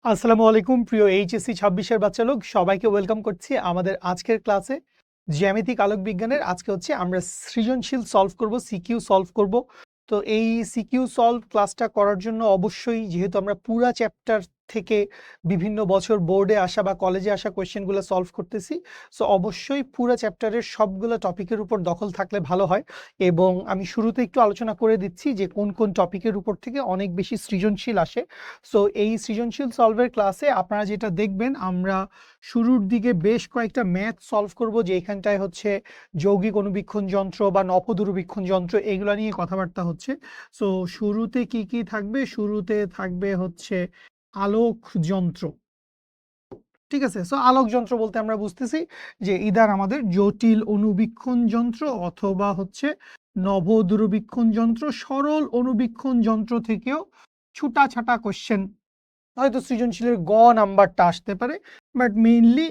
আসসালামু আলাইকুম প্রিয় এইচএসসি ২৬-এর বাচ্চা লোক, সবাইকে ওয়েলকাম করছি আমাদের আজকের ক্লাসে। জ্যামিতিক আলোক বিজ্ঞানের আজকে হচ্ছে আমরা সৃজনশীল সলভ করব, সিকিউ সলভ করব। তো এই সিকিউ সলভ ক্লাসটা করার জন্য অবশ্যই, যেহেতু আমরা পুরা চ্যাপ্টার থেকে বিভিন্ন বছর বোর্ডে আসা বা কলেজে আসা কোয়েশ্চেনগুলো সলভ করতেছি, সো অবশ্যই পুরা চ্যাপ্টারের সবগুলো টপিকের উপর দখল থাকলে ভালো হয়। এবং আমি শুরুতে একটু আলোচনা করে দিচ্ছি যে কোন কোন টপিকের উপর থেকে অনেক বেশি সৃজনশীল আসে। সো এই সৃজনশীল সলভের ক্লাসে আপনারা যেটা দেখবেন, আমরা শুরুর দিকে বেশ কয়েকটা ম্যাথ সলভ করব, যে এখানটায় হচ্ছে যৌগিক অনুবীক্ষণ যন্ত্র বা নপদূরবীক্ষণ যন্ত্র এগুলো নিয়ে কথাবার্তা হচ্ছে। সো শুরুতে কি কি থাকবে? শুরুতে থাকবে হচ্ছে আলোক যন্ত্র। ঠিক আছে, সো আলোক যন্ত্র বলতে আমরা বুঝতেছি যে ইদার আমাদের জটিল অনুবীক্ষণ যন্ত্র অথবা হচ্ছে নবদূরবীক্ষণ যন্ত্র, সরল অনুবীক্ষণ যন্ত্র থেকেও ছুটা ছাটা কোশ্চেন হয়তো সৃজনশীলের নাম্বারটা আসতে পারে। বাট মেইনলি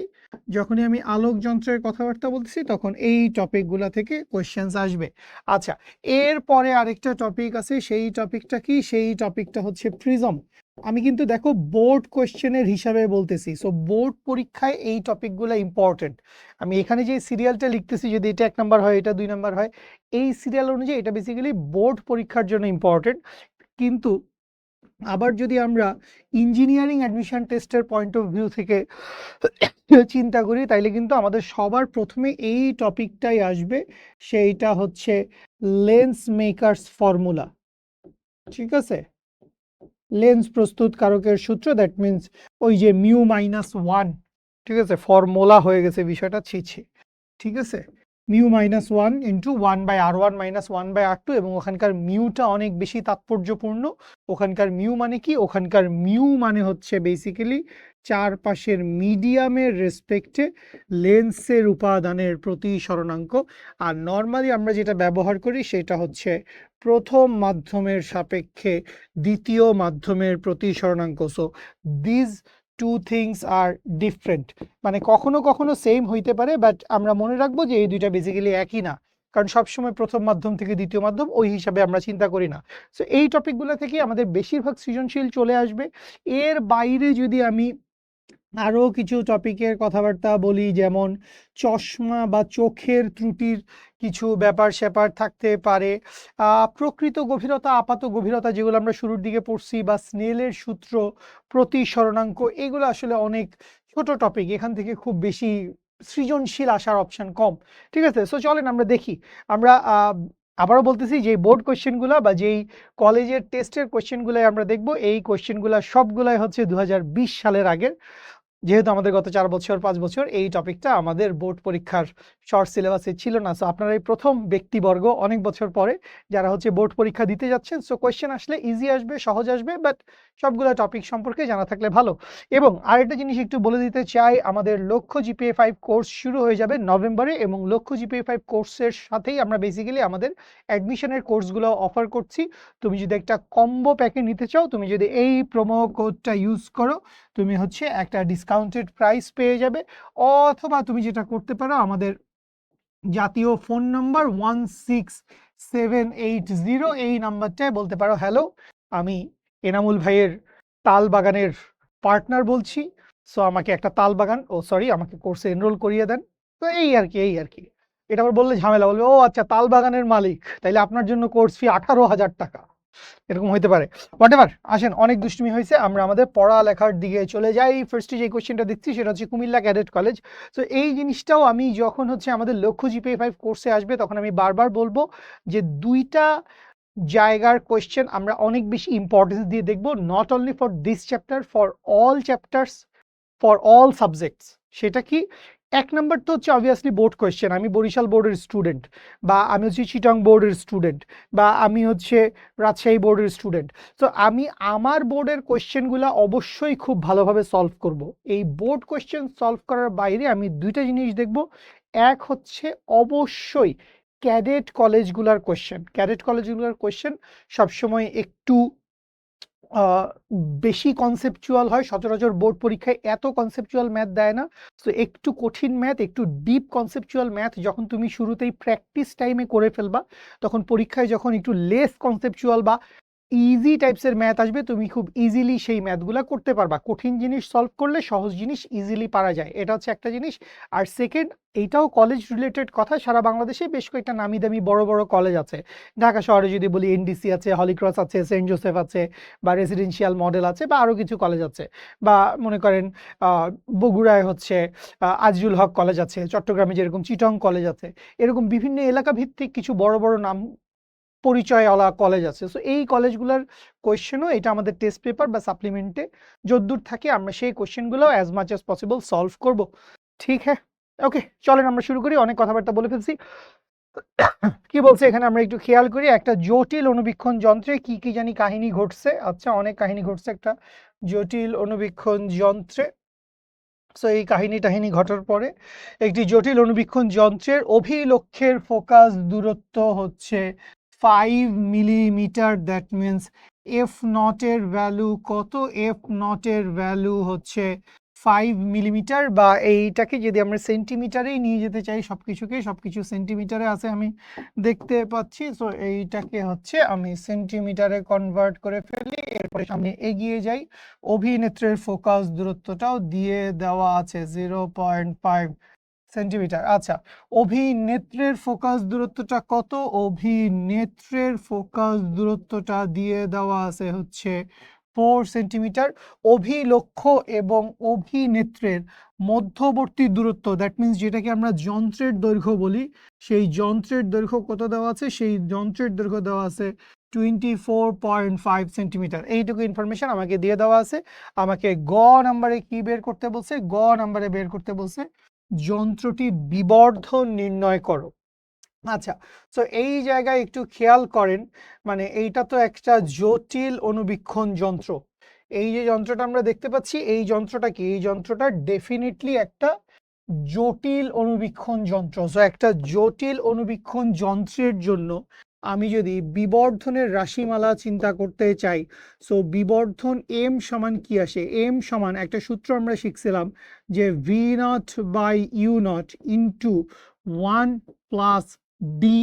যখনই আমি আলোক যন্ত্রের কথাবার্তা বলতেছি তখন এই টপিকগুলা থেকে কোয়েশ্চেন্স আসবে। আচ্ছা, এরপরে আরেকটা টপিক আছে, সেই টপিকটা কি? সেই টপিকটা হচ্ছে প্রিজম। আমি কিন্তু দেখো বোর্ড কোয়েশ্চেনের হিসাবে বলতেছি, সো বোর্ড পরীক্ষায় এই টপিকগুলো ইম্পর্টেন্ট। আমি এখানে যে সিরিয়ালটা লিখতেছি, যদি এটা 1 নাম্বার হয়, এটা 2 নাম্বার হয়, এই সিরিয়াল অনুযায়ী এটা বেসিক্যালি বোর্ড পরীক্ষার জন্য ইম্পর্টেন্ট। কিন্তু আবার যদি আমরা ইঞ্জিনিয়ারিং অ্যাডমিশন টেস্টের পয়েন্ট অফ ভিউ থেকে চিন্তা করি, তাইলে কিন্তু আমাদের সবার প্রথমে এই টপিকটাই আসবে, সেইটা হচ্ছে লেন্স মেকার্স ফর্মুলা। ঠিক আছে, লেন্স প্রস্তুতকারকের সূত্র, দ্যাট মিন্স ওই যে μ-1। ঠিক আছে, ফর্মুলা হয়ে গেছে বিষয়টা, ছি। ঠিক আছে, μ-1 ইন্টু 1/r1 মাইনাস 1/r2, এবং ওখানকার মিউটা অনেক বেশি তাৎপর্যপূর্ণ। ওখানকার মিউ মানে কি? ওখানকার মিউ মানে হচ্ছে বেসিক্যালি চারপাশের মিডিয়ামের রেসপেক্টে লেন্সের উপাদানের প্রতিসরণাঙ্ক। আর নর্মালি আমরা যেটা ব্যবহার করি সেটা হচ্ছে প্রথম মাধ্যমের সাপেক্ষে দ্বিতীয় মাধ্যমের প্রতিসরণাঙ্ক। So this two things are different, মানে কখনো কখনো সেম হইতে পারে, বাট আমরা মনে রাখবো যে এই দুইটা বেসিক্যালি একই না, কারণ সবসময় প্রথম মাধ্যম থেকে দ্বিতীয় মাধ্যম ওই হিসাবে আমরা চিন্তা করি না। সো এই টপিকগুলো থেকে আমাদের বেশিরভাগ সৃজনশীল চলে আসবে। এর বাইরে যদি আমি আরও কিছু টপিকের কথাবার্তা বলি, যেমন চশমা বা চোখের ত্রুটির কিছু ব্যাপার স্যাপার থাকতে পারে, প্রকৃত গভীরতা, আপাত গভীরতা যেগুলো আমরা শুরুর দিকে পড়ছি, বা স্নেলের সূত্র, প্রতিসরণাঙ্ক, এগুলো আসলে অনেক ছোট টপিক, এখান থেকে খুব বেশি সৃজনশীল আসার অপশন কম। ঠিক আছে, সো চলেন আমরা দেখি। আমরা আবারও বলতেছি যে বোর্ড কোয়েশ্চেনগুলো বা যেই কলেজের টেস্টের কোয়েশ্চেনগুলাই আমরা দেখব, এই কোয়েশ্চেনগুলো সবগুলাই হচ্ছে 2020 সালের আগের। যেহেতু আমাদের গত 4 বছর 5 বছর এই টপিকটা আমাদের বোর্ড পরীক্ষার শর্ট সিলেবাসে ছিল না। সো আপনারা এই প্রথম ব্যক্তিবর্গ অনেক বছর পরে যারা হচ্ছে বোর্ড পরীক্ষা দিতে যাচ্ছেন, সো কোয়েশ্চেন আসলে ইজি আসবে, সহজ আসবে, বাট সবগুলো টপিক সম্পর্কে জানা থাকলে ভালো। এবং আরেকটা জিনিস একটু বলে দিতে চাই, আমাদের লক্ষ্য জিপিএ 5 কোর্স শুরু হয়ে যাবে নভেম্বরে, এবং লক্ষ্য জিপিএ 5 কোর্সের সাথেই আমরা বেসিক্যালি আমাদের অ্যাডমিশনের কোর্সগুলো অফার করছি। তুমি যদি একটা কম্বো প্যাকে নিতে চাও, তুমি যদি এই প্রোমো কোডটা ইউজ করো, তুমি হচ্ছে একটা ডিসকাউন্টেড প্রাইস পেয়ে যাবে। অথবা তুমি যেটা করতে পারো, আমাদের জাতীয় ফোন নাম্বার 16780, এই নাম্বারটায় বলতে পারো, হ্যালো, আমি এনামুল ভাইয়ের তাল বাগানের পার্টনার বলছি, সো আমাকে একটা তাল বাগান, আমাকে কোর্সে এনরোল করিয়ে দেন। তো এই আর কি এটা আবার বললে ঝামেলা, বলবে ও আচ্ছা তাল বাগানের মালিক, তাইলে আপনার জন্য কোর্স ফি 18,000 টাকা, এরকম হইতে পারে। হোয়াটএভার, আসেন, অনেক দুষ্টুমি হয়েছে, আমরা আমাদের পড়ালেখার দিকে চলে যাই। ফার্স্টে যে কোয়েশ্চেনটা দেখছি সেটা হচ্ছে কুমিল্লা ক্যাডেট কলেজ। তো এই জিনিসটাও আমি যখন হচ্ছে আমাদের লক্ষ্য জিপিএ 5 কোর্সে আসবে, তখন আমি বারবার বলবো যে দুইটা জায়গার কোয়েশ্চেন আমরা অনেক বেশি ইম্পর্টেন্স দিয়ে দেখব, not only for this chapter, for all chapters, for all subjects. সেটা কি? 1 নাম্বার তো হচ্ছে অবভিয়াসলি বোর্ড কোয়েশ্চেন। আমি বরিশাল বোর্ডের স্টুডেন্ট, বা আমি হচ্ছে চিটাং বোর্ডের স্টুডেন্ট, বা আমি হচ্ছে রাজশাহী বোর্ডের স্টুডেন্ট। তো আমি আমার বোর্ডের কোয়েশ্চেনগুলো অবশ্যই খুব ভালোভাবে সলভ করব। এই বোর্ড কোয়েশ্চেন সলভ করার বাইরে আমি দুইটা জিনিস দেখব। এক হচ্ছে অবশ্যই ক্যাডেট কলেজগুলোর কোয়েশ্চেন। ক্যাডেট কলেজগুলোর কোয়েশ্চেন সবসময় একটু বেশি কনসেপচুয়াল হয়। সচরাচর বোর্ড পরীক্ষায় এত কনসেপচুয়াল ম্যাথ দেয় না। সো একটু কঠিন ম্যাথ, একটু ডিপ কনসেপচুয়াল ম্যাথ যখন তুমি শুরুতেই প্র্যাকটিস টাইমে করে ফেলবা, তখন পরীক্ষায় যখন একটু লেস কনসেপচুয়াল বা ইজি টাইপসের ম্যাথ আসবে, তুমি খুব ইজিলি সেই ম্যাথগুলো করতে পারবা। কঠিন জিনিস সলভ করলে সহজ জিনিস ইজিলি পারা যায়, এটা হচ্ছে একটা জিনিস। আর সেকেন্ড, এইটাও কলেজ রিলেটেড কথা, সারা বাংলাদেশে বেশ কয়েকটা নামি দামি বড় বড় কলেজ আছে। ঢাকা শহরে যদি বলি এনডিসি আছে, হলিক্রস আছে, সেন্ট জোসেফ আছে, বা রেসিডেন্সিয়াল মডেল আছে, বা আরও কিছু কলেজ আছে। বা মনে করেন বগুড়ায় হচ্ছে আজিজুল হক কলেজ আছে, চট্টগ্রামে যেরকম চিটং কলেজ আছে, এরকম বিভিন্ন এলাকা ভিত্তিক কিছু বড় বড় নাম পরিচয়ওয়ালা কলেজ আছে। সো এই কলেজগুলোর কোয়েশ্চেনও এটা আমাদের টেস্ট পেপার বা সাপ্লিমেন্টে যদ্দূর থাকে আমরা সেই কোয়েশ্চেনগুলো as much as possible solve করব। ঠিক হ্যাঁ, ওকে চলেন আমরা শুরু করি, অনেক কথাবার্তা বলে ফেলছি। কি বলছে এখানে আমরা একটু খেয়াল করি, একটা জটিল অনুবীক্ষণ যন্ত্রে কি কি জানি কাহিনী ঘটছে। আচ্ছা, অনেক কাহিনী ঘটছে একটা জটিল অনুবীক্ষণ যন্ত্রে। সো এই কাহিনী ঘটার পরে একটি জটিল অনুবীক্ষণ যন্ত্রের অভিলক্ষের ফোকাস দূরত্ব হচ্ছে 5 millimetre. That means F not এর ভ্যালু কত? এফ নট এর ভ্যালু হচ্ছে 5 মিলিমিটার, বা এইটাকে যদি আমরা সেন্টিমিটারেই নিয়ে যেতে চাই, সবকিছু সেন্টিমিটারে আছে আমি দেখতে পাচ্ছি। সো এইটাকে হচ্ছে আমি সেন্টিমিটারে কনভার্ট করে ফেলি, এরপরে সামনে এগিয়ে যাই। অভিনেত্রের ফোকাস দূরত্বটাও দিয়ে দেওয়া আছে 0.5 সেন্টিমিটার। আচ্ছা, অভিনেত্রের ফোকাস দূরত্বটা কত? অভিনেত্রের ফোকাস দূরত্বটা দিয়ে দেওয়া আছে হচ্ছে 4 সেন্টিমিটার। অভিলক্ষ এবং অভিনেত্রের মধ্যবর্তী দূরত্ব, দ্যাট মিনস যেটাকে আমরা যন্ত্রের দৈর্ঘ্য বলি, সেই যন্ত্রের দৈর্ঘ্য কত দেওয়া আছে? সেই যন্ত্রের দৈর্ঘ্য দেওয়া আছে 24.5 সেন্টিমিটার। এইটুকু ইনফরমেশন আমাকে দিয়ে দেওয়া আছে। আমাকে গ নাম্বারে কি বের করতে বলছে? গ নাম্বারে বের করতে বলছে যন্ত্রটি বিবর্ধন নির্ণয় করো। আচ্ছা, তো এই জায়গায় একটু খেয়াল করেন, মানে এইটা তো একটা জটিল অনুবীক্ষণ যন্ত্র। এই যে যন্ত্রটা আমরা দেখতে পাচ্ছি, এই যন্ত্রটা কি? এই যন্ত্রটা ডেফিনেটলি একটা জটিল অনুবীক্ষণ যন্ত্র। সো একটা জটিল অনুবীক্ষণ যন্ত্রের জন্য আমি যদি বিবর্ধনের রাশিমালা চিন্তা করতে চাই, সো বিবর্ধন এম সমান কি আসে? এম সমান একটা সূত্র আমরা শিখছিলাম যে V not by U not into 1 plus D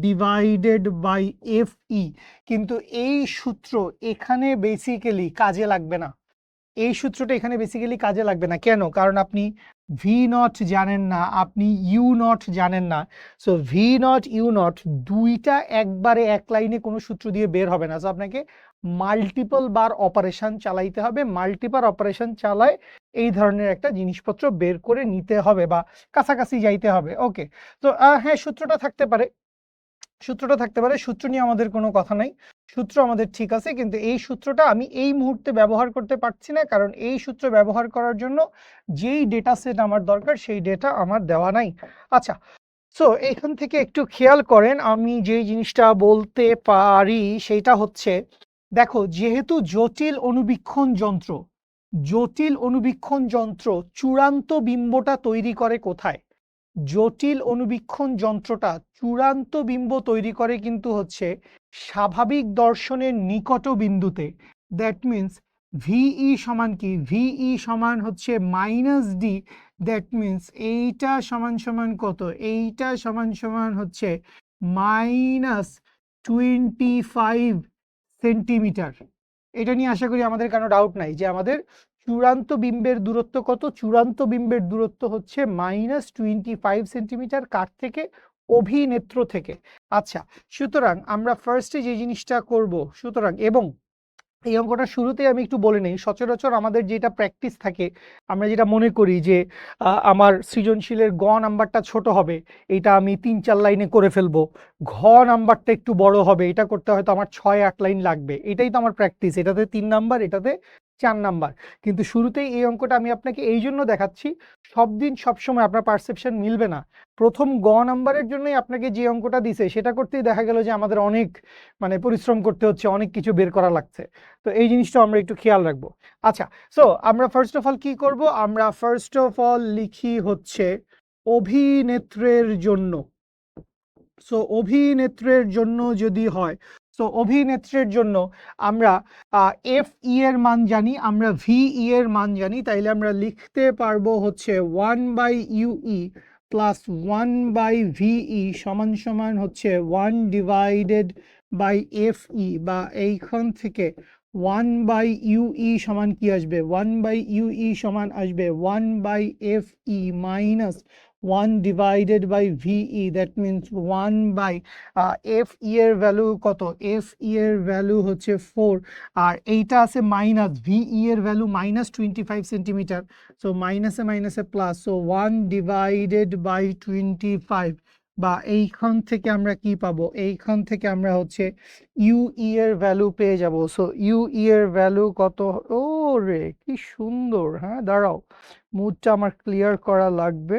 divided by F E. কিন্তু এই সূত্র এখানে বেসিক্যালি কাজে লাগবে না। এই সূত্রটা এখানে বেসিক্যালি কাজে লাগবে না। কেন? কারণ আপনি ভি নট জানেন না, আপনি ইউ নট জানেন না। So V not U not দুইটা একবারে এক লাইনে কোনো সূত্র দিয়ে বের হবে না। সো আপনাকে মাল্টিপল বার অপারেশন চালাইতে হবে। মাল্টিপল অপারেশন চালায় এই ধরনের একটা জিনিসপত্র বের করে নিতে হবে বা কাছাকাছি যাইতে হবে। ওকে, তো হ্যাঁ, সূত্রটা থাকতে পারে, সূত্র নিয়ে আমাদের কোনো কথা নাই, সূত্র আমাদের ঠিক আছে, কিন্তু এই সূত্রটা আমি এই মুহূর্তে ব্যবহার করতে পারছি না, কারণ এই সূত্র ব্যবহার করার জন্য যেই ডেটা সেট আমার দরকার সেই ডেটা আমার দেওয়া নাই। আচ্ছা, সো এখান থেকে একটু খেয়াল করেন, আমি যেই জিনিসটা বলতে পারি সেটা হচ্ছে, দেখো যেহেতু জটিল অনুবীক্ষণ যন্ত্র চূড়ান্ত বিম্বটা তৈরি করে কোথায়? জটিল অনুবীক্ষণ যন্ত্রটা চূড়ান্ত বিম্ব তৈরি করে কিন্তু হচ্ছে স্বাভাবিক দর্শনের নিকট বিন্দুতে। দ্যাট মিনস ভিই সমান কি? ভিই সমান হচ্ছে মাইনাস ডি। দ্যাট মিনস এইটা সমান সমান কত? এইটা সমান সমান হচ্ছে -25 সেন্টিমিটার। এটা নিয়ে আশা করি আমাদের কোনো ডাউট নাই যে আমাদের চূড়ান্ত বিম্বের দূরত্ব কত? চূড়ান্ত বিম্বের দূরত্ব হচ্ছে -25 সেন্টিমিটার। কার থেকে? অভিনেত্র থেকে। আচ্ছা, সুতরাং আমরা ফার্স্টে যে জিনিসটা করব, সুতরাং এবং এই অঙ্কটা শুরুতেই আমি একটু বলে নেই, সচরাচর আমাদের যেটা প্র্যাকটিস থাকে, আমরা যেটা মনে করি যে আমার সৃজনশীলের গ নাম্বারটা ছোট হবে, এটা আমি 3-4 লাইনে করে ফেলবো। ঘ নাম্বারটা একটু বড় হবে, এটা করতে হয়তো আমার 6-8 লাইন লাগবে। এটাই তো আমার প্র্যাকটিস, এটাতে 3 নাম্বার, এটাতে 4 নাম্বার। কিন্তু শুরুতেই এই অঙ্কটা আমি আপনাকে এই জন্য দেখাচ্ছি, সব দিন সবসময় আপনার পারসেপশন মিলবে না। প্রথম গ নাম্বারের জন্যই আপনাকে যে অঙ্কটা দিছে সেটা করতেই দেখা গেল যে আমাদের অনেক পরিশ্রম করতে হচ্ছে, অনেক কিছু বের করা লাগছে। তো এই জিনিসটা আমরা একটু খেয়াল রাখবো। আচ্ছা, সো আমরা ফার্স্ট অফ অল কি করব? আমরা ফার্স্ট অফ অল লিখি হচ্ছে অভিনেত্রের জন্য। সো অভিনেত্রের জন্য যদি হয়, সো অভিনেত্রের জন্য আমরা এফ ই এর মান জানি, আমরা ভি ই এর মান জানি, তাইলে আমরা লিখতে পারবো হচ্ছে 1/UE প্লাস 1/VE সমান সমান হচ্ছে 1 ডিভাইডেড বাই এফ ই, বা এইখান থেকে 1 বাই ইউ ই সমান কি আসবে? 1 বাই ইউ ই সমান আসবে 1 by F E minus 1 divided by V E, that means 1 by F E এর ভ্যালু কত? এফ ই এর ভ্যালু হচ্ছে 4, আর এইটা আছে মাইনাস ভিই এর ভ্যালু মাইনাস 25 সেন্টিমিটার, সো মাইনাসে মাইনাসে প্লাস, সো 1 ডিভাইডেড বাই 25, বা এইখান থেকে আমরা কি পাবো? এইখান থেকে আমরা হচ্ছে ইউ ই এর ভ্যালু পেয়ে যাব। সো ইউ ই এর ভ্যালু কত? ও রে কি সুন্দর! হ্যাঁ, দাঁড়াও, মুডটা আমার ক্লিয়ার করা লাগবে।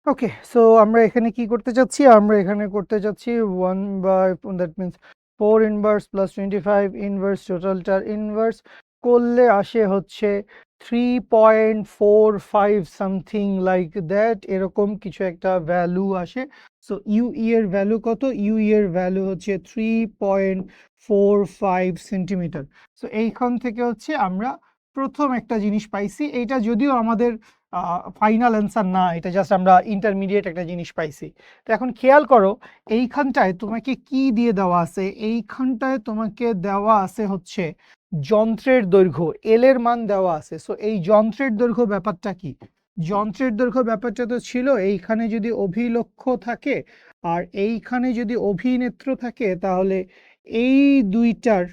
ওকে, সো আমরা এখানে কি করতে চাচ্ছি? আমরা এখানে করতে চাচ্ছি 1 by, that means 4 inverse plus 25 inverse, টোটালটার ইনভার্স করলে আসে হচ্ছে 3.45 সামথিং লাইক দ্যাট, এরকম কিছু একটা ভ্যালু আসে। সো ইউ ই এর ভ্যালু কত? ইউ ই এর ভ্যালু হচ্ছে 3.45 সেন্টিমিটার। সো এইখান থেকে হচ্ছে আমরা প্রথম একটা জিনিস পাইছি। এইটা যদিও আমাদের ফাইনাল অ্যান্সার না, এটা জাস্ট আমরা ইন্টারমিডিয়েট একটা জিনিস পাইছি। তো এখন খেয়াল করো, এইখানটায় তোমাকে কি দিয়ে দেওয়া আছে? এইখানটায় তোমাকে দেওয়া আছে হচ্ছে যন্ত্রের দৈর্ঘ্য, এল এর মান দেওয়া আছে। সো এই যন্ত্রের দৈর্ঘ্য ব্যাপারটা কি? যন্ত্রের দৈর্ঘ্য ব্যাপারটা তো ছিল এইখানে যদি অভিলক্ষ্য থাকে আর এইখানে যদি অভিনেত্র থাকে, তাহলে এই দুইটার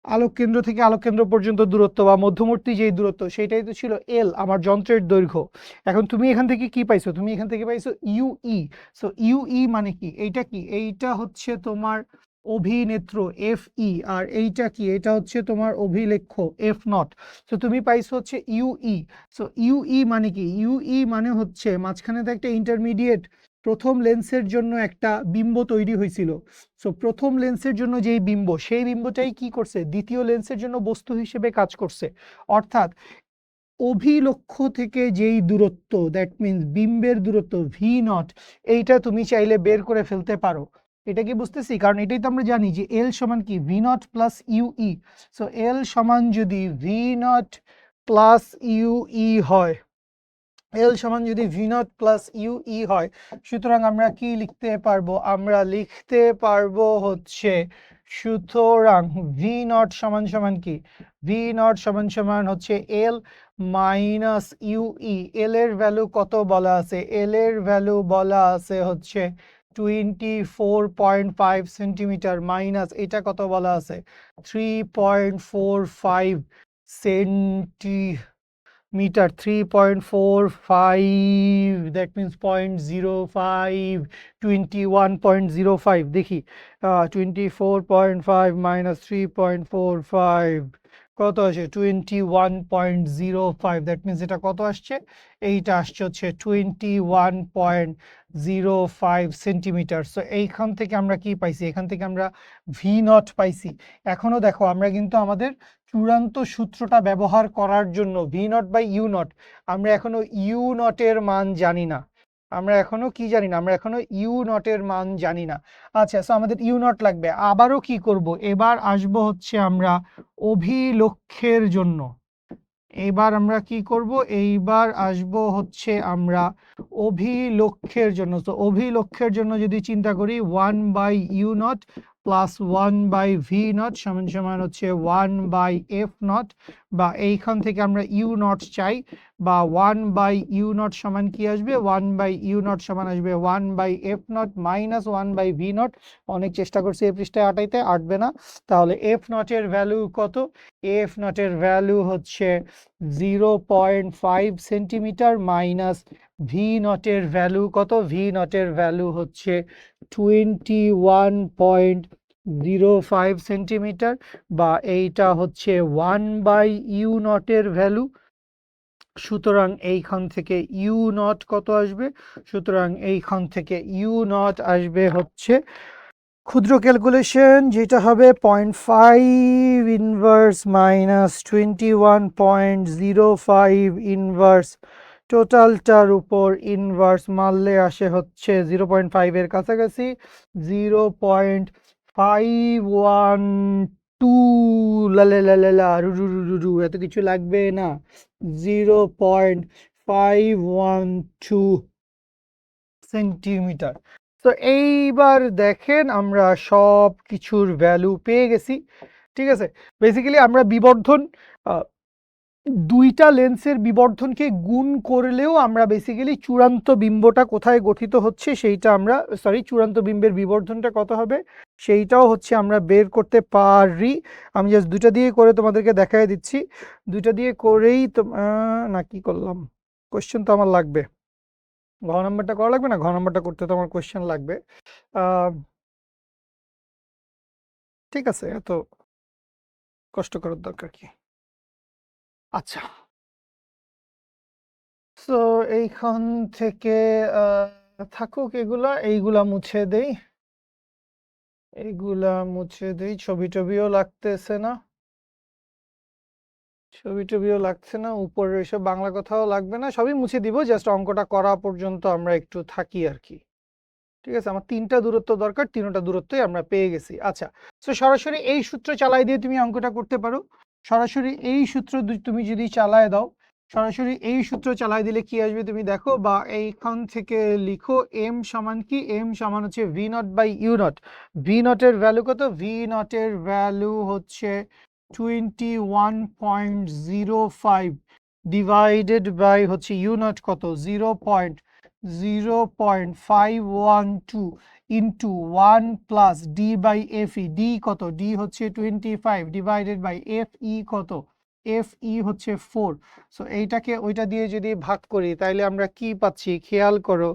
আলোক কেন্দ্র থেকে আলোক কেন্দ্র পর্যন্ত দূরত্ব বা মধ্যবর্তী যেই দূরত্ব, সেটাই তো ছিল এল, আমার যন্ত্রের দৈর্ঘ্য। এখন তুমি এখান থেকে কি পাইছো? তুমি এখান থেকে পাইছো ইউই। সো ইউই মানে কি? এইটা কি? এইটা হচ্ছে তোমার অভিনেত্র এফ ই, আর এইটা কি? এটা হচ্ছে তোমার অভিলেখ্য এফ নট। সো তুমি পাইছো হচ্ছে ইউই। সো ইউই মানে কি? ইউই মানে হচ্ছে মাঝখানে তো একটা ইন্টারমিডিয়েট প্রথম লেন্সের জন্য একটা বিম্ব তৈরি হয়েছিল। সো প্রথম লেন্সের জন্য যেই বিম্ব, সেই বিম্বটাই কি করছে? দ্বিতীয় লেন্সের জন্য বস্তু হিসেবে কাজ করছে। অর্থাৎ অভিলক্ষ্য থেকে যেই দূরত্ব, দ্যাট মিনস বিম্বের দূরত্ব ভি নট, এইটা তুমি চাইলে বের করে ফেলতে পারো। এটা কি বুঝতেছি? কারণ এটাই তো আমরা জানি যে এল সমান কি? V naught plus U E. So L সমান যদি ভি নট প্লাস ইউই হয়, এল সমান যদি ভি নট প্লাস ইউই হয়, সুতরাং আমরা কি লিখতে পারবো? আমরা লিখতে পারবো হচ্ছে, সুতরাং ভি নট সমান সমান কি? ভি নট সমান সমান হচ্ছে এল মাইনাস ইউই। এল এর ভ্যালু কত বলা আছে? এল এর ভ্যালু বলা আছে হচ্ছে 24.5 সেন্টিমিটার, মাইনাস এটা কত বলা আছে? 3.45 সেন্টিমিটার, 3.45, দ্যাট মিনস 0.05, 21.05। দেখি 24.5 মাইনাস 3.45 কত আসে? 21.05, দ্যাট মিনস এটা কত আসছে? এইটা আসছে হচ্ছে 21.05 সেন্টিমিটার। সো এইখান থেকে আমরা কি পাইছি? এখান থেকে আমরা ভি নট পাইছি। এখনো দেখো, আমরা কিন্তু আমাদের চূড়ান্ত সূত্রটা ব্যবহার করার জন্য V not by U not, আমরা এখনো ইউ নটের মান জানি না। আমরা এখনো কি জানি না? আমরা এখনো ইউ নটের মান জানি না। আচ্ছা, সো আমাদের ইউ নট লাগবে। আবারও কি করব? এবার আসবো হচ্ছে আমরা অভিলক্ষ্যের জন্য। এইবার আমরা কি করব? এইবার আসব হচ্ছে আমরা অভিলক্ষ্যের জন্য। তো অভিলক্ষ্যের জন্য যদি চিন্তা করি, 1 by U not plus 1 by V not সমান সমান হচ্ছে 1 বাই এফ নট, বা এইখান থেকে আমরা ইউ নট চাই, বা 1 বাই ইউ নট সমান কি আসবে? 1 বাই ইউ নট সমান আসবে 1 by F not minus 1 by V not. অনেক চেষ্টা করছি এই পৃষ্ঠায় আটাইতে, আটবে না। তাহলে এফ নটের ভ্যালু কত? এফ নটের ভ্যালু হচ্ছে 0.5 সেন্টিমিটার, মাইনাস ভি নটের ভ্যালু কত? ভি নটের ভ্যালু হচ্ছে 21.05 সেন্টিমিটার, বা এইটা হচ্ছে 1 বাই ইউ নটের ভ্যালু। সুতরাং এইখান থেকে ইউ নট কত আসবে? সুতরাং এইখান থেকে ইউ নট আসবে হচ্ছে ক্ষুদ্র ক্যালকুলেশন, যেটা হবে 0.5 ইনভার্স মাইনাস 21.05 ইনভার্স, টোটালটার উপর ইনভার্স মারলে আসে হচ্ছে 0.5 এর কাছাকাছি, 0.512, লালা রুরু রুরু, এত কিছু লাগবে না, 0.512 সেন্টিমিটার। তো এইবার দেখেন আমরা সব কিছুর ভ্যালু পেয়ে গেছি। ঠিক আছে, বেসিক্যালি আমরা বিবর্ধন দুইটা লেন্সের বিবর্ধনকে গুণ করলেও আমরা বেসিক্যালি চূড়ান্ত বিম্বটা কোথায় গঠিত হচ্ছে সেইটা আমরা চূড়ান্ত বিম্বের বিবর্ধনটা কত হবে সেইটাও হচ্ছে আমরা বের করতে পারি। আমি জাস্ট দুইটা দিয়ে করে তোমাদেরকে দেখাই দিচ্ছি। দুইটা দিয়ে করেই তো না, কি করলাম, কোয়েশ্চেন তো আমার লাগবে, ঘ নাম্বারটা করা লাগবে না, ঘ নাম্বারটা করতে তো আমার কোয়েশ্চেন লাগবে। ঠিক আছে, এত কষ্ট করার দরকার কি। আচ্ছা, তো এইখান থেকে থাকুক এগুলা, এইগুলা মুছে দেই, এইগুলা মুছে দেই। ছবি টবিও লাগতেছে না, ছবি টবিও লাগছে না, উপরে এসব বাংলা কথাও লাগবে না, সবই মুছে দিব। জাস্ট অঙ্কটা করা পর্যন্ত আমরা একটু থাকি আর কি। ঠিক আছে, আমার তিনটা দূরত্ব দরকার, তিনটা দূরত্বই আমরা পেয়ে গেছি। আচ্ছা, তো সরাসরি এই সূত্র চালাই দিয়ে তুমি অঙ্কটা করতে পারো। সরাসরি এই সূত্র তুমি যদি চালায় দাও, সরাসরি এই সূত্র চালাই দিলে কি আসবে তুমি দেখো, বা এইখান থেকে লিখো এম সমান কি, এম সমান হচ্ছে V not by U naught. V নটের ভ্যালু কত, ভি নটের ভ্যালু হচ্ছে 21.05 ডিভাইডেড বাই হচ্ছে ইউ নট কত 0.512 into 1 plus D by F E. D কত, ডি হচ্ছে 25 ডিভাইডেড বাই এফ ই কত, এফ ই হচ্ছে 4। সো এইটাকে ওইটা দিয়ে যদি ভাগ করি তাহলে আমরা কি পাচ্ছি খেয়াল করো,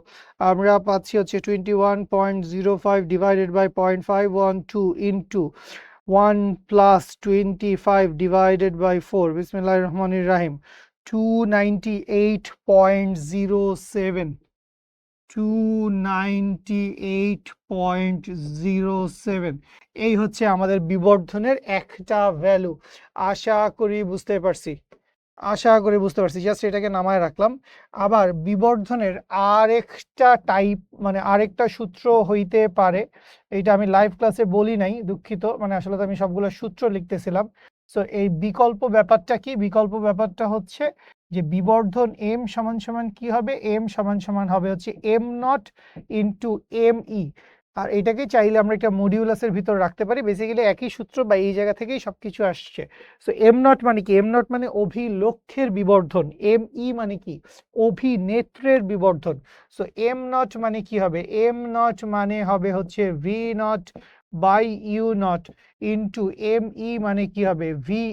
আমরা পাচ্ছি হচ্ছে 21.05 divided by 0.512 into 1 plus 25 divided by 4, বিসমিল্লাহির রহমানির রহিম, 298.07, 298.07 এই হচ্ছে আমাদের বিবর্ধনের একটা ভ্যালু। আশা করি বুঝতে পারছি, আশা করি বুঝতে পারছি। জাস্ট এটাকে নামায় রাখলাম। আবার বিবর্ধনের আরেকটা টাইপ, মানে আরেকটা সূত্র হইতে পারে, এইটা আমি লাইভ ক্লাসে বলি নাই, দুঃখিত, মানে আসলে তো আমি সবগুলো সূত্র লিখতেছিলাম। সো এই বিকল্প ব্যাপারটা কি, বিকল্প ব্যাপারটা হচ্ছে যে বিবর্ধন এম সমান সমান কি হবে, এম সমান সমান হবে হচ্ছে M naught into M E. আর এটাকে চাইলে আমরা একটা মডিউলাসের ভিতর রাখতে পারি, বেসিক্যালি একই সূত্র বা এই জায়গা থেকেই সবকিছু আসছে। সো এম নট মানে কি, এম নট মানে অভিলক্ষের বিবর্ধন, এম ই মানে কি অভিনেত্রের বিবর্ধন। সো এম নট মানে কি হবে, এম নট মানে হবে হচ্ছে V not by U not into M E মানে কি হবে V E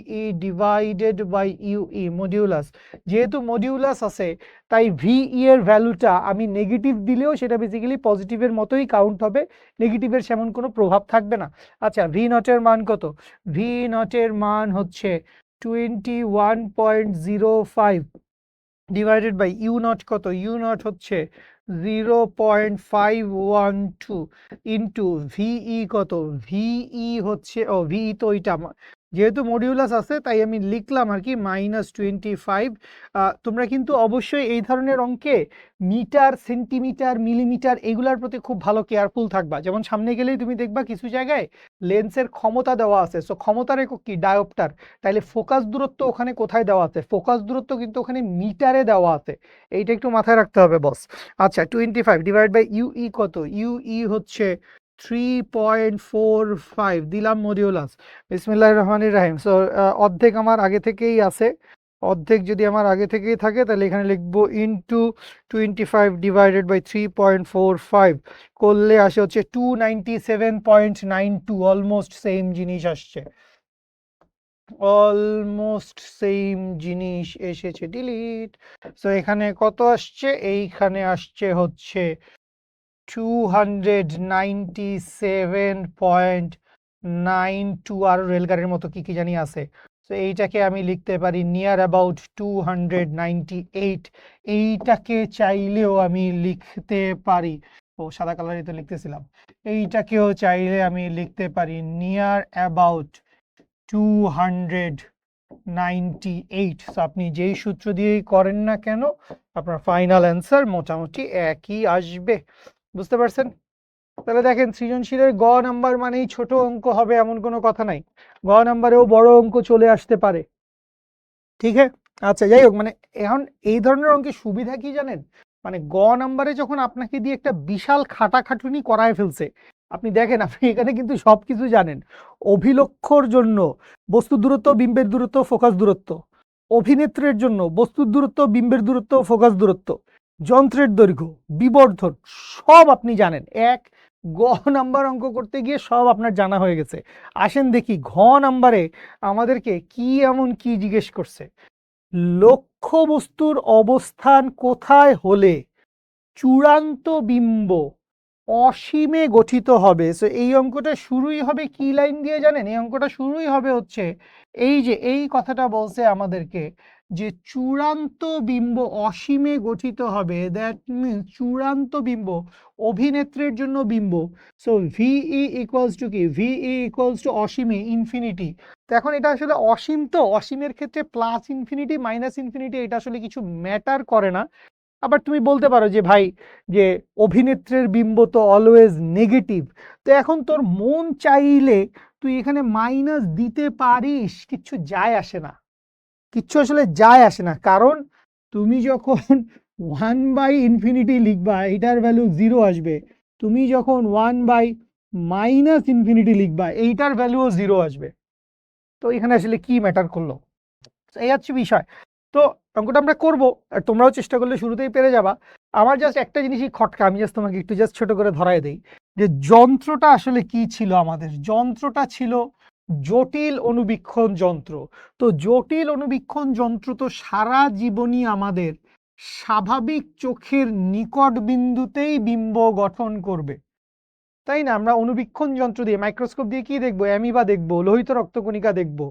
divided by U E, modulus. যেহেতু মডিউলাস আছে তাই ভিই এর ভ্যালুটা আমি নেগেটিভ দিলেও সেটা বেসিক্যালি পজিটিভের মতোই কাউন্ট হবে, নেগেটিভের সেমন কোনো প্রভাব থাকবে না। আচ্ছা, ভি নটের মান কত, ভি নটের মান হচ্ছে 21.05 ডিভাইডেড বাই ইউ নট কত, ইউ নট হচ্ছে 0.512 ইন্টু ভিই কত, ভিই হচ্ছে ভিই তো ওইটা, যেহেতু মডিউলাস আছে তাই আমি লিখলাম আর কি -25। তোমরা কিন্তু অবশ্যই এই ধরনের অঙ্কে মিটার, সেন্টিমিটার, মিলিমিটার এগুলার প্রতি খুব ভালো কেয়ারফুল থাকবা। যেমন সামনে গেলেই তুমি দেখবা কিছু জায়গায় লেন্সের ক্ষমতা দেওয়া আছে, সো ক্ষমতার একক কি ডায়োপ্টার, তাইলে ফোকাস দূরত্ব ওখানে কোথায় দেওয়া আছে, ফোকাস দূরত্ব কিন্তু ওখানে মিটারে দেওয়া আছে, এইটা একটু মাথায় রাখতে হবে বস। আচ্ছা, 25 ডিভাইড বাই ইউই কত, ইউই হচ্ছে 3.45 দিলাম মডিউলাস, বিসমিল্লাহির রহমানির রহিম। সো অর্ধেক আমার আগে থেকেই আছে, অর্ধেক যদি আমার আগে থেকেই থাকে তাহলে এখানে লিখবো ইন্টু 25 ডিভাইডেড বাই 3.45 করলে আসে হচ্ছে 297.92, অলমোস্ট সেম জিনিস আসছে, অলমোস্ট সেম জিনিস এসেছে, ডিলিট। সো এখানে কত আসছে, এইখানে আসছে হচ্ছে 297.92, আর রেলগাড়ির মতো কি কি জানি আছে। তো এইটাকে আমি লিখতে পারি নিয়ার অ্যাবাউট 298। এইটাকে চাইলেও আমি লিখতে পারি, ও সাদা কালারই তো লিখতেছিলাম, এইটাকেও চাইলে আমি লিখতে পারি নিয়ার অ্যাবাউট 298। সো আপনি যেই সূত্র দিয়েই করেন না কেন আপনার ফাইনাল অ্যান্সার মোটামুটি একই আসবে, বুঝতে পারছেন? তাহলে দেখেন, সৃজনশীলের গ নাম্বার মানেই ছোট অঙ্ক হবে এমন কোনো কথা নাই, গ নাম্বারেও বড় অঙ্ক চলে আসতে পারে। ঠিক আছে, আচ্ছা যাই হোক, মানে এখন এই ধরনের অঙ্কের সুবিধা কি জানেন, মানে গ নাম্বারে যখন আপনাকে দিয়ে একটা বিশাল খাটাখাটুনি করায় ফেলছে, আপনি দেখেন আপনি এখানে কিন্তু সবকিছু জানেন। অভিলক্ষর জন্য বস্তুর দূরত্ব, বিম্বের দূরত্ব, ফোকাস দূরত্ব। অভিনেত্রের জন্য বস্তুর দূরত্ব, বিম্বের দূরত্ব, ফোকাস দূরত্ব। যন্ত্রের দৈর্ঘ্য, বিবর্ধন, সব আপনি জানেন। এক গ নাম্বার অঙ্ক করতে গিয়ে সব আপনার জানা হয়ে গেছে। আসেন দেখি ঘ নাম্বারে আমাদেরকে কি এমন কি জিজ্ঞেস করছে। লক্ষ্য বস্তুর অবস্থান কোথায় হলে চূড়ান্ত বিম্ব অসীমে গঠিত হবে? সো এই অঙ্কটা শুরুই হবে কি লাইন দিয়ে জানেন? এই অঙ্কটা শুরুই হবে হচ্ছে এই যে এই কথাটা বলছে আমাদেরকে যে চূড়ান্ত বিম্ব অসীমে গঠিত হবে। দ্যাট মিনস চূড়ান্ত বিম্ব, অভিনেত্রের জন্য বিম্ব। সো ভিই ইকুয়ালস টু কি? ভিই ইকুয়ালস টু অসীমে, ইনফিনিটি। তো এখন এটা আসলে অসীম, তো অসীমের ক্ষেত্রে প্লাস ইনফিনিটি মাইনাস ইনফিনিটি এটা আসলে কিছু ম্যাটার করে না। আবার তুমি বলতে পারো যে ভাই যে অভিনেত্রের বিম্ব তো অলওয়েজ নেগেটিভ। তো এখন তোর মন চাইলে তুই এখানে মাইনাস দিতে পারিস, কিচ্ছু যায় আসে না, কিচ্ছু আসলে যায় আসে না। কারণ তুমি যখন 1/ইনফিনিটি লিখবা এটার ভ্যালু 0 আসবে, তুমি যখন 1/-ইনফিনিটি লিখবা এইটার ভ্যালুও 0 আসবে। তো এখানে আসলে কি ম্যাটার করলো? এই হচ্ছে বিষয়। তো অঙ্কটা আমরা করবো, আর তোমরাও চেষ্টা করলে শুরুতেই পেরে যাবা। আমার জাস্ট একটা জিনিসই খটকা, আমি জাস্ট তোমাকে একটু জাস্ট ছোট করে ধরায় দেই যে যন্ত্রটা আসলে কি ছিল আমাদের। যন্ত্রটা ছিল জটিল অনুবীক্ষণ যন্ত্র। তো জটিল অনুবীক্ষণ যন্ত্র তো সারা জীবনই আমাদের স্বাভাবিক চোখের নিকট বিন্দুতেই বিম্ব গঠন করবে, তাই না? আমরা অনুবীক্ষণ যন্ত্র দিয়ে মাইক্রোস্কোপ দিয়ে কি দেখবো? অ্যামিবা দেখবো, লোহিত রক্তকণিকা দেখবো,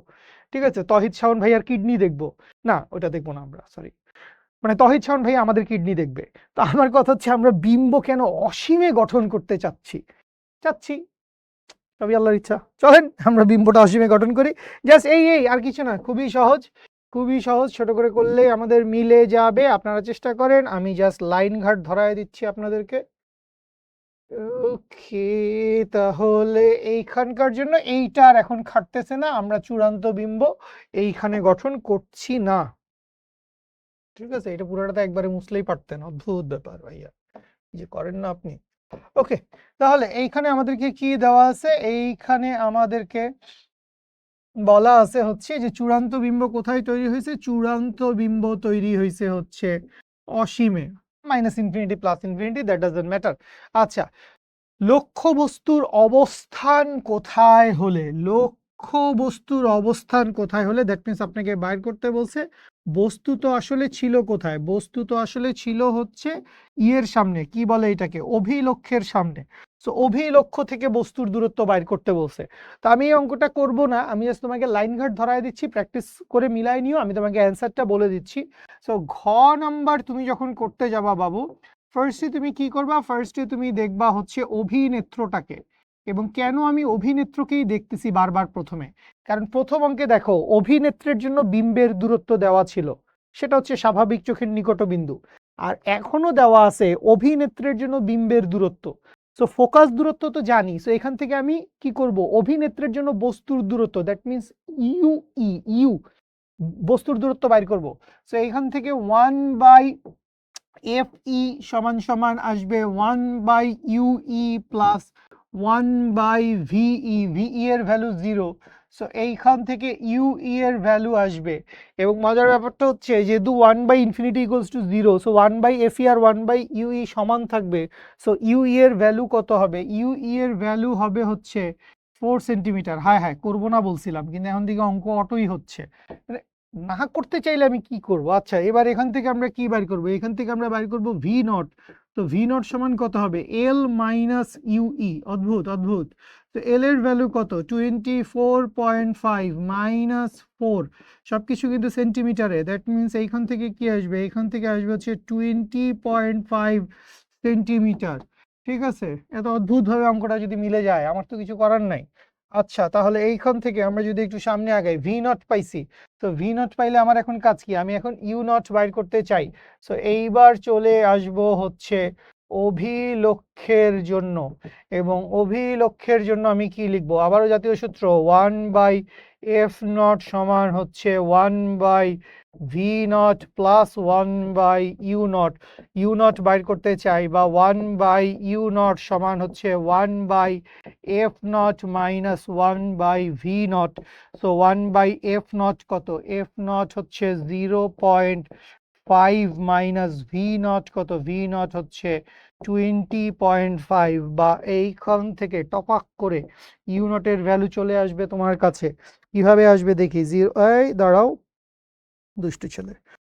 ঠিক আছে? তহিদ শাওন ভাইয়ার কিডনি দেখবো, না ওটা দেখবো না আমরা, সরি, মানে তহিদ শাওন ভাই আমাদের কিডনি দেখবে। তো আমার কথা হচ্ছে আমরা বিম্ব কেন অসীমে গঠন করতে চাচ্ছি? চাচ্ছি, তবে আল্লাহর ইচ্ছা। চলেন আমরা বিম্বটা অসীমে গঠন করি। জাস্ট এই আর কিছু না, খুবই সহজ, খুবই সহজ। ছোট করে করলেই আমাদের মিলে যাবে। আপনারা চেষ্টা করেন, আমি জাস্ট লাইন ঘাট ধরায় দিচ্ছি আপনাদেরকে। ওকে, তাহলে এইখানকার জন্য এইটা আর এখন খাটতেছে না, আমরা চূড়ান্ত বিম্ব এইখানে গঠন করছি না, ঠিক আছে? এটা পুরোটা তো একবারে মুছলেই পারতেন, অদ্ভুত ব্যাপার ভাইয়া, কি যে করেন না আপনি। ওকে, তাহলে এইখানে আমাদেরকে কি দেওয়া আছে? এইখানে আমাদেরকে বলা আছে হচ্ছে যে চূড়ান্ত বিম্ব কোথায় তৈরি হয়েছে? চূড়ান্ত বিম্ব তৈরি হয়েছে হচ্ছে অসীমে, minus infinity plus infinity, that doesn't matter. আচ্ছা, লক্ষ্য বস্তুর অবস্থান কোথায় হলে, লক্ষ্য বস্তুর অবস্থান কোথায় হলে, দ্যাট মিনস আপনাকে বাইর করতে বলছে বস্তু তো আসলে ছিল কোথায়? বস্তু তো আসলে ছিল হচ্ছে ইয়ের সামনে, কি বলে এটাকে, অভিলক্ষের সামনে। সো অভিলক্ষ থেকে বস্তুর দূরত্ব বাইর করতে বলছে। তো আমি এই অঙ্কটা করব না, আমি জাস্ট তোমাকে লাইন ঘাট ধরায় দিচ্ছি, প্র্যাকটিস করে মিলাই নিও, আমি তোমাকে অ্যান্সারটা বলে দিচ্ছি। সো ঘ নাম্বার তুমি যখন করতে যাবা বাবু, ফার্স্টে তুমি কি করবা? ফার্স্টে তুমি দেখবা হচ্ছে অভিনেত্রটাকে। এবং কেন আমি অভিনেত্রকেই দেখতেছি বারবার প্রথমে, কারণ প্রথম অঙ্কে দেখো অভিনেত্রের জন্য বিম্বের দূরত্ব দেওয়া ছিল, সেটা হচ্ছে স্বাভাবিক চোখের নিকট বিন্দু। আর এখনো দেওয়া আছে অভিনেত্রের জন্য বিম্বের দূরত্ব। সো ফোকাস দূরত্ব তো জানি, সো এখান থেকে আমি কি করব? অভিনেত্রের জন্য বস্তুর দূরত্ব, দ্যাট মিনস ইউ বস্তুর দূরত্ব বাইর করব। সো এখান থেকে 1/FE সমান সমান আসবে 1/UE প্লাস 1/VE। ভিই এর ভ্যালু 0, সো এইখান থেকে ইউই এর ভ্যালু আসবে। এবং মজার ব্যাপারটা হচ্ছে যেহেতু one by infinity equals to 0, so 1/FE আর 1/UE সমান থাকবে। সো ইউই এর ভ্যালু কত হবে? ইউই এর ভ্যালু হবে হচ্ছে 4 সেন্টিমিটার। হ্যাঁ হ্যাঁ, করবো না বলছিলাম, কিন্তু এখন দিকে অঙ্ক অটোই হচ্ছে, মানে না করতে চাইলে আমি কি করব? আচ্ছা, এবার এখান থেকে আমরা কি বাইর করব? এখান থেকে আমরা বাইর করব ভি নট। তো ভি নট সমান কত হবে? L minus UE. অদ্ভুত অদ্ভুত। তো এল এর ভ্যালু কত? 24.5 মাইনাস 4, সবকিছু কিন্তু সেন্টিমিটারে। দ্যাট মিনস এইখান থেকে কি আসবে? এইখান থেকে আসবে হচ্ছে 20.5 সেন্টিমিটার। ঠিক আছে? এত অদ্ভুতভাবে অঙ্কটা যদি মিলে যায়, আমার তো কিছু করার নাই। আচ্ছা, তাহলে এইখান থেকে আমরা যদি একটু সামনে আগাই, ভি নট পাইছি। তো ভি নট পাইলে আমার এখন কাজ কি? আমি এখন ইউ নট বাইর করতে চাই। সো এইবার চলে আসবো হচ্ছে অভিলক্ষের জন্য, এবং অভিলক্ষের জন্য আমি কি লিখবো, আবারও জাতীয় সূত্র 1/f0 সমান হচ্ছে 1/v0 প্লাস 1/u0। u0 বাইর করতে চাই, বা 1/u0 সমান হচ্ছে 1/f0 minus 1/v0। So 1/f0 কত, f0 হচ্ছে 0.5 মাইনাস v0 কত, v0 হচ্ছে 20.5, বা এইখান থেকে টপাক করে u0 এর ভ্যালু চলে আসবে তোমার কাছে। কিভাবে আসবে দেখি, এই দাঁড়াও দুষ্টু ছেলে,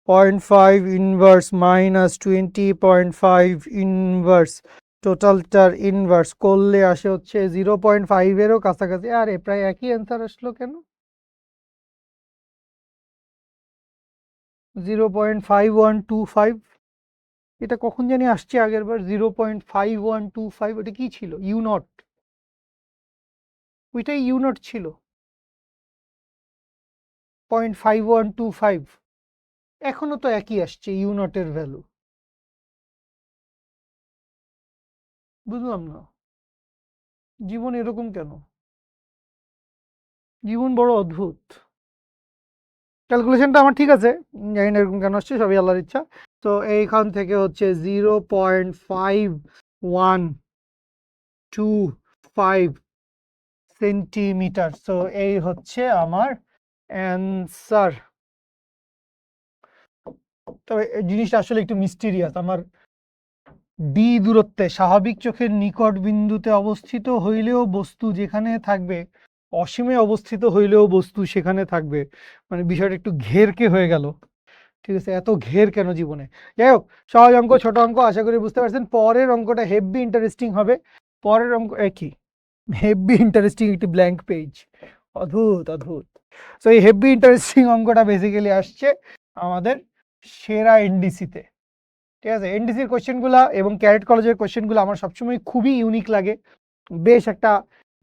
0.5 ইনভার্স মাইনাস 20.5 ইনভার্স, টোটালটার ইনভার্স করলে আসে হচ্ছে 0.5 এরও কাছাকাছি। আরে প্রায় একই অ্যান্সার আসলো কেন, 0.5125। এটা কখন জানি আসছে আগের বার 0.5125, ওটা কি ছিল, u0, ওইটাই u0 ছিল 0.5125। এখনো তো একই আসছে u0 এর ভ্যালু, বুঝলাম না জীবন এরকম কেন, জীবন বড় অদ্ভুত। ক্যালকুলেশনটা আমার ঠিক আছে, জানি না এরকম কেন আসছে, সবই আল্লাহর ইচ্ছা। তো এইখান থেকে হচ্ছে 0.5125 সেন্টিমিটার। সো এই হচ্ছে আমার অ্যান্সার। তবে এই জিনিসটা আসলে একটু মিস্টিরিয়াস। আমার ডি দূরত্বে স্বাভাবিক চোখের নিকট বিন্দুতে অবস্থিত হইলেও বস্তু যেখানে থাকবে, অসীমে অবস্থিত হইলেও বস্তু সেখানে থাকবে, মানে বিষয়টা একটু ঘেরকে হয়ে গেল। ঠিক আছে, এত ঘের কেন জীবনে। যাই হোক, সহজ অঙ্ক, ছোট অঙ্ক, আশা করি বুঝতে পারছেন। পরের অঙ্কটা হেভি ইন্টারেস্টিং হবে। পরের অঙ্ক একই, হেভি ইন্টারেস্টিং, একটি ব্ল্যাঙ্ক পেজ, অদ্ভুত অদ্ভুত। সো এই হেভি ইন্টারেস্টিং অঙ্কটা বেসিক্যালি আসছে আমাদের সেরা এনডিসিতে। ঠিক আছে, এনডিসির কোয়েশ্চেনগুলো এবং ক্যারেট কলেজের কোয়েশ্চেনগুলো আমার সবসময় খুবই ইউনিক লাগে। বেশ একটা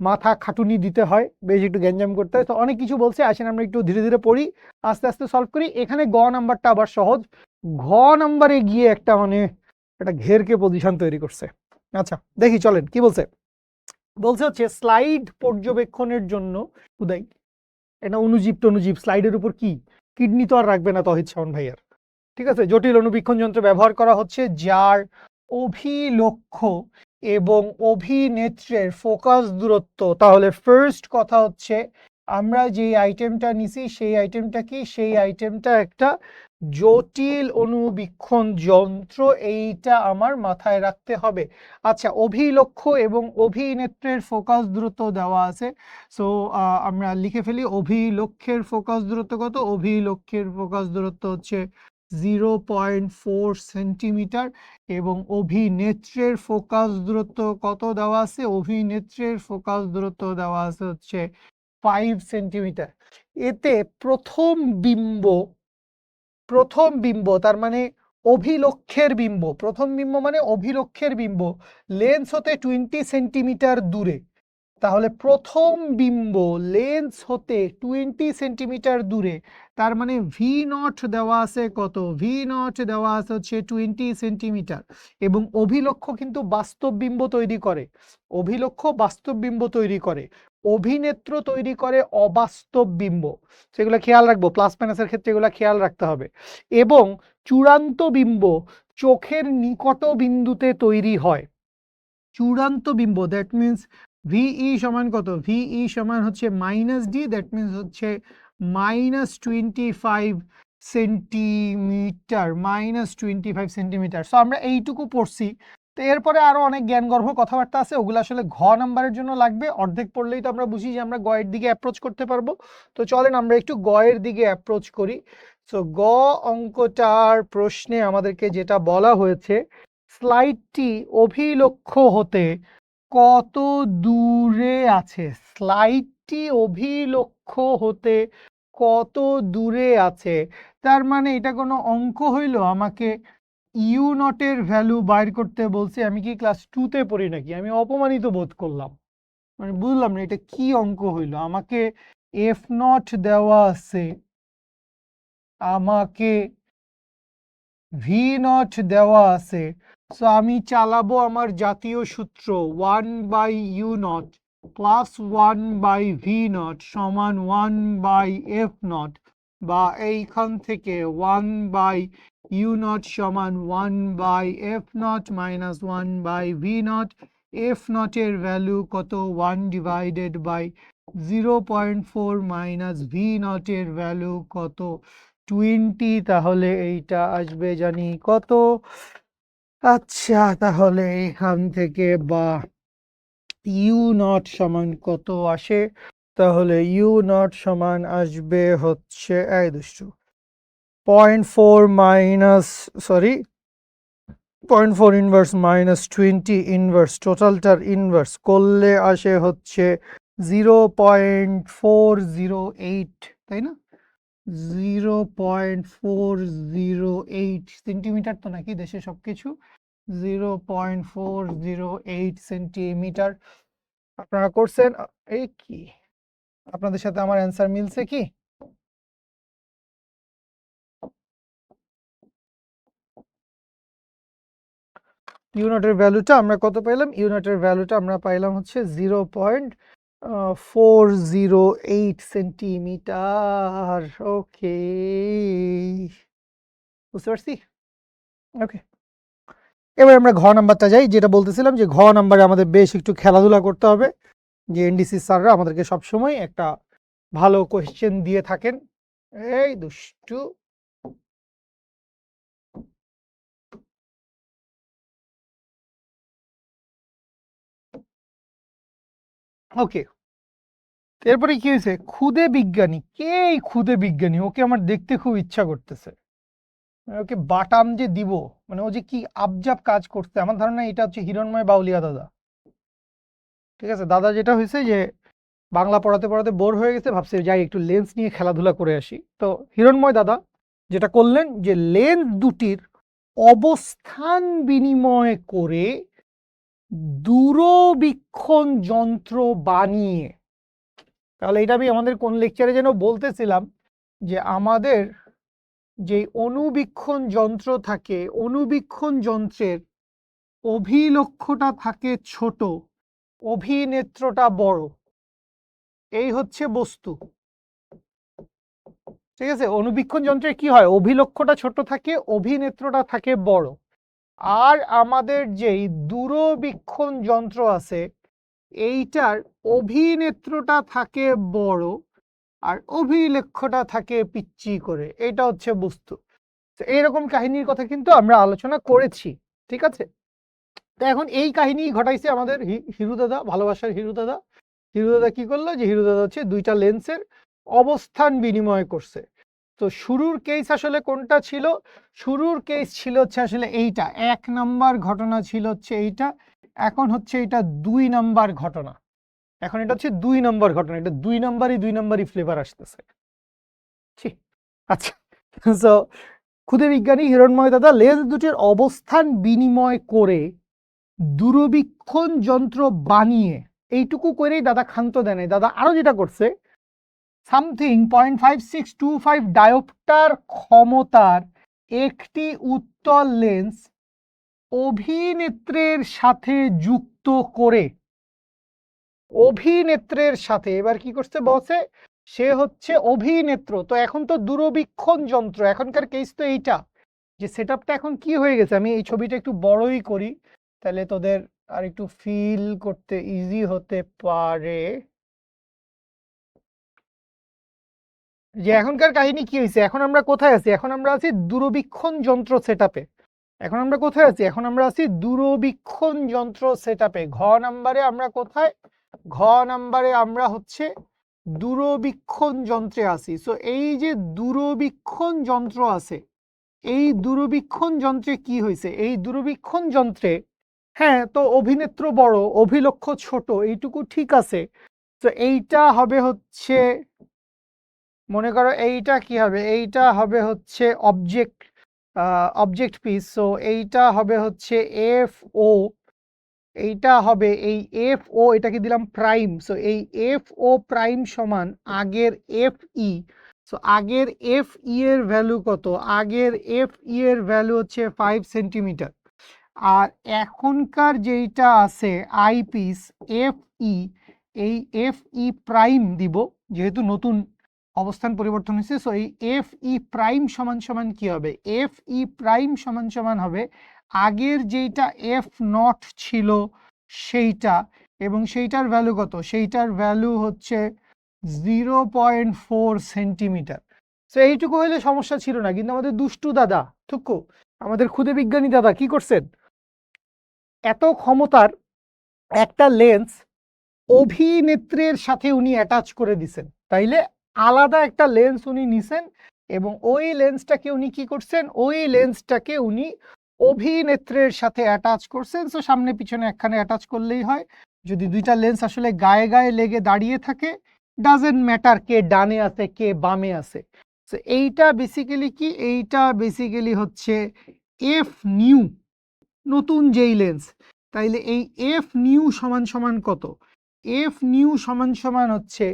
মাথা খাটুনি দিতে হয়, বেশ একটু গ্যাঞ্জাম করতে হয়। তো অনেক কিছু বলছে, আসেন আমরা একটু ধীরে ধীরে পড়ি, আস্তে আস্তে সলভ করি। এখানে গ নাম্বারটা আবার সহজ, ঘ নাম্বারে গিয়ে একটা মানে একটা ঘেরকে পজিশন তৈরি করছে। আচ্ছা দেখি, চলেন কি বলছে। বলছে হচ্ছে স্লাইড পর্যবেক্ষণের জন্য, উদয় এটা অনুজীব টনুজীব, স্লাইডের উপর কি কিডনি তো আর রাখবে না তহিদ শাওন ভাইয়ার। ঠিক আছে, জটিল অনুবীক্ষণ যন্ত্র ব্যবহার করা হচ্ছে, যার অভিলক্ষ্য এবং অভিনেত্রের ফোকাস দূরত্ব। তাহলে ফার্স্ট কথা হচ্ছে, আমরা যে আইটেমটা নিছি সেই আইটেমটা কি, সেই আইটেমটা একটা জটিল অনুবীক্ষণ যন্ত্র, এইটা আমার মাথায় রাখতে হবে। আচ্ছা, অভিলক্ষ্য এবং অভিনেত্রের ফোকাস দূরত্ব দেওয়া আছে। সো আমরা লিখে ফেলি, অভিলক্ষ্যের ফোকাস দূরত্ব কত, অভিলক্ষ্যের ফোকাস দূরত্ব হচ্ছে 0.4 সেন্টিমিটার, এবং অভিনেত্রের ফোকাস দূরত্ব কত দেওয়া আছে, অভিনেত্রের ফোকাস দূরত্ব দেওয়া আছে হচ্ছে 5 সেন্টিমিটার। এতে প্রথম বিম্ব তার মানে অভিলক্ষ্যের বিম্ব, প্রথম বিম্ব মানে অভিলক্ষ্যের বিম্ব লেন্স হতে 20 সেন্টিমিটার দূরে। তাহলে প্রথম বিম্ব লেন্স হতে 20 সেন্টিমিটার দূরে, তার মানে v0 দেওয়া আছে কত, v0 দেওয়া আছে হচ্ছে 20 সেন্টিমিটার। এবং অভিলক্ষ্য কিন্তু বাস্তব বিম্ব তৈরি করে, অভিলক্ষ্য বাস্তব বিম্ব তৈরি করে, অভিনেত্র তৈরি করে অবাস্তব বিম্ব। সেগুলো খেয়াল রাখবো, প্লাস মাইনাসের ক্ষেত্রে এগুলো খেয়াল রাখতে হবে। এবং চূড়ান্ত বিম্ব চোখের নিকট বিন্দুতে তৈরি হয়। চূড়ান্ত বিম্ব, দ্যাট মিনস ভিই সমান কত, ভিই সমান হচ্ছে মাইনাস ডি, দ্যাট মিনস হচ্ছে -25 সেন্টিমিটার, -25 সেন্টিমিটার। সো আমরা এইটুকু পড়ছি। তো এরপরে আরো অনেক জ্ঞানগর্ভ কথাবার্তা আছে, ওগুলো আসলে ঘ নাম্বারের জন্য লাগবে। অর্ধেক পড়লেই তো আমরা বুঝি যে আমরা গয়ের দিকে অ্যাপ্রোচ করতে পারবো। তো চলেন আমরা একটু গয়ের দিকে অ্যাপ্রোচ করি। সো গ অঙ্কটার প্রশ্নে আমাদেরকে যেটা বলা হয়েছে, স্লাইডটি অভিলক্ষ্য হতে কত দূরে আছে, স্লাইডটি অভিলক্ষ্য হতে কত দূরে আছে। তার মানে এটা কোনো অঙ্ক হইল, আমাকে u0 এর ভ্যালু বাইর করতে বলছে। আমি কি ক্লাস 2তে পড়ি নাকি, আমি অপমানিত বোধ করলাম, মানে বুঝলাম না এটা কি অঙ্ক হইল। আমাকে f0 দেওয়া আছে, আমাকে v0 দেওয়া আছে, সো আমি চালাবো আমার জাতীয় সূত্র 1/u0 প্লাস 1/v0 সমান 1/f0, বা এইখান থেকে 1/u0 সমান 1/f0 মাইনাস 1/v0। f0 এর ভ্যালু কত? 1/0.4 মাইনাস v0 এর ভ্যালু কত? 20। তাহলে এইটা আসবে জানি কত? আচ্ছা, তাহলে এখান থেকে বা u0 সমান কত আসে? তাহলে u0 সমান আসবে হচ্ছে এই দুষ্টু 0.4 minus, sorry 0.4 inverse minus 20 inverse, টোটালটার ইনভার্স করলে আসে হচ্ছে 0.408, তাই না? 0.408 সেন্টিমিটার তো নাকি দেশে সবকিছু? 0.408 সেন্টিমিটার। আপনারা করছেন? এই কি আপনাদের সাথে আমার অ্যান্সার মিলছে কি? ইউনিটের ভ্যালুটা আমরা কত পাইলাম? ইউনিটের ভ্যালুটা আমরা পাইলাম হচ্ছে 0.408 সেন্টিমিটার। ওকে, বুঝতে পারছি। ওকে, এবার আমরা ঘ নাম্বারটা যাই। যেটা বলতেছিলাম যে ঘ নাম্বারে আমাদের বেশ একটু খেলাধুলা করতে হবে, যে এনডিসি স্যাররা আমাদেরকে সবসময় একটা ভালো কোয়েশ্চেন দিয়ে থাকেন। এই দুষ্টু, ওকে। এরপরে কি হয়েছে? খুদে বিজ্ঞানী। কে এই খুদে বিজ্ঞানী? ওকে আমার দেখতে খুব ইচ্ছা করতেছে। ওকে বাটাম যে দিব, মানে ও যে কি আবজাব কাজ করছে, আমার ধারণা এটা হচ্ছে হিরণময় বাউলিয়া দাদা। ঠিক আছে, দাদা যেটা হয়েছে যে বাংলা পড়াতে পড়াতে বোর হয়ে গেছে, ভাবছে যাই একটু লেন্স নিয়ে খেলাধুলা করে আসি। তো হিরণময় দাদা যেটা করলেন যে লেন্স দুটির অবস্থান বিনিময় করে দূরবীক্ষণ যন্ত্র বানিয়ে, তাহলে এটা আমি আমাদের কোন লেকচারে যেন বলতেছিলাম যে আমাদের যে অণুবীক্ষণ যন্ত্র থাকে, অণুবীক্ষণ যন্ত্রের অভিলক্ষ্যটা থাকে ছোট, অভিনেত্রটা বড়। এই হচ্ছে বস্তু। ঠিক আছে, অণুবীক্ষণ যন্ত্রে কি হয়? অভিলক্ষ্যটা ছোট থাকে, অভিনেত্রটা থাকে বড়। আর আমাদের যেই দূরবীক্ষণ যন্ত্র আছে, এইটার অভিনেত্রটা থাকে বড় আর অভিলক্ষ্যটা থাকে পিচ্চি করে। এটা হচ্ছে বস্তু। তো এইরকম কাহিনীর কথা কিন্তু আমরা আলোচনা করেছি। ঠিক আছে, তো এখন এই কাহিনী ঘটাইছে আমাদের হিরু দাদা, ভালোবাসার হিরু দাদা। হিরু দাদা কি করলো? যে হিরু দাদা হচ্ছে দুইটা লেন্সের অবস্থান বিনিময় করছে। তো শুরুর কেস আসলে কোনটা ছিল? শুরুর কেস ছিল হচ্ছে আসলে এইটা, 1 নাম্বার ঘটনা ছিল হচ্ছে এইটা। এখন হচ্ছে এটা 2 নাম্বার ঘটনা। এখন এটা হচ্ছে 2 নাম্বার ঘটনা। এটা 2 নাম্বারই ফ্লেভার আসতেছে। ঠিক, আচ্ছা। সো খুদে বিজ্ঞানী হিরণময় দাদা লেন্স দুটির অবস্থান বিনিময় করে দূরবীক্ষণ যন্ত্র বানিয়ে, এইটুকু করেই দাদা ক্ষান্ত দেয় নাই। দাদা আরো যেটা করছে, সামথিং 0.5625 ডায়োপ্টার ক্ষমতার একটি উত্তল লেন্স অভিনেত্রের সাথে যুক্ত করে, অভিনেত্রের সাথে, এবার কি করছে বলছে, সে হচ্ছে অভিনেত্র। তো এখন তো দূরবীক্ষণ যন্ত্র, এখনকার কেস তো এইটা, যে সেটআপটা এখন কি হয়ে গেছে। আমি এই ছবিটা একটু বড়ই করি, তাহলে তোদের আর একটু ফিল করতে ইজি হতে পারে। যে এখনকার কাহিনী কি হয়েছে, এখন আমরা কোথায় আছি? এখন আমরা আছি দূরবীক্ষণ যন্ত্র সেটআপে। এখন আমরা কোথায় আছি? এখন আমরা আছি দূরবীক্ষণ যন্ত্র সেটআপে। ঘ নাম্বারে আমরা কোথায়? ঘ নাম্বারে আমরা হচ্ছে দূরবীক্ষণ যন্ত্রে আছি। সো এই যে দূরবীক্ষণ যন্ত্র আছে, এই দূরবীক্ষণ যন্ত্রে কি হয়েছে? এই দূরবীক্ষণ যন্ত্রে, হ্যাঁ, তো অভিনেত্র বড়, অভিলক্ষ্য ছোট, এইটুকু ঠিক আছে। তো এইটা হবে হচ্ছে, মনে করো এইটা কি হবে? এইটা হবে হচ্ছে অবজেক্ট, অবজেক্ট পিস। সো এইটা হবে হচ্ছে এফ ও, এইটা হবে এই এফ ও, এটাকে দিলাম প্রাইম। সো এই এফ ও প্রাইম সমান আগের এফ ই। সো আগের এফ ই এর ভ্যালু কত? আগের এফ ই এর ভ্যালু হচ্ছে 5 সেন্টিমিটার। আর এখনকার যেইটা আছে আইপিস এফই, এই এফই প্রাইম দিব, যেহেতু নতুন অবস্থান পরিবর্তন হয়েছে। সো এই এফই প্রাইম সমান সমান কি হবে? এফই প্রাইম সমান সমান হবে আগের যেইটা এফ নট ছিল সেইটা, এবং সেইটার ভ্যালু কত? সেইটার ভ্যালু হচ্ছে 0.4 সেন্টিমিটার। তো এইটুকু হইলে সমস্যা ছিল না, কিন্তু আমাদের দুষ্টু দাদা থুকু, আমাদের ক্ষুদে বিজ্ঞানী দাদা কি করছেন? এত ক্ষমতার একটা লেন্স অভিনেত্রের সাথে উনি অ্যাটাচ করে দিছেন। তাইলে আলাদা একটা লেন্স উনি নিছেন, এবং ওই লেন্সটাকে উনি কি করছেন? ওই লেন্সটাকে উনি অভিনেত্রের সাথে অ্যাটাচ করছেন। সো সামনে পিছনে একখানে অ্যাটাচ করলেই হয়। যদি দুইটা লেন্স আসলে গায়ে গায়ে লেগে দাঁড়িয়ে থাকে, ডাজেন্ট ম্যাটার কে ডানে আছে কে বামে আছে। সো এইটা বেসিক্যালি কি? এইটা বেসিক্যালি হচ্ছে এফ নিউ, নতুন যেই লেন্স। তাইলে এই এফ নিউ সমান সমান কত? এফ নিউ সমান সমান হচ্ছে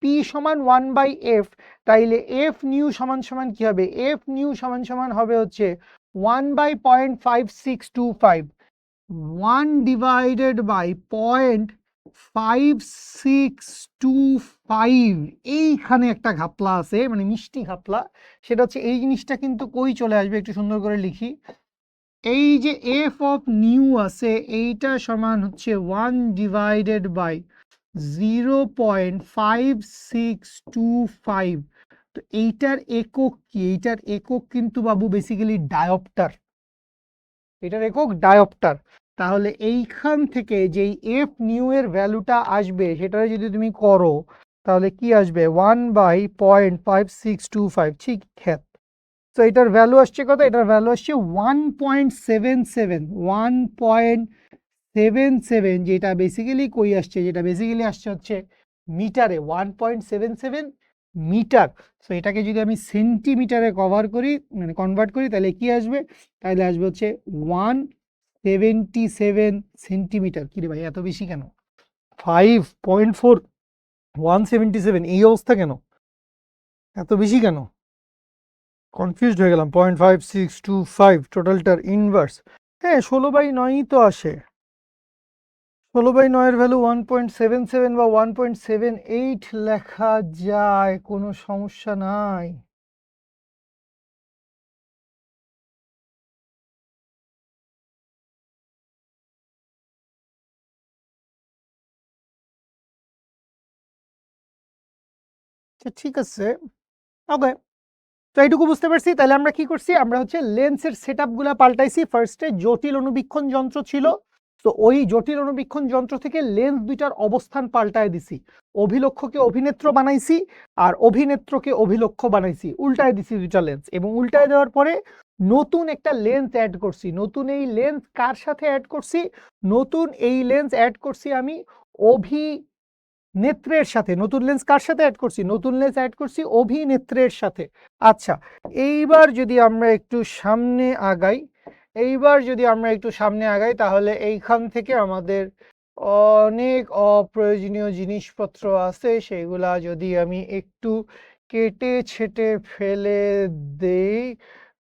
পি সমান 1/f। তাইলে এফ নিউ সমান সমান কি হবে? এফ নিউ সমান সমান হবে হচ্ছে 1/0.5625, 1 ডিভাইডেড বাই 0.5625। এইখানে একটা ঘাপলা আছে, মানে মিষ্টি ঘাপলা। সেটা হচ্ছে এই জিনিসটা কিন্তু কই চলে আসবে, একটু সুন্দর করে লিখি। এই যে এফ অফ নিউ আছে, এইটা সমান হচ্ছে 1 ডিভাইডেড বাই 0.5625। তো এইটার একক কি? এইটার একক কিন্তু বাবু বেসিক্যালি ডায়োপ্টার। এটার একক ডায়োপ্টার। তাহলে এইখান থেকে যেই এফ নিউ এর ভ্যালুটা আসবে, সেটা যদি তুমি করো তাহলে কি আসবে? 1/0.5625। ঠিক খ্যাত। তো এটার ভ্যালু আসছে কত? এটার ভ্যালু আসছে 1.77, 1.77, যেটা বেসিক্যালি কই আসছে? যেটা বেসিক্যালি আসছে হচ্ছে মিটারে, 1.77 মিটার। সো এটাকে যদি আমি সেন্টিমিটারে কভার করি, মানে কনভার্ট করি, তাহলে কি আসবে? তাহলে আসবে হচ্ছে 177 সেন্টিমিটার। কি রে ভাই, এত বেশি কেন? 5.4, 177, এই অবস্থা কেন? এত বেশি কেন? কনফিউজড হয়ে গেলাম। 0.5625 টোটালটার ইনভার্স। হ্যাঁ, 16/9 তো আসে। 16/9 ভ্যালু 1.77 বা 1.78 লেখা যায়, কোনো সমস্যা নাই। ঠিক আছে, ওকে। তো এইটুকু বুঝতে পারছি। তাহলে আমরা কি করছি? আমরা হচ্ছে লেন্সের সেট আপগুলা পাল্টাইছি। ফার্স্টে জটিল অনুবীক্ষণ যন্ত্র ছিল, তো ওই জটিল অনুবীক্ষণ যন্ত্র থেকে লেন্স দুইটার অবস্থান পাল্টায় দিছি। অভিলক্ষকে অভিনেত্র বানাইছি, আর অভিনেত্রকে অভিলক্ষ বানাইছি, উল্টায় দিছি দুইটা লেন্স। এবং উল্টায় দেওয়ার পরে নতুন একটা লেন্স অ্যাড করছি। নতুন এই লেন্স কার সাথে অ্যাড করছি? নতুন এই লেন্স অ্যাড করছি আমি অভিনেত্রের সাথে। নতুন লেন্স কার সাথে অ্যাড করছি? নতুন লেন্স অ্যাড করছি অভিনেত্রের সাথে। আচ্ছা, এইবার যদি আমরা একটু সামনে আগাই, তাহলে এইখান থেকে আমাদের অনেক অপ্রয়োজনীয় জিনিসপত্র আছে, সেগুলা যদি আমি একটু কেটে ছেটে ফেলে দেই,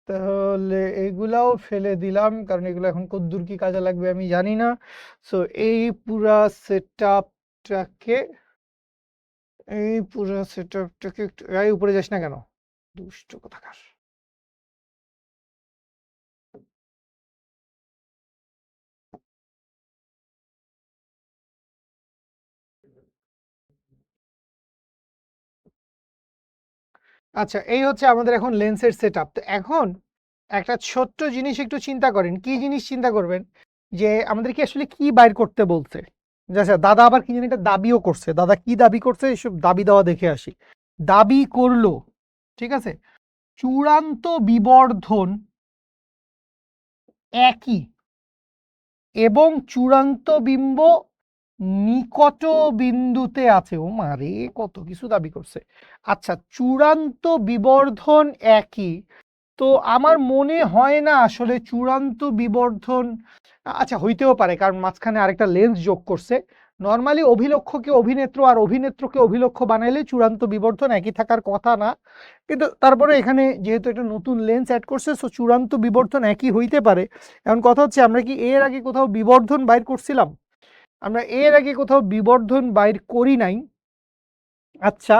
তাহলে এগুলাও ফেলে দিলাম, কারণ এগুলো এখন কদ্দূর কি কাজে লাগবে আমি জানি না। সো এই পুরা সেটআপটাকে একটু উপরে যাস না কেন, দুষ্ট কোথাকার। আচ্ছা, এই হচ্ছে আমাদের এখন লেন্সের সেটআপ। তো এখন একটা ছোট্ট জিনিস একটু চিন্তা করেন। কি জিনিস চিন্তা করবেন? যে আমাদেরকে আসলে কি বাইর করতে বলছে। আচ্ছা, দাদা আবার কি জানি একটা দাবিও করছে। দাদা কি দাবি করছে? এসব দাবি দেওয়া দেখে আসি। দাবি করলো, ঠিক আছে, চূড়ান্ত বিবর্ধন একই এবং চূড়ান্ত বিম্ব নিকট বিন্দুতে আছে। ও মারে, কত কিছু দাবি করছে। আচ্ছা, চূড়ান্ত বিবর্ধন একই, তো আমার মনে হয় না আসলে চূড়ান্ত বিবর্ধন, আচ্ছা হইতেও পারে, কারণ মাঝখানে আরেকটা লেন্স যোগ করছে। নর্মালি অভিলক্ষকে অভিনেত্র আর অভিনেত্রকে অভিলক্ষ বানাইলে চূড়ান্ত বিবর্ধন একই থাকার কথা না, কিন্তু তারপরে এখানে যেহেতু একটা নতুন লেন্স অ্যাড করছে, সো চূড়ান্ত বিবর্ধন একই হইতে পারে। এখন কথা হচ্ছে আমরা কি এর আগে কোথাও বিবর্ধন বাইর করছিলাম? আমরা এর আগে কোথাও বিবর্ধন বাইর করি নাই। আচ্ছা,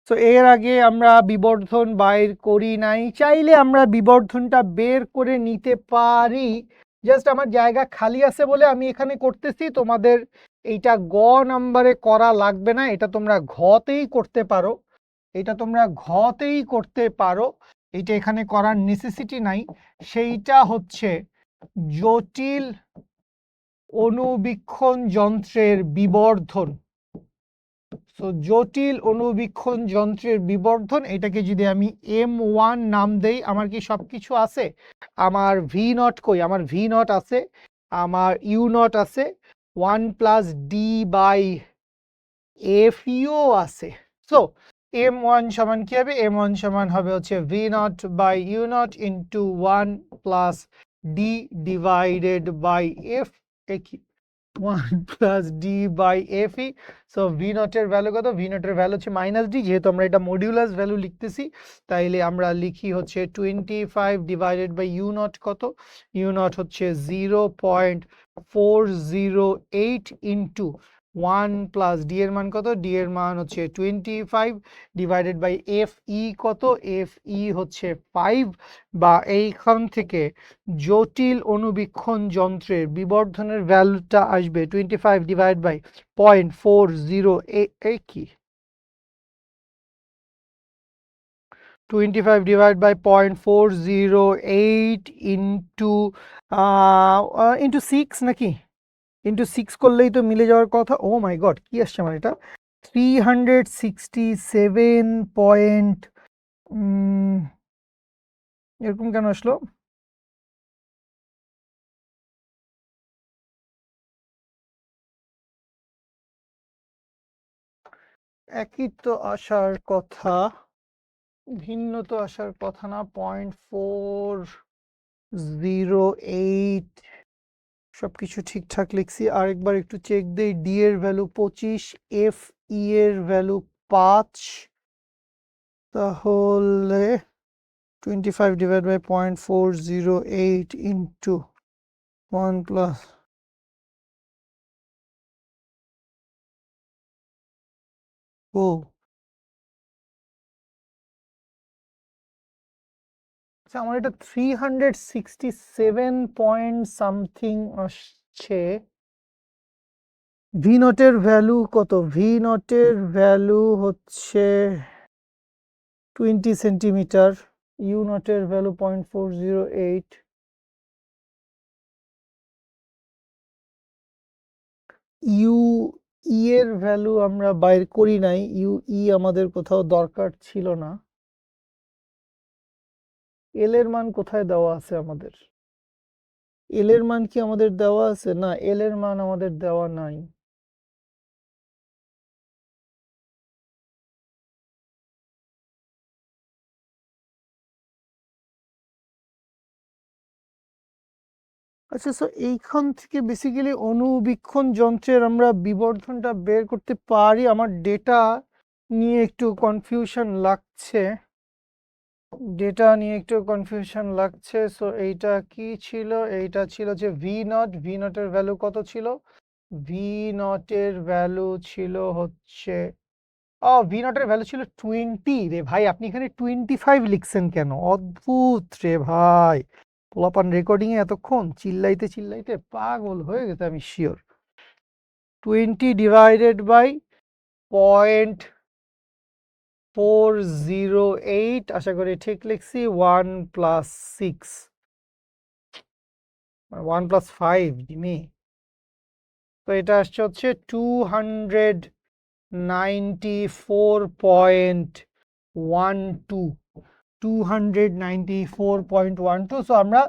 তো এর আগে আমরা বিবর্ধন বাইর করি নাই, চাইলে আমরা বিবর্ধনটা বের করে নিতে পারি। জাস্ট আমার জায়গা খালি আছে বলে আমি এখানে করতেছি, তোমাদের এইটা গ নাম্বারে করা লাগবে না, এটা তোমরা ঘতেই করতে পারো, এটা তোমরা ঘতেই করতে পারো, এটা এখানে করার নেসেসিটি নাই। সেইটা হচ্ছে জটিল অণুবীক্ষণ যন্ত্রের বিবর্ধন। সো জটিল অণুবীক্ষণ যন্ত্রের বিবর্ধন, এটাকে যদি আমি M1 নাম দেই, আমার কি সব কিছু আছে? আমার ভি নট কই? আমার ভি নট আছে, আমার ইউ নট আছে, 1 plus D by F U আছে। সো M1 সমান কি হবে? M1 সমান হবে হচ্ছে V not by U not into 1 plus D divided by F, কি 1 plus D by F E. So V নটের ভ্যালু কত? ভি নটের ভ্যালু হচ্ছে মাইনাস ডি, যেহেতু আমরা এটা মডিউলাস ভ্যালু লিখতেছি তাইলে আমরা লিখি হচ্ছে 25 ডিভাইডেড বাই ইউ নট কত? ইউ নট হচ্ছে 0.408 ইন্টু 1 প্লাস ডি এর মান কত? ডি এর মান হচ্ছে 25 ডিভাইডেড বাই এফ ই কত? এফ ই হচ্ছে 5, বা এইখান থেকে জটিল অণুবীক্ষণ যন্ত্রের বিবর্ধনের ভ্যালুটা আসবে 25 ডিভাইড বাই 0.408, কি 25 ডিভাইড বাই 0.408 ইন্টু 6 নাকি? ইন্টু 6 করলেই তো মিলে যাওয়ার কথা। ও মাই গড, কি আসছে আমার এটা 367 পয়েন্ট, এরকম কেন আসলো? একই তো আসার কথা, ভিন্ন তো আসার কথা না। 0.408 সবকিছু ঠিকঠাক লিখছি, আরেকবার একটু চেক দেই। ডি এর ভ্যালু 25, এফ ই এর ভ্যালু 5, তাহলে 25 ডিভাইড বাই 0.408 ইন্টু 1 প্লাস, ও আচ্ছা, আমার এটা 367 পয়েন্ট সামথিং আসছে। ভি নটের ভ্যালু কত? ভি নটের ভ্যালু হচ্ছে 20 সেন্টিমিটার, ইউ নটের ভ্যালু 0.408, ইউ ই এর ভ্যালু আমরা বাইর করি নাই, ইউ ই আমাদের কোথাও দরকার ছিল না। এল এর মান কোথায় দেওয়া আছে আমাদের? এল এর মান কি আমাদের দেওয়া আছে? না, এল এর মান আমাদের দেওয়া নাই। আচ্ছা, সো এইখান থেকে বেসিক্যালি অণুবীক্ষণ যন্ত্রের আমরা বিবর্ধনটা বের করতে পারি। আমার ডেটা নিয়ে একটু কনফিউশন লাগছে, ডেটা নিয়ে একটু কনফিউশন লাগছে। সো এইটা কি ছিল? এইটা ছিল যে ভি নট, ভি নটের ভ্যালু কত ছিল? ভি নটের ভ্যালু ছিল হচ্ছে, ভি নটের ভ্যালু ছিল 20 রে ভাই। আপনি এখানে 25 লিখছেন কেন? অদ্ভুত রে ভাই, পোলাপান রেকর্ডিং এ এতক্ষণ চিল্লাইতে চিল্লাইতে পাগল হয়ে গেছে আমি শিওর। 20 ডিভাইডেড বাই 0.408, আশা করি ঠিক লিখছি, 1 প্লাস 6, 1 প্লাস 5 জিমি। তো এটা আসছে হচ্ছে 294.12, 294.12। সো আমরা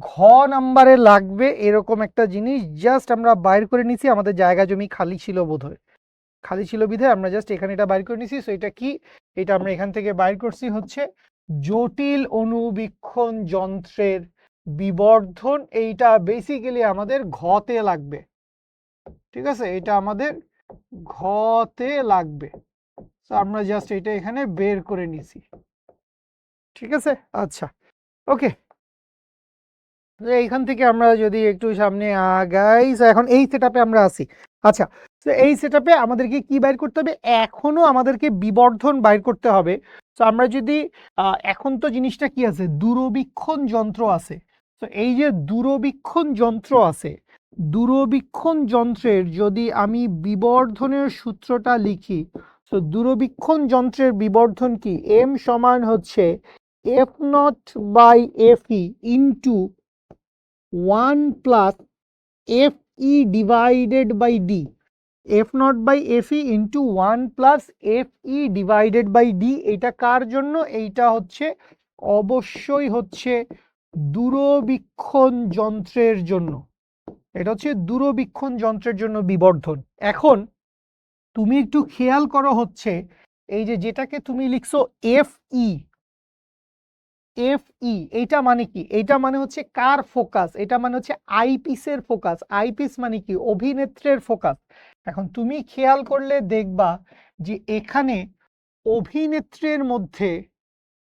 ঘ নাম্বারে লাগবে এরকম একটা জিনিস জাস্ট আমরা বাইর করে নিছি, আমাদের জায়গা জমি খালি ছিল বোধহয়, খালি ছিল বিধায় আমরা জাস্ট এখানে এটা বাইর করে নিছি। সো এটা কি? এটা আমরা এখান থেকে বাইর করছি হচ্ছে জটিল অণুবীক্ষণ যন্ত্রের বিবর্ধন। এইটা বেসিক্যালি আমাদের ঘতে লাগবে, ঠিক আছে, এটা আমাদের ঘতে লাগবে। তো আমরা জাস্ট এটা এখানে বের করে নিছি। ঠিক আছে, আচ্ছা, ওকে। এইখান থেকে আমরা যদি একটু সামনে আগাই, এখন এই সেটআপে আমরা আছি। আচ্ছা, তো এই সেটআপে আমাদেরকে কি বাইর করতে হবে? এখনো আমাদেরকে বিবর্ধন বাইর করতে হবে। তো আমরা যদি এখন তো জিনিসটা কি আছে, দূরবীক্ষণ যন্ত্র আছে। তো এই যে দূরবীক্ষণ যন্ত্র আছে, দূরবীক্ষণ যন্ত্রের যদি আমি বিবর্ধনের সূত্রটা লিখি, তো দূরবীক্ষণ যন্ত্রের বিবর্ধন কি? এম সমান হচ্ছে F not by F E into 1 plus F E divided by D. F not by F E into 1 plus F E divided by D. এইটা কার জন্য? এইটা হচ্ছে অবশ্যই হচ্ছে দূরবীক্ষণ যন্ত্রের জন্য। এটা হচ্ছে দূরবীক্ষণ যন্ত্রের জন্য বিবর্ধন। এখন তুমি একটু খেয়াল করো, হচ্ছে এই যে যেটাকে তুমি লিখছো এফ ই, এফ ই, এইটা মানে কি? এইটা মানে হচ্ছে কার ফোকাস? এটা মানে হচ্ছে আইপিসের ফোকাস। আইপিস মানে কি? অভিনেত্রের ফোকাস। এখন তুমি খেয়াল করলে দেখবা যে এখানে অভিনেত্রের মধ্যে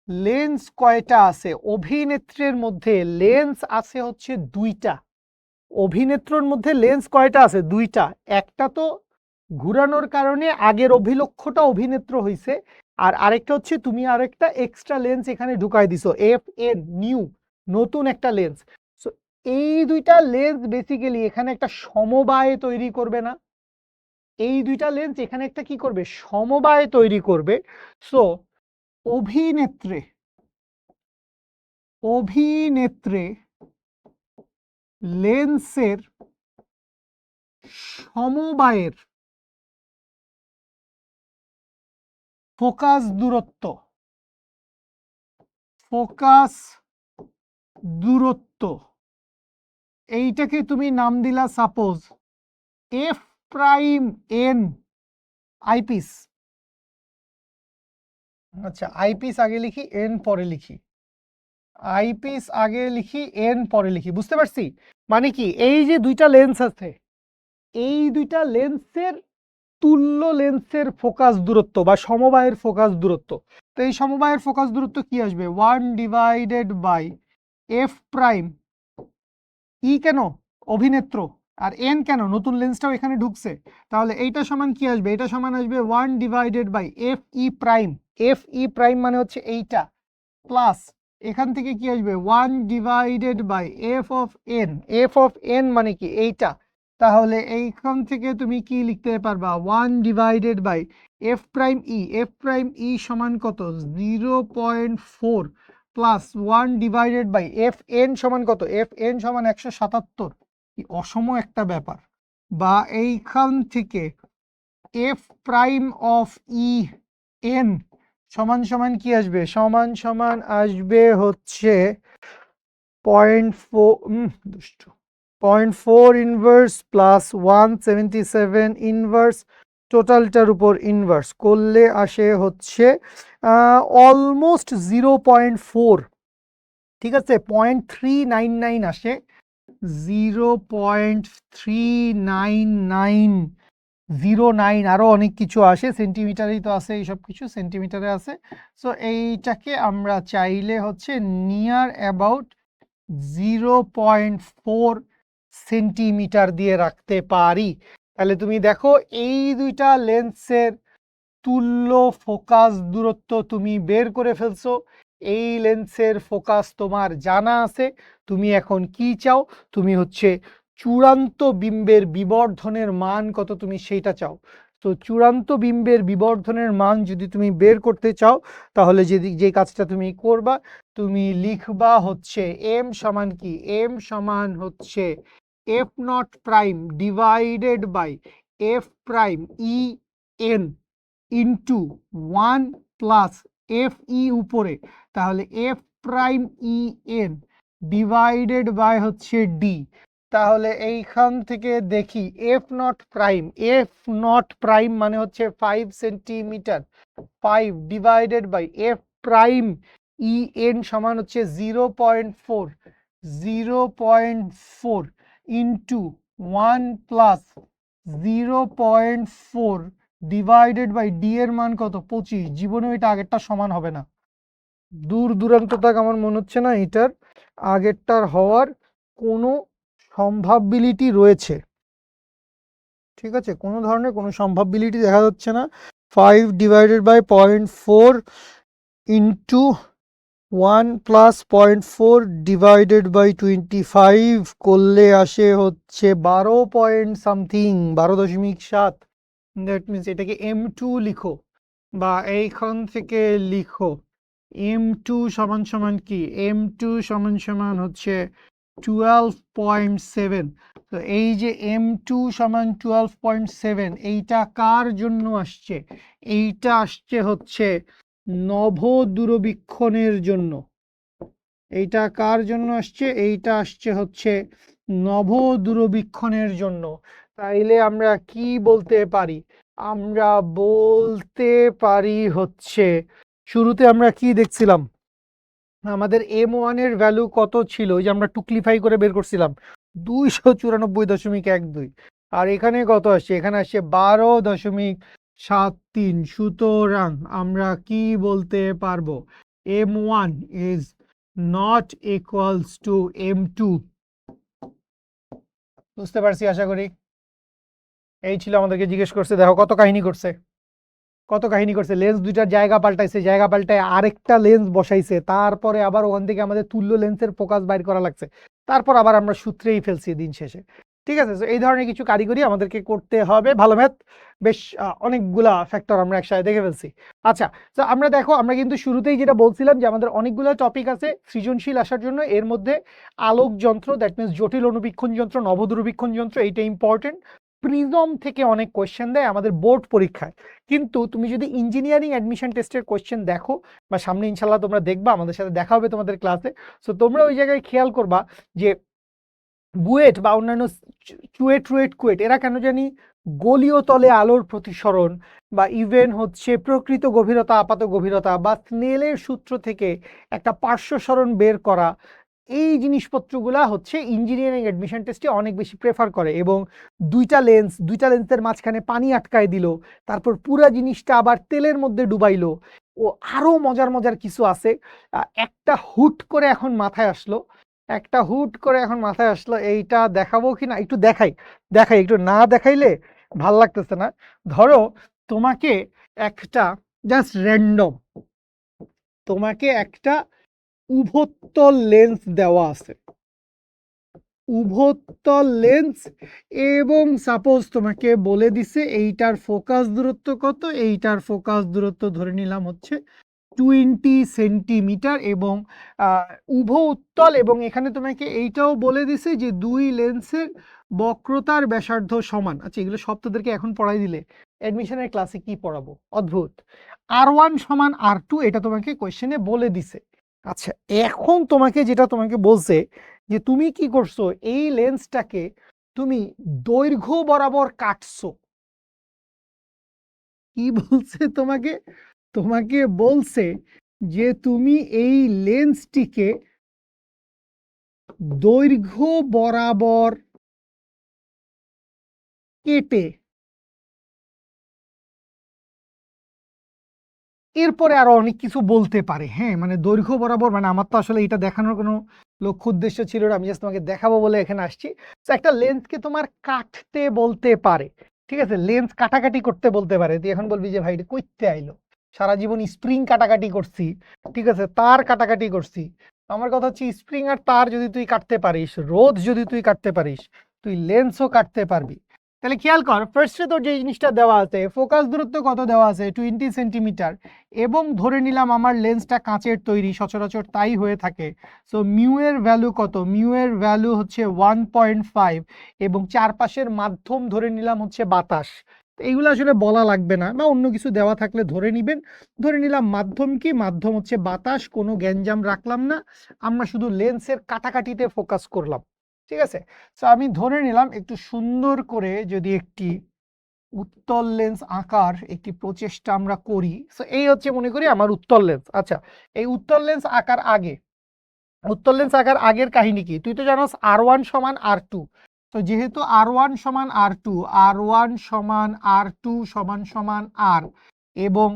লেন্স কয়টা আছে? অভিনেত্রের মধ্যে লেন্স আছে হচ্ছে দুইটা। অভিনেত্রর মধ্যে লেন্স কয়টা আছে? দুইটা। একটা তো ঘুরানোর কারণে আগের অভিলক্ষটা অভিনেত্র হইছে, আর আরেকটা হচ্ছে তুমি আরেকটা এক্সট্রা লেন্স এখানে ঢুকাই দিছো, এফ এন, নিউ, নতুন একটা লেন্স। সো এই দুইটা লেন্স বেসিক্যালি এখানে একটা সমবায় তৈরি করবে না? এই দুইটা লেন্স এখানে একটা কি করবে? সমবায় তৈরি করবে। সো অভিনেত্রে, অভিনেত্রে লেন্সের সমবায়ের ফোকাস দূরত্ব, ফোকাস দূরত্ব, এইটাকে তুমি নাম দিলা suppose F prime N eyepiece. আচ্ছা, আইপিস আগে লিখি, এন পরে লিখি। আইপিস আগে লিখি, এন পরে লিখি। বুঝতে পারছি? মানে কি, এই যে দুইটা লেন্স আছে, এই দুইটা লেন্সের তুল্য লেন্সের ফোকাস দূরত্ব বা সমবায়ের ফোকাস দূরত্ব। তো এই সমবায়ের ফোকাস দূরত্ব কি আসবে? 1 ডিভাইডেড বাই এফ প্রাইম ই, কেন? অভিনেত্র। আর এন কেন? নতুন লেন্সটাও এখানে ঢুকছে। তাহলে এইটা সমান কি আসবে? এটা সমান আসবে 1 divided by F E prime. F E prime মানে হচ্ছে এইটা, প্লাস এখান থেকে কি আসবে? 1 divided by F of N. F of N মানে কি? এইটা। তাহলে এইখান থেকে তুমি কি লিখতে পারবা? 1 divided by F prime E. F prime E সমান কত? 0.4 plus 1 divided by F N সমান কত? এফ এন সমান 177। কি অসম একটা ব্যাপার। বা এইখান থেকে F prime of E N সমান সমান কি আসবে? সমান সমান আসবে হচ্ছে 0.4 ইনভার্স প্লাস 177 ইনভার্স, টোটালটার উপর ইনভার্স করলে আসে হচ্ছে অলমোস্ট 0.4। ঠিক আছে, 0.399 আসে। 0.39909, আরো অনেক কিছু আসে, সেন্টিমিটারেই তো আছে, এইসব কিছু সেন্টিমিটারে আছে। সো এইটাকে আমরা চাইলে হচ্ছে নিয়ার অ্যাবাউট 0.4 সেন্টিমিটার দিয়ে রাখতে পারি। তাহলে তুমি দেখো এই দুইটা লেন্সের তুল্য ফোকাস দূরত্ব তুমি বের করে ফেলছো। এই লেন্সের ফোকাস তোমার জানা আছে। তুমি এখন কি চাও? তুমি হচ্ছে চূড়ান্ত বিম্বের বিবর্ধনের মান কত তুমি সেইটা চাও। তো চূড়ান্ত বিম্বের বিবর্ধনের মান যদি তুমি বের করতে চাও, তাহলে যে কাজটা তুমি করবা, তুমি লিখবা হচ্ছে এম সমান কি? এম সমান হচ্ছে F not prime divided by F prime E N into 1 plus F E উপরে, তাহলে F prime E N divided by হচ্ছে ডি। তাহলে এইখান থেকে দেখি F not prime, F not prime মানে হচ্ছে 5 centimetre, 5 divided by F prime E N সমান হচ্ছে 0.4, 0.4 into 1 plus 0.4 divided by D এর মান কত 25। জীবনে এটা আগেরটা সমান হবে না, দূর দূরান্ত তাক আমার মনে হচ্ছে না এটার আগেরটার হওয়ার কোনো সম্ভাববিলিটি রয়েছে। ঠিক আছে, কোনো ধরনের কোনো সম্ভাববিলিটি দেখা যাচ্ছে না। 5 divided by 0.4 into 1 plus 0.4 divided by 25 করলে আসে হচ্ছে 12 পয়েন্ট সামথিং, 12.7। দ্যাট মিনস এটাকে M2 লিখো, বা এইখান থেকে লিখো M2 সমান সমান কি, M2 সমান সমান হচ্ছে 12.7। তো এই যে M2 সমান 12.7, এইটা কার জন্য আসছে? এইটা আসছে হচ্ছে নভ দূরবীক্ষণের জন্য। এইটা কার জন্য আসছে? এইটা আসছে হচ্ছে নভ দূরবীক্ষণের জন্য। তাইলে আমরা কি বলতে পারি? আমরা বলতে পারি হচ্ছে, শুরুতে আমরা কি দেখছিলাম, আমাদের M1 এর ভ্যালু কত ছিল, ওই যে আমরা টুকলিফাই করে বের করছিলাম 294.12। আর এখানে কত আসছে? এখানে আসছে 12.73। সুতরাং আমরা কি বলতে পারবো? M1 is not equals two M2। বুঝতে পারছি আশা করি। এই ছিল আমাদেরকে জিজ্ঞেস করছে, দেখো কত কাহিনী করছে, কত কাহিনী করছে। লেন্স দুইটার জায়গা পাল্টাইছে, জায়গা পাল্টায় আরেকটা লেন্স বসাইছে, তারপরে আবার ওখান থেকে আমাদের তুল্য লেন্সের ফোকাস বাইর করা লাগছে, তারপর আবার আমরা সূত্রেই ফেলছি দিন শেষে। ঠিক আছে, তো এই ধরনের কিছু কারিগরি আমাদেরকে করতে হবে। ভালো ম্যাথ, বেশ অনেকগুলা ফ্যাক্টর আমরা একসাথে দেখে ফেলছি। আচ্ছা, তো আমরা দেখো, আমরা কিন্তু শুরুতেই যেটা বলছিলাম যে আমাদের অনেকগুলো টপিক আছে সৃজনশীল আসার জন্য। এর মধ্যে আলোক যন্ত্র, দ্যাট মিনস জটিল অনুবীক্ষণ যন্ত্র, নবদূরবীক্ষণ যন্ত্র, এইটা ইম্পর্টেন্ট। প্রিজম থেকে অনেক কোয়েশ্চেন দেয় আমাদের বোর্ড পরীক্ষায়। কিন্তু তুমি যদি ইঞ্জিনিয়ারিং অ্যাডমিশন টেস্টের কোয়েশ্চেন দেখো, বা সামনে ইনশাল্লাহ তোমরা দেখবা, আমাদের সাথে দেখা হবে তোমাদের ক্লাসে, সো তোমরা ওই জায়গায় খেয়াল করবা যে বুয়েট বা অন্যান্য চুয়েট রুয়েট কুয়েট এরা কেন জানি গলীয় তলে আলোর প্রতিসরণ, বা ইভেন হচ্ছে প্রকৃত গভীরতা, আপাত গভীরতা, বা স্নেলের সূত্র থেকে একটা পার্শ্ব সরণ বের করা, এই জিনিসপত্রগুলা হচ্ছে ইঞ্জিনিয়ারিং অ্যাডমিশন টেস্টে অনেক বেশি প্রেফার করে। এবং দুইটা লেন্সের মাঝখানে পানি আটকায় দিল, তারপর পুরা জিনিসটা আবার তেলের মধ্যে ডুবাইলো, ও আরো মজার মজার কিছু আছে। একটা হুট করে এখন মাথায় আসলো, এইটা দেখাবো কিনা, একটু দেখাই, একটু না দেখাইলে ভাল লাগতেছে না। ধরো তোমাকে একটা জাস্ট র্যান্ডম, তোমাকে একটা উভত্তল লেন্স দেওয়া আছে, উভত্তল লেন্স, এবং সাপোজ তোমাকে বলে দিছে এইটার ফোকাস দূরত্ব কত, এইটার ফোকাস দূরত্ব ধরে নিলাম হচ্ছে 20 সেন্টিমিটার, এবং উভয় উত্তল, এবং এখানে তোমাকে এইটাও বলে দিছে যে দুই লেন্সের বক্রতার ব্যাসার্ধ সমান। আচ্ছা, এগুলো সব তোদেরকে এখন পড়াই দিলে অ্যাডমিশনের ক্লাসে কি পড়াবো? অদ্ভুত। R1 সমান R2, এটা তোমাকে কোয়েশ্চেনে বলে দিছে। আচ্ছা, এখন তোমাকে যেটা তোমাকে বলছে যে তুমি কি করছো, এই লেন্সটাকে তুমি দৈর্ঘ্য বরাবর কাটছো। কি বলছে তোমাকে? তোমাকে বলছে যে তুমি এই লেন্সটিকে দৈর্ঘ্য বরাবর কেটে, এরপরে আরো অনেক কিছু বলতে পারে। হ্যাঁ, মানে দৈর্ঘ্য বরাবর, মানে আমার তো আসলে এটা দেখানোর কোনো লক্ষ্য উদ্দেশ্য ছিল না, আমি জাস্ট তোমাকে দেখাবো বলে এখানে আসছি। তো একটা লেন্সকে তোমার কাটতে বলতে পারে, ঠিক আছে, লেন্স কাটাকাটি করতে বলতে পারে। তুই এখন বলবি যে ভাই এটা কইতে আইলো, সারা জীবন স্প্রিং কাটাকাটি করছি, ঠিক আছে, তার কাটাকাটি করছি। আমার কথা হচ্ছে স্প্রিং আর তার যদি তুই কাটতে পারিস, রোদ যদি তুই কাটতে পারিস, তুই লেন্সও কাটতে পারবি। তাহলে খেয়াল কর, ফার্স্টে তোর যে জিনিসটা দেওয়া আছে, ফোকাস দূরত্ব কত দেওয়া আছে 20 সেন্টিমিটার, এবং ধরে নিলাম আমার লেন্সটা কাঁচের তৈরি, সচরাচর তাই হয়ে থাকে। সো মিউ এর ভ্যালু কত? মিউ এর ভ্যালু হচ্ছে 1.5, এবং চারপাশের মাধ্যম ধরে নিলাম হচ্ছে বাতাস। এইগুলো আসলে বলা লাগবে না, বা অন্য কিছু দেওয়া থাকলে ধরে নিবেন। ধরে নিলাম মাধ্যম কি, মাধ্যম হচ্ছে বাতাস, কোনো গ্যাঞ্জাম রাখলাম না, আমরা শুধু লেন্সের কাটাকাটিতে ফোকাস করলাম। ঠিক আছে, তো আমি ধরে নিলাম একটু সুন্দর করে যদি একটি উত্তল লেন্স আঁকার একটি প্রচেষ্টা আমরা করি। সো এই হচ্ছে মনে করি আমার উত্তল লেন্স। আচ্ছা, এই উত্তল লেন্স আঁকার আগে, উত্তল লেন্স আঁকার আগের কাহিনী কি? তুই তো জানোস R1 সমান R2। তো যেহেতু R1 সমান R2, R1 সমান R2 সমান সমান R, এবং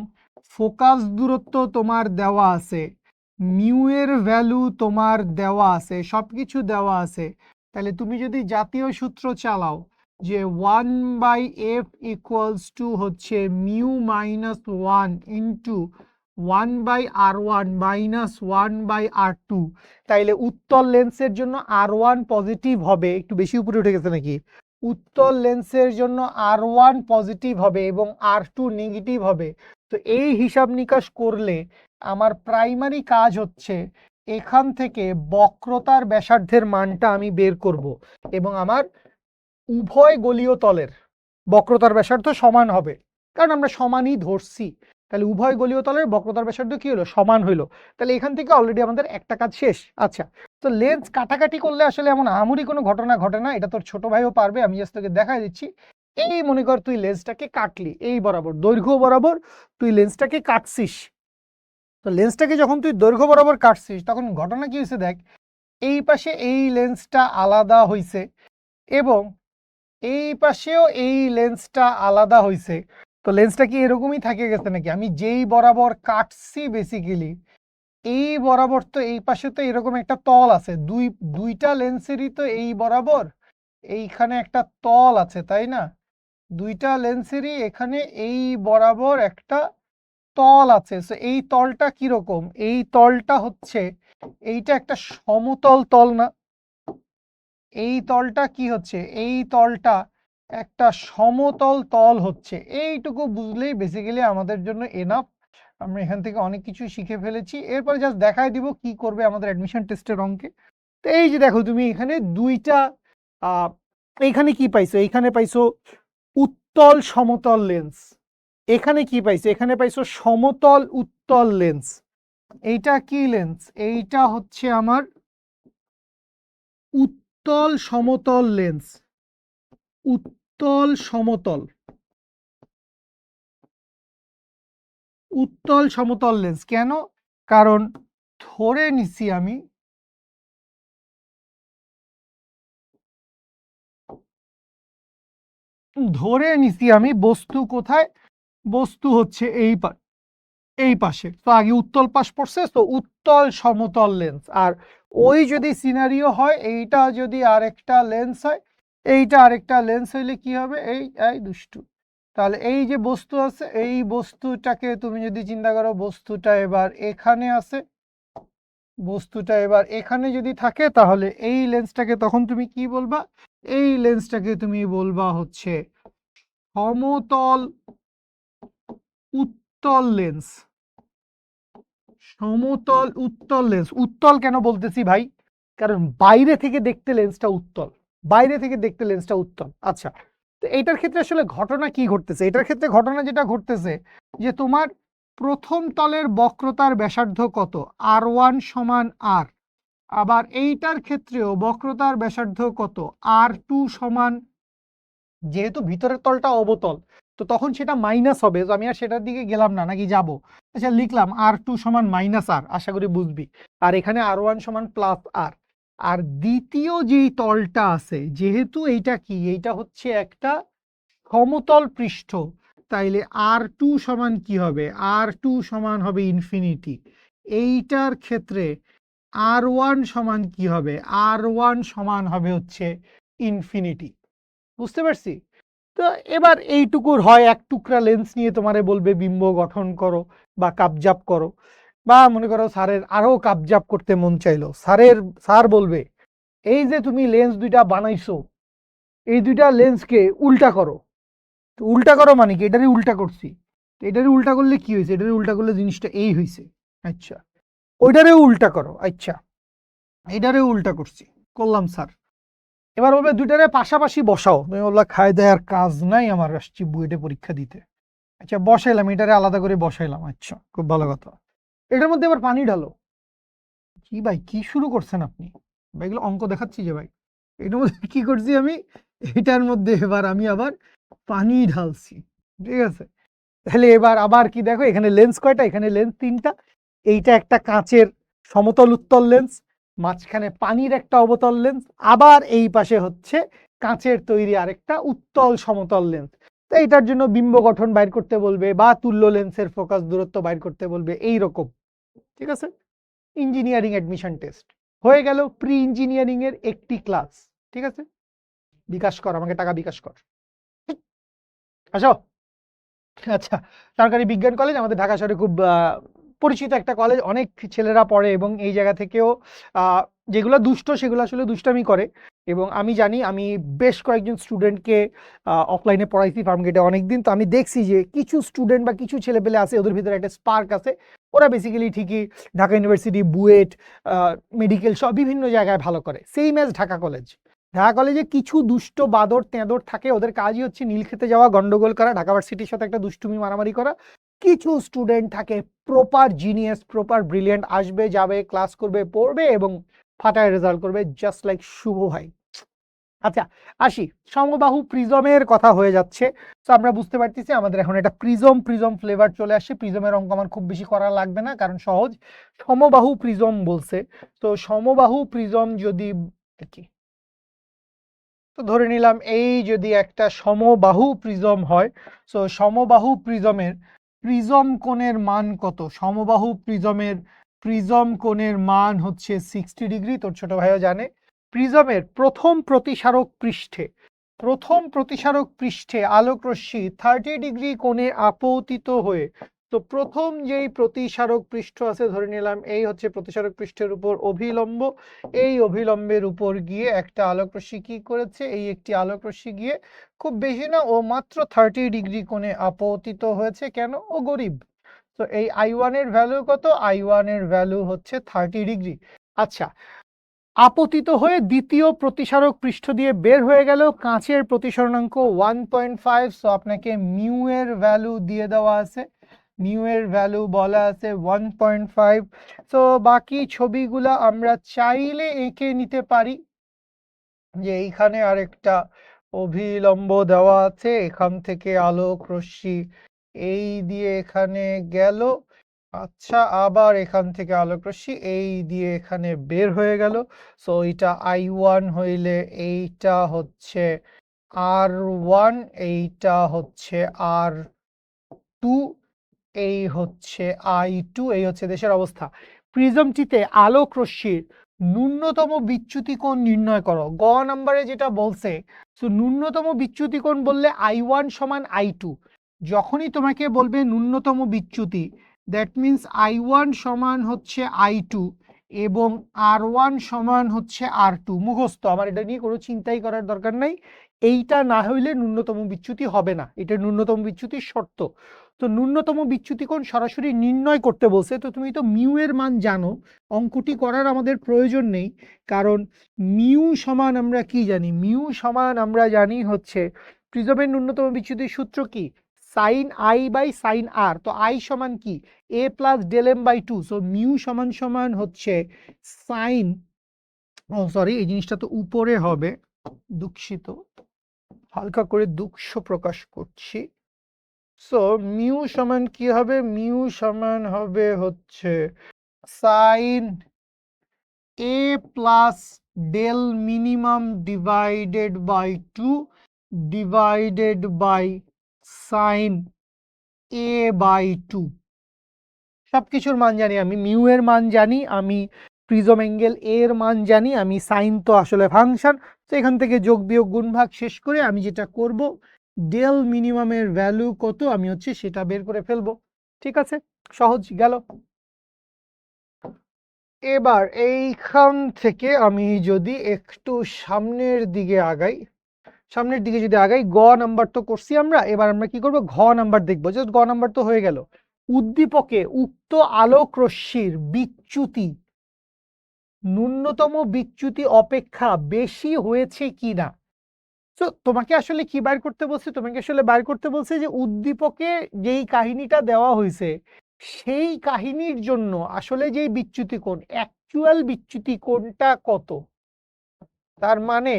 ফোকাস দূরত্ব তোমার দেওয়া আছে, মিউ এর ভ্যালু তোমার দেওয়া আছে, সবকিছু দেওয়া আছে, তাহলে তুমি যদি জাতীয় সূত্র চালাও যে 1/f ইকুয়ালস টু হচ্ছে mu minus 1 into 1/R1 minus 1/R2, তাইলে উত্তল লেন্সের জন্য R1 পজিটিভ হবে, একটু বেশি উপরে উঠে গেছে নাকি, উত্তল লেন্সের জন্য R1 পজিটিভ হবে এবং R2 নেগেটিভ হবে। তো এই হিসাব নিকাশ করলে আমার প্রাইমারি কাজ হচ্ছে এখান থেকে বক্রতার ব্যাসার্ধের মানটা আমি বের করব, এবং আমার উভয় গলীয় তলের বক্রতার ব্যাসার্ধ সমান হবে, কারণ আমরা সমানই ধরছি। তাহলে উভয় গলীয় তলের বক্রতার ব্যাসার্ধ কি হলো, সমান হইলো। তাহলে এখান থেকে অলরেডি আমাদের একটা কাজ শেষ। আচ্ছা, তো লেন্স কাটাকাটি করলে আসলে এমন আহামরি কোনো ঘটনা ঘটে না, এটা তোর ছোট ভাইও পারবে, আমি জাস্ট তোকে দেখাই দিচ্ছি। এই মনে কর তুই লেন্সটাকে কাটলি, এই বরাবর দৈর্ঘ্য বরাবর তুই লেন্সটাকে কাটছিস। তো লেন্সটাকে যখন তুই দৈর্ঘ্য বরাবর কাটছিস তখন ঘটনা কি হয়েছে দেখ, এই পাশে এই লেন্সটা আলাদা হইছে এবং এই পাশেও এই লেন্সটা আলাদা হইছে। তো লেন্সটা কি এরকমই থাকে গেছে নাকি, আমি যেই বরাবর কাটছি বেসিক্যালি এই বরাবর, তো এই পাশে তো এরকম একটা তল আছে, দুইটা লেন্সেরই তো এই বরাবর এইখানে একটা তল আছে, তাই না? দুইটা লেন্সেরই এখানে এই বরাবর একটা তল আছে। সো এই তলটা কিরকম, এই তলটা হচ্ছে, এইটা একটা সমতল তল না, এই তলটা কি হচ্ছে, এই তলটা একটা সমতল তল হচ্ছে। এইটুকু বুঝলেই বেসিক্যালি আমাদের জন্য এনাফ, আমরা এখান থেকে অনেক কিছু শিখে ফেলেছি। এরপরে জাস্ট দেখাই দিব কি করবে আমাদের অ্যাডমিশন টেস্টের অঙ্কে। তো এই যে দেখো তুমি এখানে দুইটা এইখানে কি পাইছো, এইখানে পাইছো উত্তল সমতল লেন্স, এখানে কি পাইছো, এখানে পাইছো সমতল উত্তল লেন্স। এইটা কি লেন্স, এইটা হচ্ছে আমার উত্তল সমতল লেন্স, উত্তল সমতল, উত্তল সমতল লেন্স। কেন? কারণ ধরে নিছি আমি, বস্তু কোথায়, বস্তু হচ্ছে এই পাশে। তো আগে উত্তল পাশ পড়ছে, তো উত্তল সমতল লেন্স। আর ওই যদি সিনারিও হয়, এইটা যদি আরেকটা লেন্স হয়, এইটা আরেকটা লেন্স হইলে কি হবে, এই দুষ্টু, তাহলে এই যে বস্তু আছে, এই বস্তুটাকে তুমি যদি চিন্তা করো, বস্তুটা এবার এখানে আছে, বস্তুটা এবার এখানে যদি থাকে, তাহলে এই লেন্সটাকে তখন তুমি কি বলবা, এই লেন্সটাকে তুমি বলবা হচ্ছে সমতল উত্তল লেন্স। সমতল উত্তল লেন্স। উত্তল কেন বলতেছি ভাই, কারণ বাইরে থেকে দেখতে লেন্সটা উত্তল, বাইরে থেকে দেখতে লেন্সটা উত্তল। আচ্ছা, তো এটার ক্ষেত্রে আসলে ঘটনা কি ঘটতেছে, এটার ক্ষেত্রে ঘটনা যেটা ঘটতেছে যে তোমার প্রথম তলের বক্রতার ব্যাসার্ধ কত, R1 সমান R, আবার এইটার ক্ষেত্রেও বক্রতার ব্যাসার্ধ কত, R2 সমান, যেহেতু ভিতরের তলটা অবতল তো তখন সেটা মাইনাস হবে, তো আমি আর সেটার দিকে গেলাম না, নাকি যাব? আচ্ছা, লিখলাম R2 সমান মাইনাস R, আশা করি বুঝবি। আর এখানে R1 সমান প্লাস R। আর দ্বিতীয় যেই তলটা আছে, যেহেতু এইটা কি, এইটা হচ্ছে একটা সমতল পৃষ্ঠ, তাইলে R2 সমান কি হবে, R2 সমান হবে ইনফিনিটি। এইটার ক্ষেত্রে R1 সমান কি হবে, R1 সমান হবে হচ্ছে ইনফিনিটি। বুঝতে পারছি? তো এবার এইটুকুর হয় এক টুকরা লেন্স নিয়ে তোমারে বলবে বিম্ব গঠন করো বা কাপজাপ করো, বা মনে করো স্যারের আরো কাপজাপ করতে মন চাইলো, স্যার বলবে এই যে তুমি লেন্স দুইটা বানাইছো, এই দুইটা লেন্সকে উল্টা করো। তো উল্টা করো মানে কি, এটারই উল্টা করছি, এটারই উল্টা করলে কি হয়েছে, এটারই উল্টা করলে জিনিসটা এই হয়েছে। আচ্ছা, ওইটারেও উল্টা করো। আচ্ছা, এটারেও উল্টা করছি, করলাম স্যার। এবার বলবে দুইটারে পাশাপাশি বসাও, তুমি বললা খায় দেয় আর কাজ নাই, আমার আসছি বুয়েটে পরীক্ষা দিতে। আচ্ছা, বসাইলাম, এটারে আলাদা করে বসাইলাম। আচ্ছা, খুব ভালো কথা। এটার মধ্যে এবার পানি ঢালো। কি ভাই, কি শুরু করছেন আপনি ভাই, এগুলো অঙ্ক দেখাচ্ছি যে ভাই, এটার মধ্যে কি করছি আমি, এটার মধ্যে এবার আমি আবার পানি ঢালছি। ঠিক আছে, তাহলে এবার আবার কি দেখো, এখানে লেন্স কয়টা, এখানে লেন্স তিনটা, এইটা একটা কাঁচের সমতল উত্তল লেন্স, মাঝখানে পানির একটা অবতল লেন্স, আবার এই পাশে হচ্ছে কাঁচের তৈরি আরেকটা উত্তল সমতল লেন্স। তো এটার জন্য বিম্ব গঠন বাইর করতে বলবে বা তুল্য লেন্সের ফোকাস দূরত্ব বাইর করতে বলবে, এই রকম। ঠিক আছে, ইঞ্জিনিয়ারিং অ্যাডমিশন টেস্ট হয়ে গেল। প্রি ইঞ্জিনিয়ারিং এর একটি ক্লাস। ঠিক আছে, বিকাশ কর, আমাকে টাকা বিকাশ কর। আসো। আচ্ছা, সরকারি বিজ্ঞান কলেজ আমাদের ঢাকা শহরে খুব পরিচিত একটা কলেজ, অনেক ছেলেরা পড়ে এবং এই জায়গা থেকেও যেগুলো দুষ্ট সেগুলো আসলে দুষ্টামি করে। এবং আমি জানি, আমি বেশ কয়েকজন স্টুডেন্টকে অফলাইনে পড়াইছি ফার্মগেটে অনেকদিন। তো আমি দেখছি যে কিছু স্টুডেন্ট বা কিছু ছেলেপেলে আছে, ওদের ভিতরে একটা স্পার্ক আছে। ওরা বেসিক্যালি ঠিকই ঢাকা ইউনিভার্সিটি, বুয়েট, মেডিকেল সব বিভিন্ন জায়গায় ভালো করে, same as Dhaka college. Dhaka কলেজে কিছু দুষ্ট বাদর তেঁদর থাকে, ওদের কাজই হচ্ছে নীল খেতে যাওয়া, গন্ডগোল করা, ঢাকা ভার্সিটির সাথে একটা দুষ্টুমি মারামারি করা। কিছু স্টুডেন্ট থাকে প্রপার জিনিয়াস, প্রপার ব্রিলিয়েন্ট, আসবে যাবে ক্লাস করবে পড়বে এবং ফাটায় রেজাল্ট করবে, জাস্ট লাইক শুভ ভাই। আচ্ছা আসি, সমবাহু প্রিজমের কথা হয়ে যাচ্ছে। তো আমরা বুঝতে পারতেছি আমাদের এখন একটা প্রিজম ফ্লেভার চলে আসছে। প্রিজমের অঙ্ক আমার খুব বেশি করা লাগবে না, কারণ সহজ। সমবাহু প্রিজম বলছে, তো সমবাহু প্রিজম যদি কি, তো ধরে নিলাম এই যদি একটা সমবাহু প্রিজম হয়, তো সমবাহু প্রিজমের প্রিজম কোণের মান কত? সমবাহু প্রিজম কোণের মান হচ্ছে 60 ডিগ্রি। তোর ছোট ভাইও জানে। প্রিজমের প্রথম প্রতিসারক পৃষ্ঠে আলোক রশ্মি 30 ডিগ্রি কোণে আপতিত হয়ে, তো প্রথম যেই প্রতিসারক পৃষ্ঠ আছে, ধরে নিলাম এই হচ্ছে প্রতিসারক পৃষ্ঠের উপর অভিলম্ব, এই অভিলম্বের উপর গিয়ে একটা আলোক রশ্মি কি করেছে, এই একটি আলোক রশ্মি গিয়ে খুব বেশি না, ও মাত্র 30 ডিগ্রি কোণে আপতিত হয়েছে। কেন? ও গরিব। তো এই I1 এর ভ্যালু কত? I1 এর ভ্যালু হচ্ছে 30 ডিগ্রি। আচ্ছা, আপতিত হয়ে দ্বিতীয় প্রতিসারক পৃষ্ঠ দিয়ে বের হয়ে গেল, কাঁচের প্রতিসরণাঙ্ক 1.5। সো আপনাকে মিউ এর ভ্যালু দিয়ে দেওয়া আছে, মিউ এর ভ্যালু বলা আছে 1.5। তো বাকি ছবিগুলা আমরা চাইলে এঁকে নিতে পারি, যে এইখানে আরেকটা অভিলম্ব দেওয়া আছে, এখান থেকে আলোক রশ্মি এই দিয়ে এখানে গেল। আচ্ছা, আবার এখান থেকে আলোক রশ্মি এই দিয়ে এখানে বের হয়ে গেল। সো এটা I1 হইলে এইটা হচ্ছে R1, এইটা হচ্ছে R2, এই হচ্ছে I2, এই হচ্ছে দেশের অবস্থা। প্রিজমটিতে আলোক রশ্মির ন্যূনতম বিচ্যুতি কোণ নির্ণয় করো। গ নম্বরে যেটা বলছে, তো ন্যূনতম বিচ্যুতি কোণ বললে I1 সমান I2। যখনই তোমাকে বলবে ন্যূনতম বিচ্যুতি, দ্যাট মিন্স I1 সমান হচ্ছে I2 এবং R1 সমান হচ্ছে R2। মুখস্থ, আমার এটা নিয়ে কোনো চিন্তাই করার দরকার নাই। এইটা না হইলে ন্যূনতম বিচ্যুতি হবে না, এটা ন্যূনতম বিচ্যুতির শর্ত। তো ন্যূনতম বিচ্যুতি কোণ সরাসরি নির্ণয় করতে বলছে, তো তুমি তো মিউ এর মান জানো, অঙ্কটি করার আমাদের প্রয়োজন নেই। কারণ মিউ সমান আমরা কি জানি? মিউ সমান আমরা জানি হচ্ছে প্রিজমের ন্যূনতম বিচ্যুতির সূত্র কি? Sine I by sine R. তো আই সমান কি? A plus del M by 2। So mu সমান সমান হচ্ছে সাইন, ও সরি এই জিনিসটা তো উপরে হবে, দুঃখিত, হালকা করে দুঃখ প্রকাশ করছি। সো মিউ সমান কি হবে? মিউ সমান হবে হচ্ছে sine A plus del minimum divided by 2 divided by sine A by 2। সবকিছুর মান জানি আমি, মিউ এর মান জানি আমি, প্রিজম অ্যাঙ্গেল এর মান জানি আমি, সাইন তো আসলে ফাংশন। তো এখান থেকে যোগ বিয়োগ গুণ ভাগ শেষ করে আমি যেটা করব, ডেল মিনিমামের ভ্যালু কত আমি হচ্ছে সেটা বের করে ফেলবো। ঠিক আছে, সহজ গেল। এবার এইখান থেকে আমি যদি একটু সামনের দিকে যদি আগাই, গ নাম্বার তো করছি আমরা, এবার আমরা কি করব, ঘ নাম্বার দেখবো। জাস্ট গ নাম্বার তো হয়ে গেল। উদ্দীপকে উক্ত আলোক রশ্মির বিচ্যুতি ন্যূনতম বিচ্যুতি অপেক্ষা বেশি হয়েছে কিনা। তো তোমাকে আসলে কি বাইর করতে বলছে? তোমাকে আসলে বাইর করতে বলছে যে উদ্দীপকে যেই কাহিনীটা দেওয়া হয়েছে সেই কাহিনীর জন্য আসলে যেই বিচ্যুতি কোণ, অ্যাকচুয়াল বিচ্যুতি কোণটা কত। তার মানে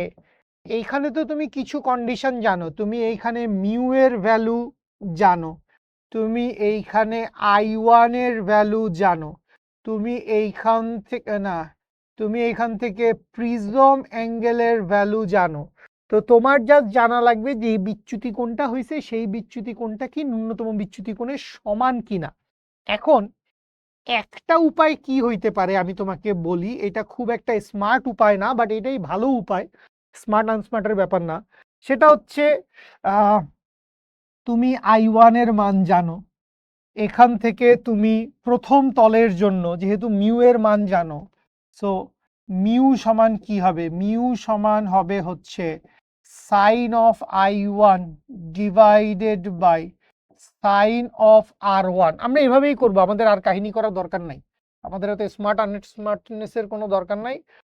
এইখানে তো তুমি কিছু কন্ডিশন জানো, তুমি এইখানে মিউ এর ভ্যালু জানো, তুমি এইখানে I1 এর ভ্যালু জানো, তুমি এইখান থেকে প্রিজম অ্যাঙ্গেলের ভ্যালু জানো, তো তোমার জাস্ট জানা লাগবে যে এই বিচ্যুতি কোণটা হয়েছে সেই বিচ্যুতি কোণটা কি ন্যূনতম বিচ্যুতি কোণের সমান কিনা। এখন একটা উপায় কি হইতে পারে আমি তোমাকে বলি, এটা খুব একটা স্মার্ট উপায় না, বাট এটাই ভালো উপায়, স্মার্ট আনস্মার্টের ব্যাপার না। সেটা হচ্ছে তুমি I1 এর মান জানো, এখান থেকে তুমি প্রথম তলের জন্য যেহেতু মিউ এর মান জানো, সো মিউ সমান কি হবে, মিউ সমান হবে হচ্ছে sine of I1 divided by sine of R1। আমরা এভাবেই করবো, আমাদের আর কাহিনী করার দরকার নাই, আমাদের হয়তো স্মার্টনেসের কোনো দরকার নাই।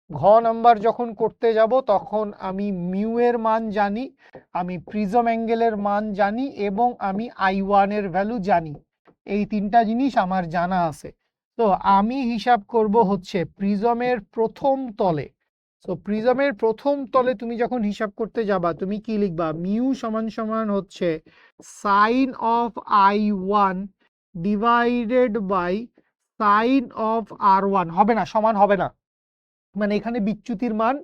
ঘ নাম্বার যখন করতে যাব তখন আমি মিউ এর মান জানি, আমি প্রিজম অ্যাঙ্গেলের মান জানি এবং আমি I1 এর ভ্যালু জানি, এই তিনটা জিনিস আমার জানা আছে। তো আমি হিসাব করব হচ্ছে প্রিজমের প্রথম তলে। সো প্রিজমের প্রথম তলে তুমি যখন হিসাব করতে যাবা তুমি কি লিখবা, মিউ সমান সমান হচ্ছে sine of I1 divided by sine of R1। হবে না, সমান হবে না, মানে এখানে বিচ্যুতির মান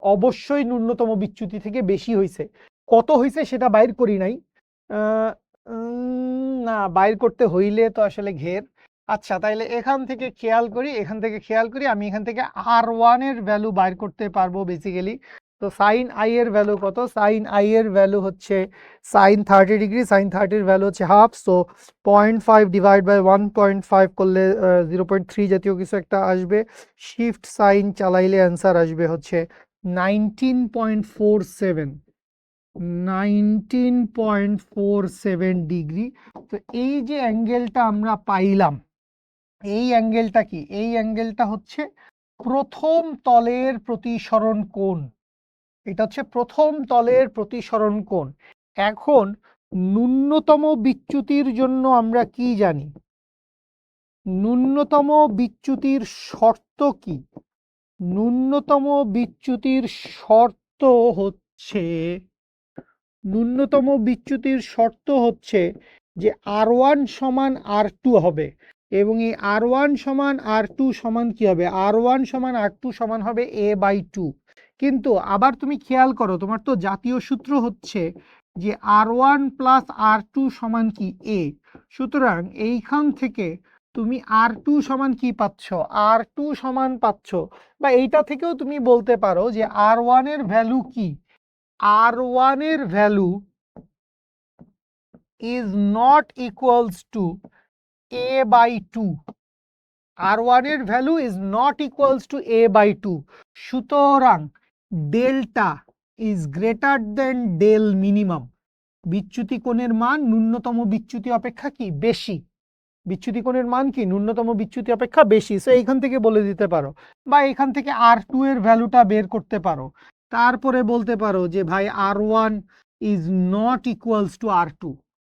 অবশ্যই ন্যূনতম বিচ্যুতি থেকে বেশি হয়েছে। কত হয়েছে সেটা বাইর করি নাই, না বাইর করতে হইলে তো আসলে ঘের। আচ্ছা তাইলে এখান থেকে খেয়াল করি, আমি এখান থেকে R1 এর ভ্যালু বাইর করতে পারবো বেসিক্যালি। তো সাইন আই এর ভ্যালু কত, সাইন আই এর ভ্যালু হচ্ছে সাইন 30 ডিগ্রি, সাইন 30 ভ্যালু হচ্ছে হাফ, সো 0.5 ডিভাইড বাই 1.5 করলে 0.3 জাতীয় কিছু একটা আসবে, শিফট সাইন চালাইলে অ্যান্সার আসবে হচ্ছে 19.47 ডিগ্রি। তো এই যে অ্যাঙ্গেলটা আমরা পাইলাম, এই অ্যাঙ্গেলটা কি, এই অ্যাঙ্গেলটা হচ্ছে প্রথম তলের প্রতিসরণ কোণ, এটা হচ্ছে প্রথম তলের প্রতিসরণ কোণ। এখন ন্যূনতম বিচ্যুতির জন্য আমরা কি জানি, ন্যূনতম বিচ্যুতির শর্ত কি, ন্যূনতম বিচ্যুতির শর্ত হচ্ছে, ন্যূনতম বিচ্যুতির শর্ত হচ্ছে যে R1 সমান R2 হবে, এবং এই R1 সমান R2 সমান কি হবে, R1 সমান R2 সমান হবে A/2। কিন্তু আবার তুমি খেয়াল করো, তোমার তো জাতীয় সূত্র হচ্ছে যে R1 প্লাস R2 সমান কি A, সুতরাং এইখান থেকে তুমি R2 সমান কি পাচ্ছ, R2 সমান পাচ্ছ, বা এইটা থেকেও তুমি বলতে পারো যে R1 এর ভ্যালু কি, R1 এর value is not equals to A/2, R1 এর value is not equals to A/2, সুতরাং delta is greater than del minimum, বিচ্যুতি কোণের মান ন্যূনতম বিচ্যুতি অপেক্ষা কি বেশি, বিচ্যুতি কোণের মান কি ন্যূনতম বিচ্যুতি অপেক্ষা বেশি। সো এইখান থেকে বলে দিতে পারো, বা এখান থেকে R2 এর ভ্যালুটা বের করতে পারো, তারপরে বলতে পারো যে ভাই R1 is not equals to R2,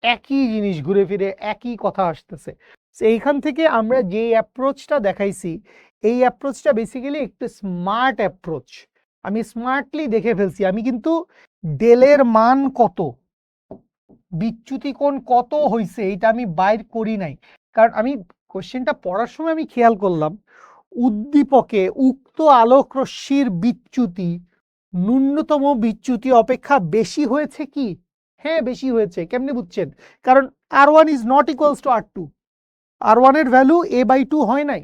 একই জিনিস ঘুরে ফিরে একই কথা আসতেছে। এইখান থেকে আমরা যে অ্যাপ্রোচটা দেখাইছি, এই অ্যাপ্রোচটা বেসিক্যালি একটু স্মার্ট অ্যাপ্রোচ, আমি স্মার্টলি দেখে ফেলছি, আমি কিন্তু ডেলের মান কত, বিচ্যুতি কোণ কত হয়েছে এটা আমি বাইর করি নাই, কারণ আমি কোশ্চেনটা পড়ার সময় আমি খেয়াল করলাম উদ্দীপকে উক্ত আলোক রশ্মির বিচ্যুতি ন্যূনতম বিচ্যুতি অপেক্ষা বেশি হয়েছে কি, হ্যাঁ বেশি হয়েছে। কেমনে বুঝছেন, কারণ R1 is not equals two R2, R1 এর ভ্যালু A/2 হয় নাই,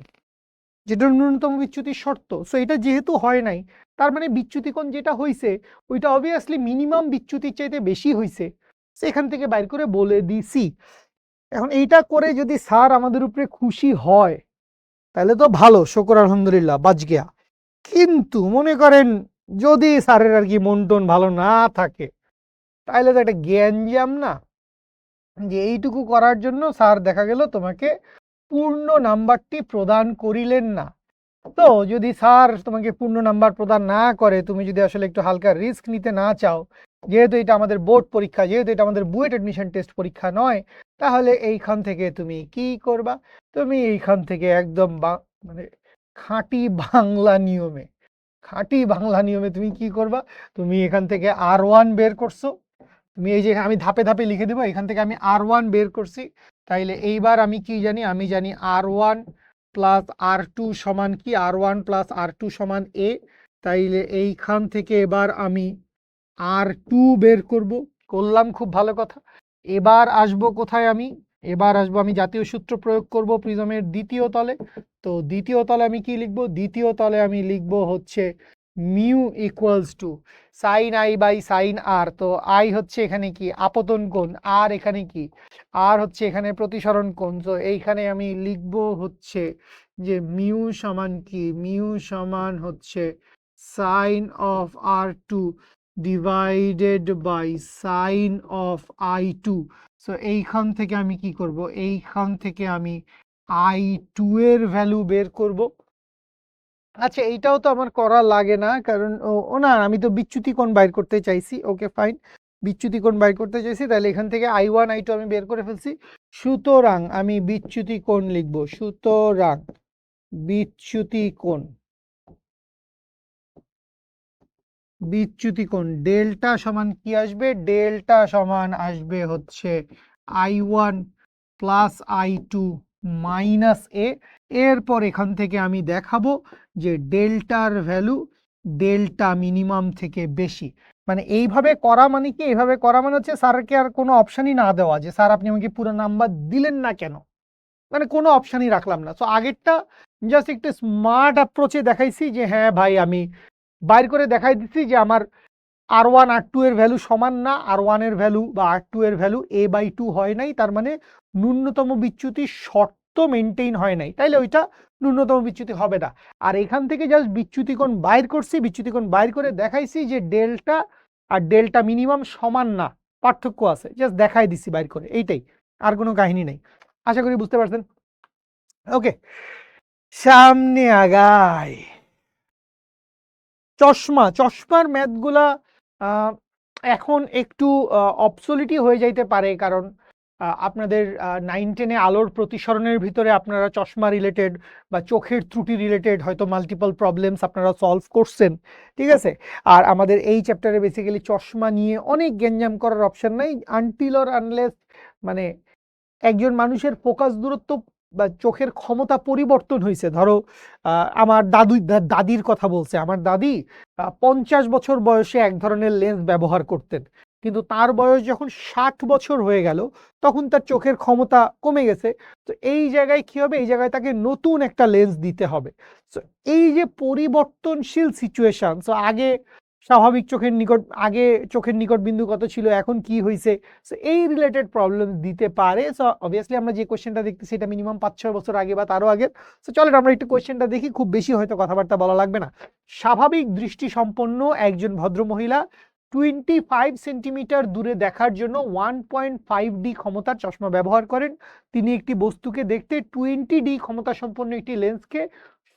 যেটা ন্যূনতম বিচ্যুতির শর্ত। সো এটা যেহেতু হয় নাই, তার মানে বিচ্যুতি কোণ যেটা হয়েছে ওইটা অবভিয়াসলি মিনিমাম বিচ্যুতির চাইতে বেশি হয়েছে, সেখান থেকে বাইর করে বলে দিছি। এখন এইটা করে যদি স্যার আমাদের উপরে খুশি হয় তাহলে তো ভালো, শুকর আলহামদুলিল্লাহ বাজ গিয়া। কিন্তু মনে করেন যদি স্যারের আর কি মন টন ভালো না থাকে তাহলে তো একটা জ্ঞানজাম না, যে এইটুকু করার জন্য স্যার দেখা গেল তোমাকে পূর্ণ নাম্বারটি প্রদান করিলেন না। তো যদি স্যার তোমাকে পূর্ণ নাম্বার প্রদান না করে, তুমি যদি আসলে একটু হালকা রিস্ক নিতে না চাও, যেহেতু এটা আমাদের বোর্ড পরীক্ষা, যেহেতু এটা আমাদের বুয়েট অ্যাডমিশন টেস্ট পরীক্ষা নয়, তাহলে এইখান থেকে তুমি কি করবা, তুমি এইখান থেকে একদম মানে খাঁটি বাংলা নিয়মে, খাঁটি বাংলা নিয়মে তুমি কি করবা, তুমি এখান থেকে R1 বের করছো, তুমি এই যে আমি ধাপে ধাপে লিখে দেবো, এখান থেকে আমি R1 বের করছি, তাইলে এইবার আমি কি জানি, আমি জানি R1 প্লাস R2 সমান কি, R1 প্লাস R2 সমান A, তাইলে এইখান থেকে এবার আমি R2 বের করব, করলাম, খুব ভালো কথা। এবার আসবো কোথায় আমি? এবার আসবো আমি জাতীয় সূত্র প্রয়োগ করব প্রিজমের দ্বিতীয় তলে। তো দ্বিতীয় তলে আমি কি লিখব? দ্বিতীয় তলে আমি লিখব হচ্ছে mu equals to sine I by sine R. তো আই হচ্ছে এখানে কি আপতন কোণ, আর এখানে কি, আর হচ্ছে এখানে প্রতিসরণ কোণ। তো এইখানে আমি লিখব হচ্ছে যে মিউ সমান কি, মিউ সমান হচ্ছে sine of R2 divided by sine of I2। So এইখান থেকে আমি কি করব? এইখান থেকে আমি I2 এর ভ্যালু বের করব। আচ্ছা, এইটাও তো আমার করা লাগে না, কারণ ও না, আমি তো বিচ্যুতি কোণ বাইর করতে চাইছি। ওকে ফাইন, বিচ্যুতি কোণ বাইর করতে চাইছি, তাহলে এখান থেকে I1 I2 আমি বের করে ফেলছি। সুতরাং আমি বিচ্যুতি কোণ লিখব, সুতরাং বিচ্যুতি কোণ, বিচ্যুতি কোণ ডেল্টা সমান কি আসবে? ডেল্টা সমান আসবে হচ্ছে I1 প্লাস I2 মাইনাস এ। এরপর এখান থেকে আমি দেখাবো যে ডেল্টার ভ্যালু ডেল্টা মিনিমাম থেকে বেশি। মানে এইভাবে করা মানে কি? এইভাবে করা মানে হচ্ছে স্যারকে আর কোনো অপশানই না দেওয়া, যে স্যার আপনি আমাকে পুরো নাম্বার দিলেন না কেন, মানে কোনো অপশানই রাখলাম না। সো আগেরটা জাস্ট একটু স্মার্ট অ্যাপ্রোচে দেখাইছি যে হ্যাঁ ভাই, আমি বাইর করে দেখাই দিচ্ছি যে আমার R1 R2 এর ভ্যালু সমান না, R1 এর ভ্যালু বা R2 এর ভ্যালু a/2 হয় নাই, তার মানে ন্যূনতম বিচ্যুতি শর্ত মেনটেইন হয় নাই, তাইলে ওইটা ন্যূনতম বিচ্যুতি হবে না। আর এখান থেকে জাস্ট বিচ্যুতি কোণ বাইর করছি, বিচ্যুতি কোণ বাইর করে দেখাইছি যে ডেল্টা আর ডেল্টা মিনিমাম সমান না, পার্থক্য আছে, জাস্ট দেখাই দিছি বাইর করে, এইটাই, আর কোনো কাহিনী নেই। আশা করি বুঝতে পারছেন। ওকে, সামনে আগাই। চশমার ম্যাথগুলা এখন একটু অবসোলিটি হয়ে যাইতে পারে, কারণ আপনাদের 9-10-এ আলোর প্রতিসরণের ভিতরে আপনারা চশমা রিলেটেড বা চোখের ত্রুটি রিলেটেড হয়তো মাল্টিপল প্রবলেমস আপনারা সলভ করছেন, ঠিক আছে। আর আমাদের এই চ্যাপ্টারে বেসিক্যালি চশমা নিয়ে অনেক গ্যাঞ্জাম করার অপশন নাই, আনটিল অর আনলেস মানে একজন মানুষের ফোকাস দূরত্ব বা চোখের ক্ষমতা পরিবর্তন হয়েছে। ধরো আমার দাদির কথা বলছে, আমার দাদি 50 বছর বয়সে এক ধরনের লেন্স ব্যবহার করতেন, কিন্তু তার বয়স যখন 60 বছর হয়ে গেল তখন তার চোখের ক্ষমতা কমে গেছে। তো এই জায়গায় কি হবে? এই জায়গায় তাকে নতুন একটা লেন্স দিতে হবে। তো এই যে পরিবর্তনশীল সিচুয়েশন, তো আগে স্বাভাবিক চোখের নিকট, আগে চোখের নিকট বিন্দু কত ছিল, এখন কি হয়েছে, সো এই রিলেটেড প্রবলেম দিতে পারে। সো অবভিয়াসলি আমরা যে কোশ্চেনটা দেখতেছি এটা মিনিমাম 5-6 বছর আগে বা তারও আগে। সো চলো আমরা একটু কোশ্চেনটা দেখি, খুব বেশি হয়তো কথাবার্তা বলা লাগবে না। স্বাভাবিক দৃষ্টি সম্পন্ন একজন ভদ্রমহিলা 25 সেন্টিমিটার দূরে দেখার জন্য 1.5D ক্ষমতার চশমা ব্যবহার করেন। তিনি একটি বস্তুকে দেখতে 20D ক্ষমতা সম্পন্ন একটি লেন্সকে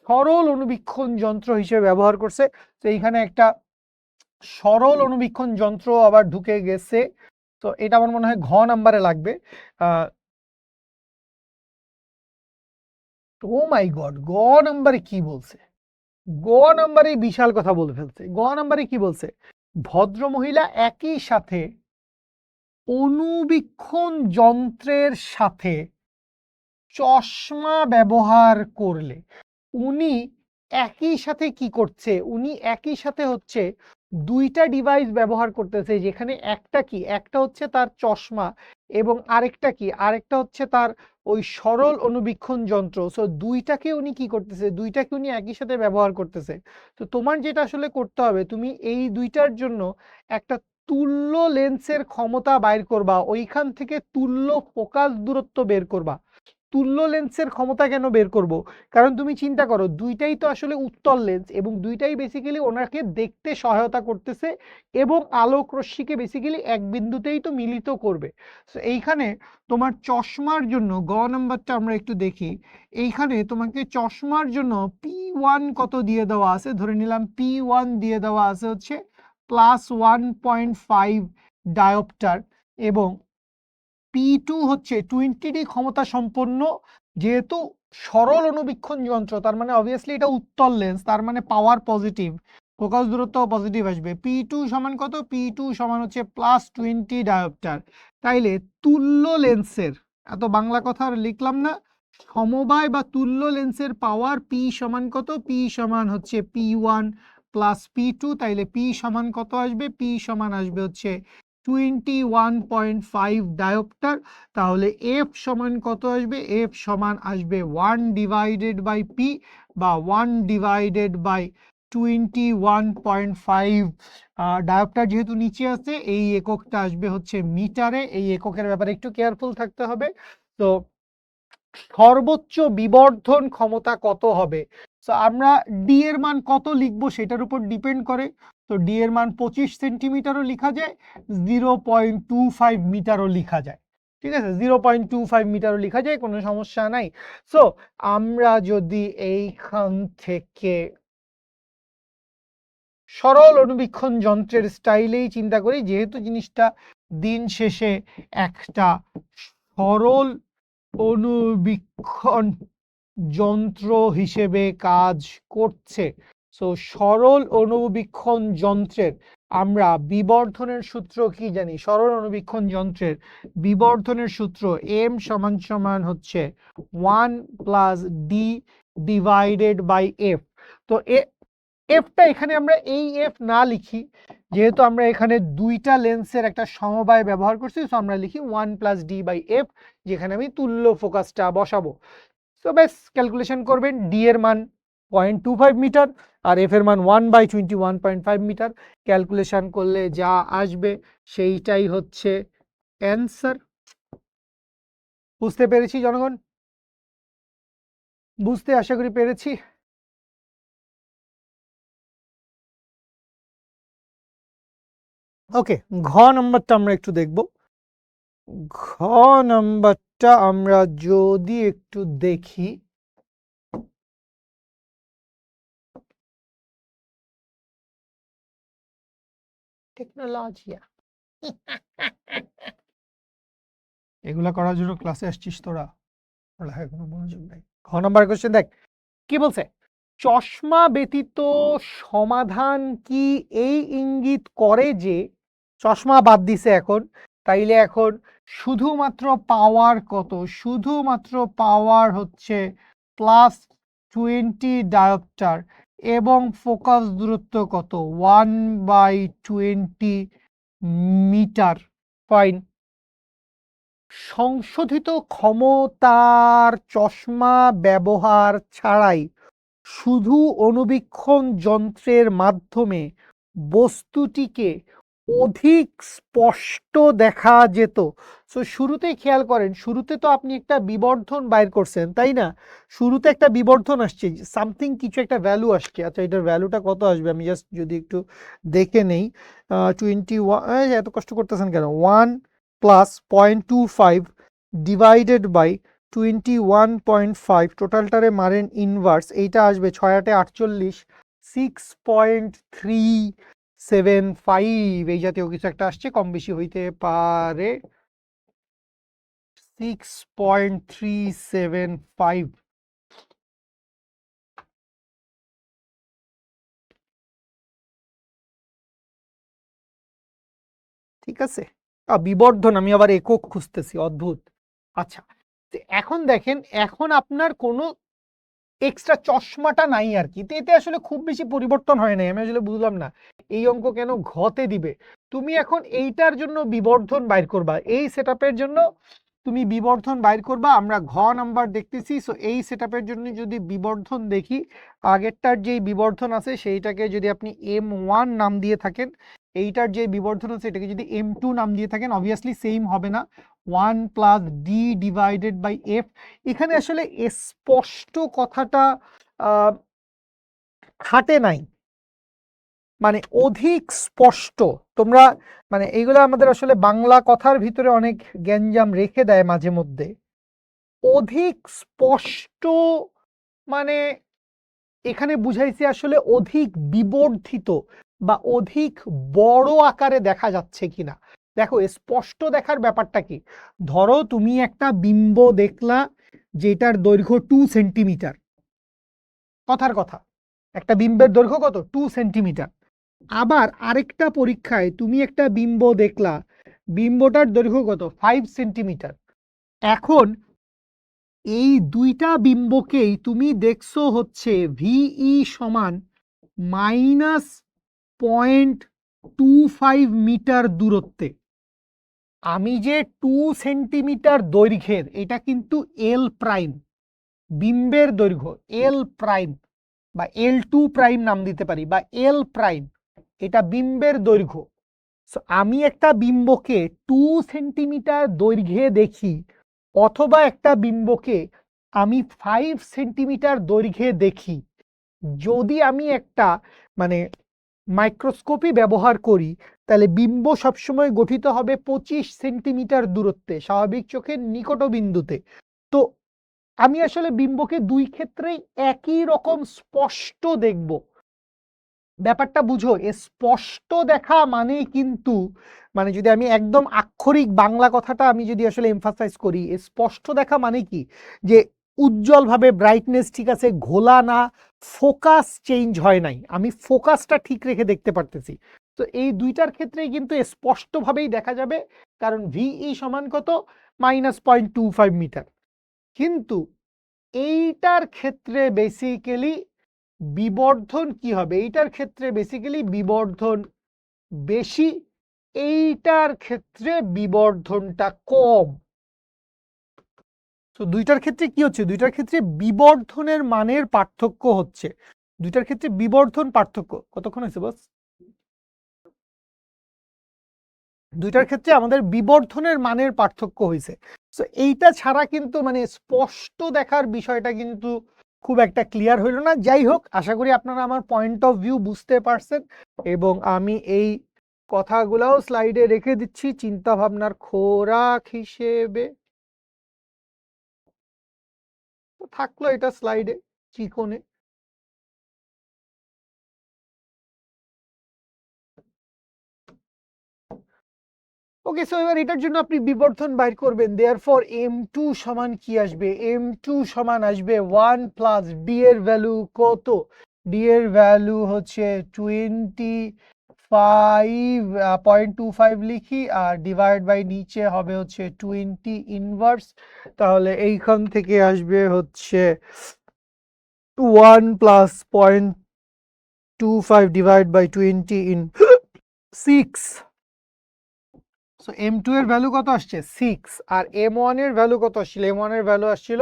সরল অনুবীক্ষণ যন্ত্র হিসেবে ব্যবহার করছে। তো এইখানে একটা সরল অনুবীক্ষণ যন্ত্র আবার ঢুকে গেছে, তো এটা আমার মনে হয় ঘ নাম্বারে লাগবে। ও মাই গড, গ নাম্বারে কি বলছে? গ নাম্বারে বিশাল কথা বলে ফেলছে। গ নাম্বারে কি বলছে? ভদ্রমহিলা একই সাথে অনুবীক্ষণ যন্ত্রের সাথে চশমা ব্যবহার করলে, উনি একই সাথে কি করছে? উনি একই সাথে হচ্ছে দুইটা ডিভাইস ব্যবহার করতেছে, যেখানে একটা কি, একটা হচ্ছে তার চশমা এবং আরেকটা কি, আরেকটা হচ্ছে তার ওই সরল অনুবীক্ষণ যন্ত্র। সো দুইটাকে উনি কি করতেছে? দুইটাকে উনি একই সাথে ব্যবহার করতেছে। তো তোমার যেটা আসলে করতে হবে, তুমি এই দুইটার জন্য একটা তুল্য লেন্সের ক্ষমতা বাইর করবা, ওইখান থেকে তুল্য ফোকাস দূরত্ব বের করবা। তুল্য লেন্সের ক্ষমতা কেন বের করব? কারণ তুমি চিন্তা করো, দুইটাই তো আসলে উত্তল লেন্স এবং দুইটাই বেসিক্যালি ওনাকে দেখতে সহায়তা করতেছে এবং আলোক রশ্মিকে বেসিক্যালি এক বিন্দুতেই তো মিলিত করবে। সো এইখানে তোমার চশমার জন্য গ নাম্বারটা আমরা একটু দেখি। এইখানে তোমাকে চশমার জন্য P1 কত দিয়ে দেওয়া আছে? ধরে নিলাম P1 দিয়ে দেওয়া আছে হচ্ছে +1.5 ডায়োপ্টার এবং P2 হচ্ছে 20D ক্ষমতা সম্পন্ন। যেহেতু সরল অনুবীক্ষণ যন্ত্র, তার মানে অবভিয়াসলি এটা উত্তল লেন্স, তার মানে পাওয়ার পজিটিভ, ফোকাস দূরত্ব পজিটিভ আসবে। P2 সমান কত? P2 সমান হচ্ছে +20 ডায়োপ্টার। তাইলে তুল্য লেন্সের, এত বাংলা কথা আর লিখলাম না, সমবায় বা তুল্য লেন্সের পাওয়ার P সমান কত? P সমান হচ্ছে P1 প্লাস P2, তাইলে P সমান কত আসবে? P সমান আসবে হচ্ছে 21.5 ডায়োপ্টার। তাহলে F সমান কত আসবে? F সমান আসবে 1 ডিভাইডেড বাই P বা 1 ডিভাইডেড বাই 21.5। ডায়োপ্টার যেহেতু নিচে আছে, এই এককটা আসবে হচ্ছে মিটারে। এই এককের ব্যাপারে একটু কেয়ারফুল থাকতে হবে। তো সর্বোচ্চ বিবর্ধন ক্ষমতা কত হবে? তো আমরা ডি এর মান কত লিখবো সেটার উপর ডিপেন্ড করে। তো ডি এর মান 25 সেন্টিমিটারও লেখা যায়, 0.25 মিটারও লেখা যায়। ঠিক আছে, 0.25 মিটারও লেখা যায়, কোনো সমস্যা নাই। সো আমরা যদি এইখান থেকে সরল অনুবীক্ষণ যন্ত্রের স্টাইলেই চিন্তা করি, যেহেতু জিনিসটা দিন শেষে একটা সরল অনুবীক্ষণ যন্ত্র হিসেবে কাজ করছে, সো সরল অনুবীক্ষণ যন্ত্রের আমরা বিবর্ধনের সূত্র কি জানি? সরল অনুবীক্ষণ যন্ত্রের বিবর্ধনের সূত্র এম সমান সমান হচ্ছে 1 plus D divided by F. তো এফটা এখানে আমরা এই এফ না লিখি, যেহেতু আমরা এখানে দুইটা লেন্সের একটা সমবায় ব্যবহার করছি, সো আমরা লিখি 1 প্লাস ডি বাই এফ, যেখানে আমি তুল্য ফোকাসটা বসাবো। তো বেশ, ক্যালকুলেশন করবেন। ডি এর মান 0.25 মিটার আর এফ এর মান 1/21.5 মিটার। ক্যালকুলেশন করলে যা আসবে সেইটাই হচ্ছে অ্যান্সার। বুঝতে পেরেছি জনগণ? বুঝতে আশা করি পেরেছি। ওকে, ঘ নাম্বারটা আমরা একটু দেখব। ঘ নাম্বারটা আমরা যদি একটু দেখি, টেকনোলজি এগুলা করার জন্য ক্লাসে আসছিস তোরা? পড়ায় কোনো মনোযোগ নাই। ঘ নাম্বার কোশ্চেন দেখ কি বলছে। চশমা ব্যতীত সমাধান কি এই ইঙ্গিত করে যে, চশমা বাদ দিছে এখন, তাইলে এখন শুধুমাত্র পাওয়ার কত? শুধুমাত্র পাওয়ার হচ্ছে +20 ডায়োপ্টার এবং ফোকাস দূরত্ব কত? 1/20 মিটার। ফাইন। সংশোধিত ক্ষমতার চশমা ব্যবহার ছাড়াই শুধু অনুবীক্ষণ যন্ত্রের মাধ্যমে বস্তুটিকে অধিক স্পষ্ট দেখা যেত। সো শুরুতেই খেয়াল করেন, শুরুতে তো আপনি একটা বিবর্ধন বাইর করছেন, তাই না? শুরুতে একটা বিবর্ধন আসছে, সামথিং কিছু একটা ভ্যালু আসছে। আচ্ছা, এটার ভ্যালুটা কত আসবে আমি জাস্ট যদি একটু দেখে নেই। 21, এত কষ্ট করতেছেন কেন? 1 প্লাস 0.25 ডিভাইডেড বাই 21.5, টোটালটারে মারেন ইনভার্স, এইটা আসবে 6×8 = 48, 6.375 এই জাতীয় কিছু একটা আসছে, কম বেশি হইতে পারে। 6.375। ঠিক আছে, বিবর্ধন আমি আবার একক খুঁজতেছি, অদ্ভুত। আচ্ছা, এখন দেখেন, এখন আপনার কোনো এক্সট্রা চশমাটা নাই আর কি, তো এতে আসলে খুব বেশি পরিবর্তন হয় নাই। আমি আসলে বুঝলাম না এই অঙ্ক কেন ঘতে দিবে। তুমি এখন এইটার জন্য বিবর্ধন বাইর করবা, এই সেটআপের জন্য তুমি বিবর্ধন বাইর করবা। আমরা ঘ নাম্বার দেখতেছি, সো এই সেটআপের জন্য যদি বিবর্ধন দেখি, আগেরটার যেই বিবর্ধন আছে সেইটাকে যদি আপনি M1 নাম দিয়ে থাকেন, এইটার যে বিবর্ধন আছে এটাকে যদি M2 নাম দিয়ে থাকেন, অবভিয়াসলি সেম হবে না। 1 plus D divided by F, এখানে আসলে স্পষ্ট কথাটা খাটে নাই, মানে অধিক স্পষ্ট। তোমরা মানে এইগুলো আমাদের আসলে বাংলা কথার ভিতরে অনেক গ্যাঞ্জাম রেখে দেয় মাঝে মধ্যে। অধিক স্পষ্ট মানে এখানে বুঝাইছে আসলে অধিক বিবর্ধিত বা অধিক বড় আকারে দেখা যাচ্ছে কিনা। দেখো, স্পষ্ট দেখার ব্যাপারটা কি, ধরো তুমি একটা বিম্ব দেখলা যেটার দৈর্ঘ্য 2 সেন্টিমিটার, কথার কথা, একটা বিম্বের দৈর্ঘ্য কত? 2 সেন্টিমিটার। আবার আরেকটা পরীক্ষায় তুমি একটা বিম্ব দেখলা, বিম্বটার দৈর্ঘ্য কত? 5 সেন্টিমিটার। এখন এই দুইটা বিম্বকেই তুমি দেখছো হচ্ছে ভিই সমান -0.25 মিটার দূরত্বে। আমি যে 2 সেন্টিমিটার দৈর্ঘ্যের, এটা কিন্তু এল প্রাইম, বিম্বের দৈর্ঘ্য এল প্রাইম বা L2 প্রাইম নাম দিতে পারি, বা এল প্রাইম, এটা বিম্বের দৈর্ঘ্য। আমি একটা বিম্বকে 2 সেন্টিমিটার দৈর্ঘ্যে দেখি, অথবা একটা বিম্বকে আমি 5 সেন্টিমিটার দৈর্ঘ্যে দেখি, যদি আমি একটা মানে মাইক্রোস্কোপি ব্যবহার করি, তাহলে বিম্ব সবসময় গঠিত হবে 25 সেন্টিমিটার দূরত্বে, স্বাভাবিক চোখের নিকট বিন্দুতে। তো আমি আসলে বিম্বকে দুই ক্ষেত্রেই একই রকম স্পষ্ট দেখব। ব্যাপারটা বুঝো, এ স্পষ্ট দেখা মানেই কিন্তু, মানে যদি আমি একদম আক্ষরিক বাংলা কথাটা আমি যদি আসলে এমফাসাইজ করি, এ স্পষ্ট দেখা মানে কি, যে উজ্জ্বলভাবে ব্রাইটনেস ঠিক আছে, ঘোলা না, ফোকাস চেঞ্জ হয় নাই, আমি ফোকাসটা ঠিক রেখে দেখতে পারতেছি। তো এই দুইটার ক্ষেত্রেই কিন্তু স্পষ্টভাবেই দেখা যাবে, কারণ ভিই সমান কত, -0.25 মিটার। কিন্তু এইটার ক্ষেত্রে বেসিক্যালি বিবর্ধন কি হবে, এইটার ক্ষেত্রে বেসিক্যালি বিবর্ধন বেশি, এইটার ক্ষেত্রে বিবর্ধনটা কম। তো দুইটার ক্ষেত্রে কি হচ্ছে, দুইটার ক্ষেত্রে বিবর্ধনের মানের পার্থক্য হচ্ছে, দুইটার ক্ষেত্রে বিবর্ধন পার্থক্য কতক্ষণ হয়েছে বস, দুইটার ক্ষেত্রে আমাদের বিবর্ধনের মানের পার্থক্য হয়েছে। তো এইটা ছাড়া কিন্তু মানে স্পষ্ট দেখার বিষয়টা কিন্তু খুব একটা ক্লিয়ার হইল না। যাই হোক, আশা করি আপনারা আমার পয়েন্ট অফ ভিউ বুঝতে পারছেন, এবং আমি এই কথাগুলাও স্লাইডে রেখে দিচ্ছি চিন্তা ভাবনার খোরাক হিসেবে। থাকলো এটা স্লাইডে চিকনে। ওকে, সো এবার এটার জন্য আপনি বিবর্ধন বাইর করবেন। দেয়ারফর m2 সমান কি আসবে, m2 সমান আসবে 1 প্লাস ডি এর ভ্যালু কত, ডি এর ভ্যালু হচ্ছে 25.25 লিখি, আর ডিভাইড বাই নিচে হবে হচ্ছে 20 ইনভার্স। তাহলে এইখান থেকে আসবে হচ্ছে 1 plus 0.25 divide by 20 in 6। So m2 এর ভ্যালু কত আসছে 6, আর m1 এর ভ্যালু কত আসছিল, m1 এর ভ্যালু আসছিল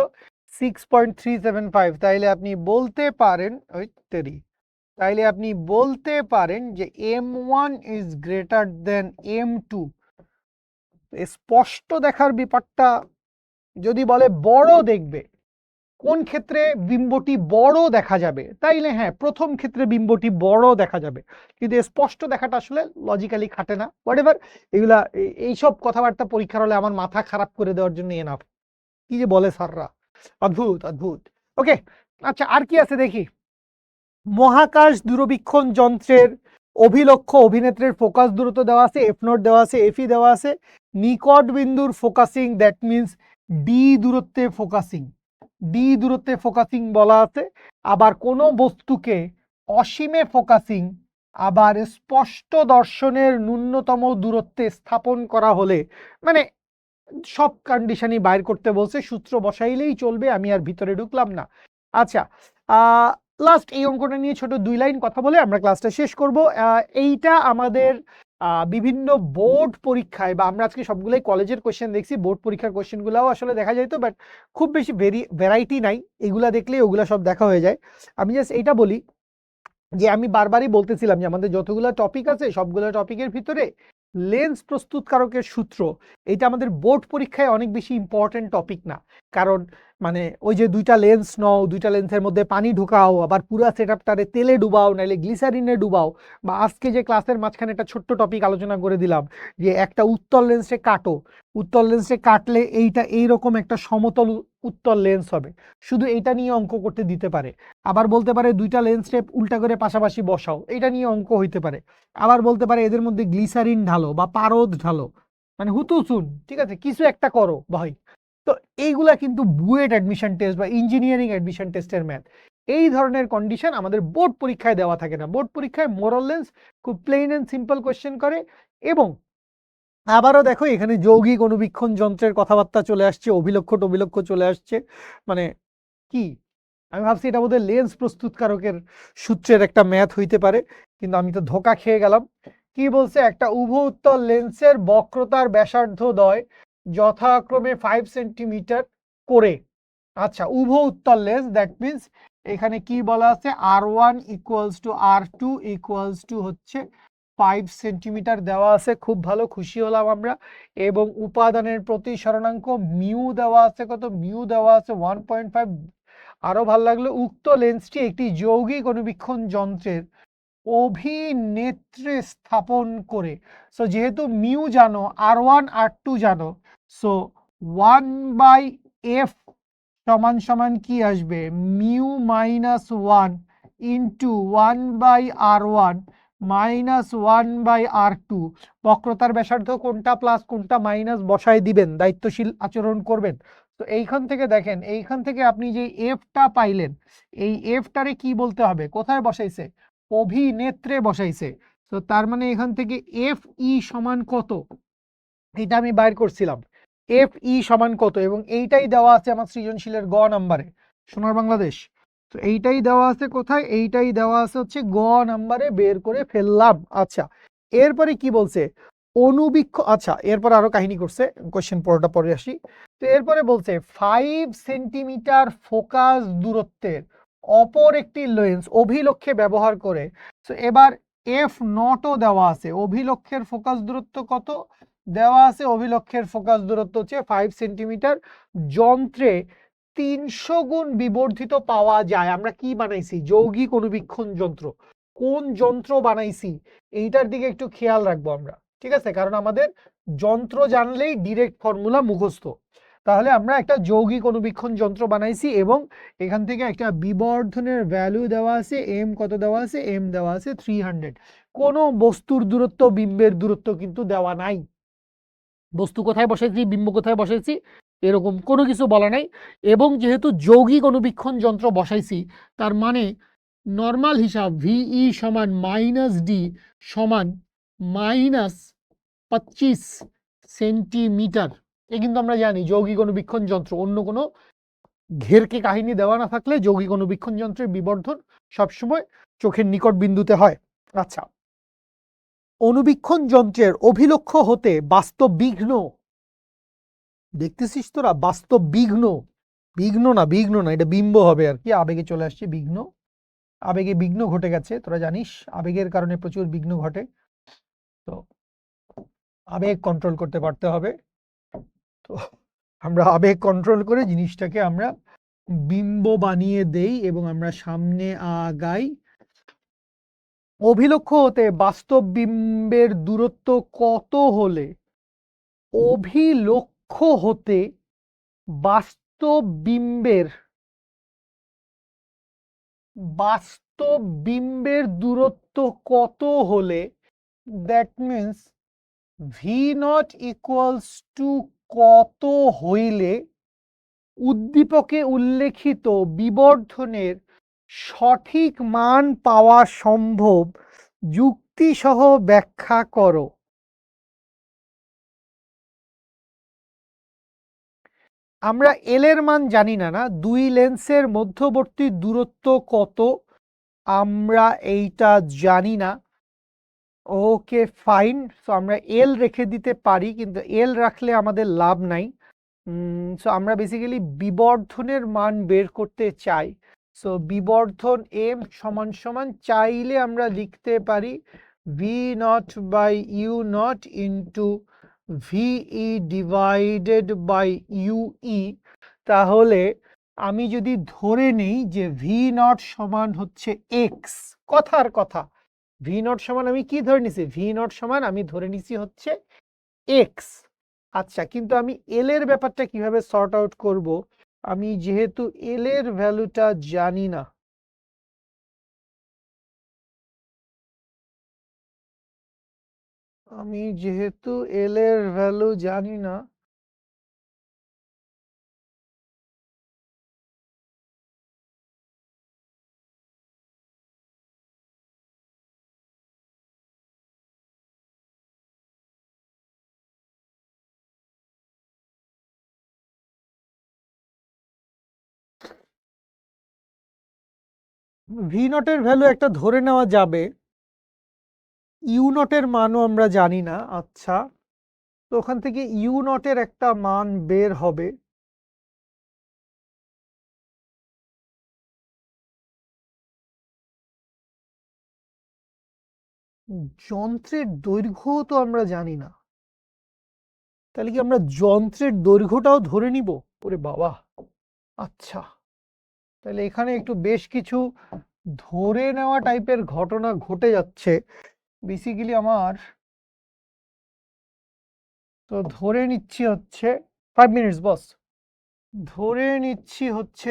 6.375। তাইলে আপনি বলতে পারেন, ওই তেরি, তাইলে আপনি বলতে পারেন যে m1 is greater than m2। স্পষ্ট দেখার ব্যাপারটা যদি বলে বড় দেখবে, কোন ক্ষেত্রে বিম্বটি বড় দেখা যাবে, তাইলে হ্যাঁ, প্রথম ক্ষেত্রে বিম্বটি বড় দেখা যাবে, কিন্তু স্পষ্ট দেখাটা আসলে লজিক্যালি খাটে না। হোয়াটএভার, এগুলা এইসব কথাবার্তা পরীক্ষার হলে আমার মাথা খারাপ করে দেওয়ার জন্য এনাফ। কি যে বলে স্যাররা, অদ্ভুত অদ্ভুত। ওকে, আচ্ছা আর কি আছে দেখি। মহাকাশ দূরবীক্ষণ যন্ত্রের অভিলক্ষ অভিনেত্রের ফোকাস দূরত্ব দেওয়া আছে, এফ নট দেওয়া আছে, এফই দেওয়া আছে, নিকট বিন্দুর ফোকাসিং, দ্যাট মিনস ডি দূরত্বে ফোকাসিং, ডি দূরত্বে ফোকাসিং বলা আছে। আবার কোনো বস্তুকে অসীমে ফোকাসিং, আবার স্পষ্ট দর্শনের ন্যূনতম দূরত্বে স্থাপন করা হলে, মানে সব কন্ডিশনই বাইর করতে বলছে, সূত্র বসাইলেই চলবে, আমি আর ভিতরে ঢুকলাম না। আচ্ছা, লাস্ট এই অঙ্কটা নিয়ে ছোট 2 লাইন কথা বলে আমরা ক্লাসটা শেষ করব। এইটা আমাদের বিভিন্ন বোর্ড পরীক্ষায়, বা আমরা আজকে সবগুলোই কলেজের কোশ্চেন দেখছি, বোর্ড পরীক্ষার কোশ্চেনগুলোও আসলে দেখা যাইতো, বাট খুব বেশি ভ্যারাইটি নাই, এগুলা দেখলে ওগুলা সব দেখা হয়ে যায়। আমি জাস্ট এইটা বলি যে আমি বারবারই বলতেছিলাম যে আমাদের যতগুলো টপিক আছে সবগুলো টপিকের ভিতরে লেন্স প্রস্তুতকারকের সূত্র, এটা আমাদের বোর্ড পরীক্ষায় অনেক বেশি ইম্পর্টেন্ট টপিক না। কারণ মানে ওই যে দুইটা লেন্স নাও, দুইটা লেন্সের মধ্যে পানি ঢুকাও, আবার পুরো সেটআপটারে তেলে ডুবাও, নাইলে গ্লিসারিনে ডুবাও, বা আজকে যে ক্লাসের মাঝখানে একটা ছোট্ট টপিক আলোচনা করে দিলাম যে একটা উত্তল লেন্সে কাটো, উত্তল লেন্সে কাটলে এইটা এইরকম একটা সমতল উত্তল লেন্স হবে, শুধু এইটা নিয়ে অঙ্ক করতে দিতে পারে। আবার বলতে পারে দুইটা লেন্সে উল্টা করে পাশাপাশি বসাও, এটা নিয়ে অঙ্ক হইতে পারে। আবার বলতে পারে এদের মধ্যে গ্লিসারিন ঢালো বা পারদ ঢালো, মানে হুতুসুন, ঠিক আছে, কিছু একটা করো ভাই। তো এইগুলা কিন্তু বুয়েট অ্যাডমিশন টেস্ট বা ইঞ্জিনিয়ারিং অ্যাডমিশন টেস্টের ম্যাথ, এই ধরনের কন্ডিশন আমাদের বোর্ড পরীক্ষায় দেওয়া থাকে না। বোর্ড পরীক্ষায় মোরাললেন্স খুব প্লেন এন্ড সিম্পল কোয়েশ্চেন করে। এবং আবারও দেখো এখানে যৌগিক অনুবীক্ষণ যন্ত্রের কথাবার্তা চলে আসছে, অভিলক্ষ টবিলক্ষ চলে আসছে, মানে কি আমি ভাবছি এটা বোধহয় লেন্স প্রস্তুতকারকের সূত্রের একটা ম্যাথ হইতে পারে, কিন্তু আমি তো ধোকা খেয়ে গেলাম। কি বলছে, একটা উভু উত্তল লেন্সের বক্রতার ব্যাসার্ধ দ্বয় যথাক্রমে 5 সেন্টিমিটার করে। আচ্ছা, উভু উত্তল লেন্স, দ্যাট মিন্স এখানে কি বলা আছে, R1 equals to R2 equals to হচ্ছে 5 সেন্টিমিটার দেওয়া আছে। খুব ভালো, খুশি হলাম আমরা। এবং উপাদানের প্রতিসরণাঙ্ক মিউ দেওয়া আছে, কত, মিউ দেওয়া আছে 1.5। আরো ভালো লাগলো, উক্ত লেন্সটি একটি যৌগিক অনুবীক্ষণ যন্ত্রের অভিনেত্রে স্থাপন করে। সো যেহেতু মিউ জানো, R1 R2 জানো, সো 1/f সমান সমান কি আসবে, mu minus 1 into 1/R1 minus 1/R2। বক্রতার ব্যাসার্ধ কোনটা প্লাস কোনটা মাইনাস বসায় দিবেন, দায়িত্বশীল আচরণ করবেন। তো এইখান থেকে দেখেন, এইখান থেকে আপনি যে এফটা পাইলেন, এই এফটারে কি বলতে হবে, কোথায় বসাইছে, অভিনেত্রে বসাইছে। তো তার মানে এখান থেকে এফ ই সমান কত, এটা আমি বাইর করছিলাম, এফ ই সমান কত, এবং এইটাই দেওয়া আছে আমার সৃজনশীলের গ নাম্বারে, সোনার বাংলাদেশ। তো এইটাই দেওয়া আছে কোথায়, এইটাই দেওয়া আছে হচ্ছে গ নাম্বারে, বের করে ফেললাম। আচ্ছা, এরপরে কি বলছে, অনুবীক্ষ, আচ্ছা এরপর আরো কাহিনী করছে, কোশ্চেন পড়াটা পরে আসি। তো এরপরে বলছে 5 সেন্টিমিটার ফোকাস দূরত্বের অপর একটি লেন্স অভিলক্ষে ব্যবহার করে। তো এবার এফ নটও দেওয়া আছে, অভিলক্ষের ফোকাস দূরত্ব কত দেওয়া আছে, অভিলক্ষের ফোকাস দূরত্ব হচ্ছে 5 সেন্টিমিটার। যন্ত্রে 300 গুণ বিবর্ধিত পাওয়া যায়। আমরা কি বানাইছি, যৌগিক অনুবীক্ষণ যন্ত্র। কোন যন্ত্র বানাইছি এইটার দিকে একটু খেয়াল রাখবো আমরা, ঠিক আছে, কারণ আমাদের যন্ত্র জানলেই ডিরেক্ট ফর্মুলা মুখস্থ। তাহলে আমরা একটা যৌগিক অনুবীক্ষণ যন্ত্র বানাইছি, এবং এখান থেকে একটা বিবর্ধনের ভ্যালু দেওয়া আছে, এম কত দেওয়া আছে, এম দেওয়া আছে 300। কোনো বস্তুর দূরত্ব, বিম্বের দূরত্ব কিন্তু দেওয়া নাই। বস্তু কোথায় বসাইছি, বিম্ব কোথায় বসাইছি, এরকম কোনো কিছু বলা নাই। এবং যেহেতু যৌগিক অনুবীক্ষণ যন্ত্র বসাইছি, তার মানে নর্মাল হিসাব ভিই সমান মাইনাস ডি সমান মাইনাস 25 সেন্টিমিটার। এ কিন্তু আমরা জানি যৌগিক অনুবীক্ষণ যন্ত্র, অন্য কোনো ঘেরকে কাহিনী দেওয়া না থাকলে যৌগিক অনুবীক্ষণ যন্ত্রের বিবর্ধন সবসময় চোখের নিকট বিন্দুতে হয়। আচ্ছা, অনুবীক্ষণ যন্ত্রের অভিলক্ষ হতে বাস্তব বিঘ্ন, দেখতেছিস তোরা, বাস্তব বিঘ্ন, বিঘ্ন না, বিঘ্ন না, এটা বিম্ব হবে আর কি, আবেগে চলে আসছে বিঘ্ন, আবেগে বিঘ্ন ঘটে গেছে, তোরা জানিস আবেগের কারণে প্রচুর বিঘ্ন ঘটে। তো আবেগ কন্ট্রোল করতে পারতে হবে। তো আমরা আবেগ কন্ট্রোল করে জিনিসটাকে আমরা বিম্ব বানিয়ে দেই এবং আমরা সামনে আগাই। অভিলক্ষ হতে বাস্তব বিম্বের দূরত্ব কত হলে, অভিলক্ষ হতে বাস্তব বিম্বের, বাস্তব বিম্বের দূরত্ব কত হলে, that means V naught equals two কত হইলে উদ্দীপকে উল্লেখিত বিবর্ধনের সঠিক মান পাওয়া সম্ভব, যুক্তিসহ ব্যাখ্যা করো। আমরা এল এর মান জানি না, না, দুই লেন্সের মধ্যবর্তী দূরত্ব কত আমরা এইটা জানি না। ওকে ফাইন, সো আমরা এল রেখে দিতে পারি, কিন্তু এল রাখলে আমাদের লাভ নাই। সো আমরা বেসিক্যালি বিবর্ধনের মান বের করতে চাই। সো বিবর্ধন এম সমান সমান চাইলে আমরা লিখতে পারি V not by U not into V E divided by U E. তাহলে আমি যদি ধরে নেই যে ভি নট সমান হচ্ছে এক্স, কথার কথা, ভি নট সমান আমি কি ধরে নিছি, ভি নট সমান আমি ধরে নিছি হচ্ছে এক্স। আচ্ছা, কিন্তু আমি এল এর ব্যাপারটা কিভাবে সর্ট আউট করব, আমি যেহেতু এল এর ভ্যালুটা জানি না, আমি যেহেতু এল এর ভ্যালু জানি না, ভি নটের ভ্যালু একটা ধরে নেওয়া যাবে, ইউ নটের মানও আমরা জানি না। আচ্ছা, তো ওখান থেকে ইউ নটের একটা মান বের হবে। যন্ত্রের দৈর্ঘ্য তো আমরা জানি না, তাহলে কি আমরা যন্ত্রের দৈর্ঘ্যটাও ধরে নিব? ওরে বাবা! আচ্ছা, তাহলে এখানে একটু বেশ কিছু ধরে নেওয়া টাইপের ঘটনা ঘটে যাচ্ছে বেসিক্যালি আমার। তো ধরে নিচ্ছি হচ্ছে 5 মিনিটস বস। ধরে নিচ্ছি হচ্ছে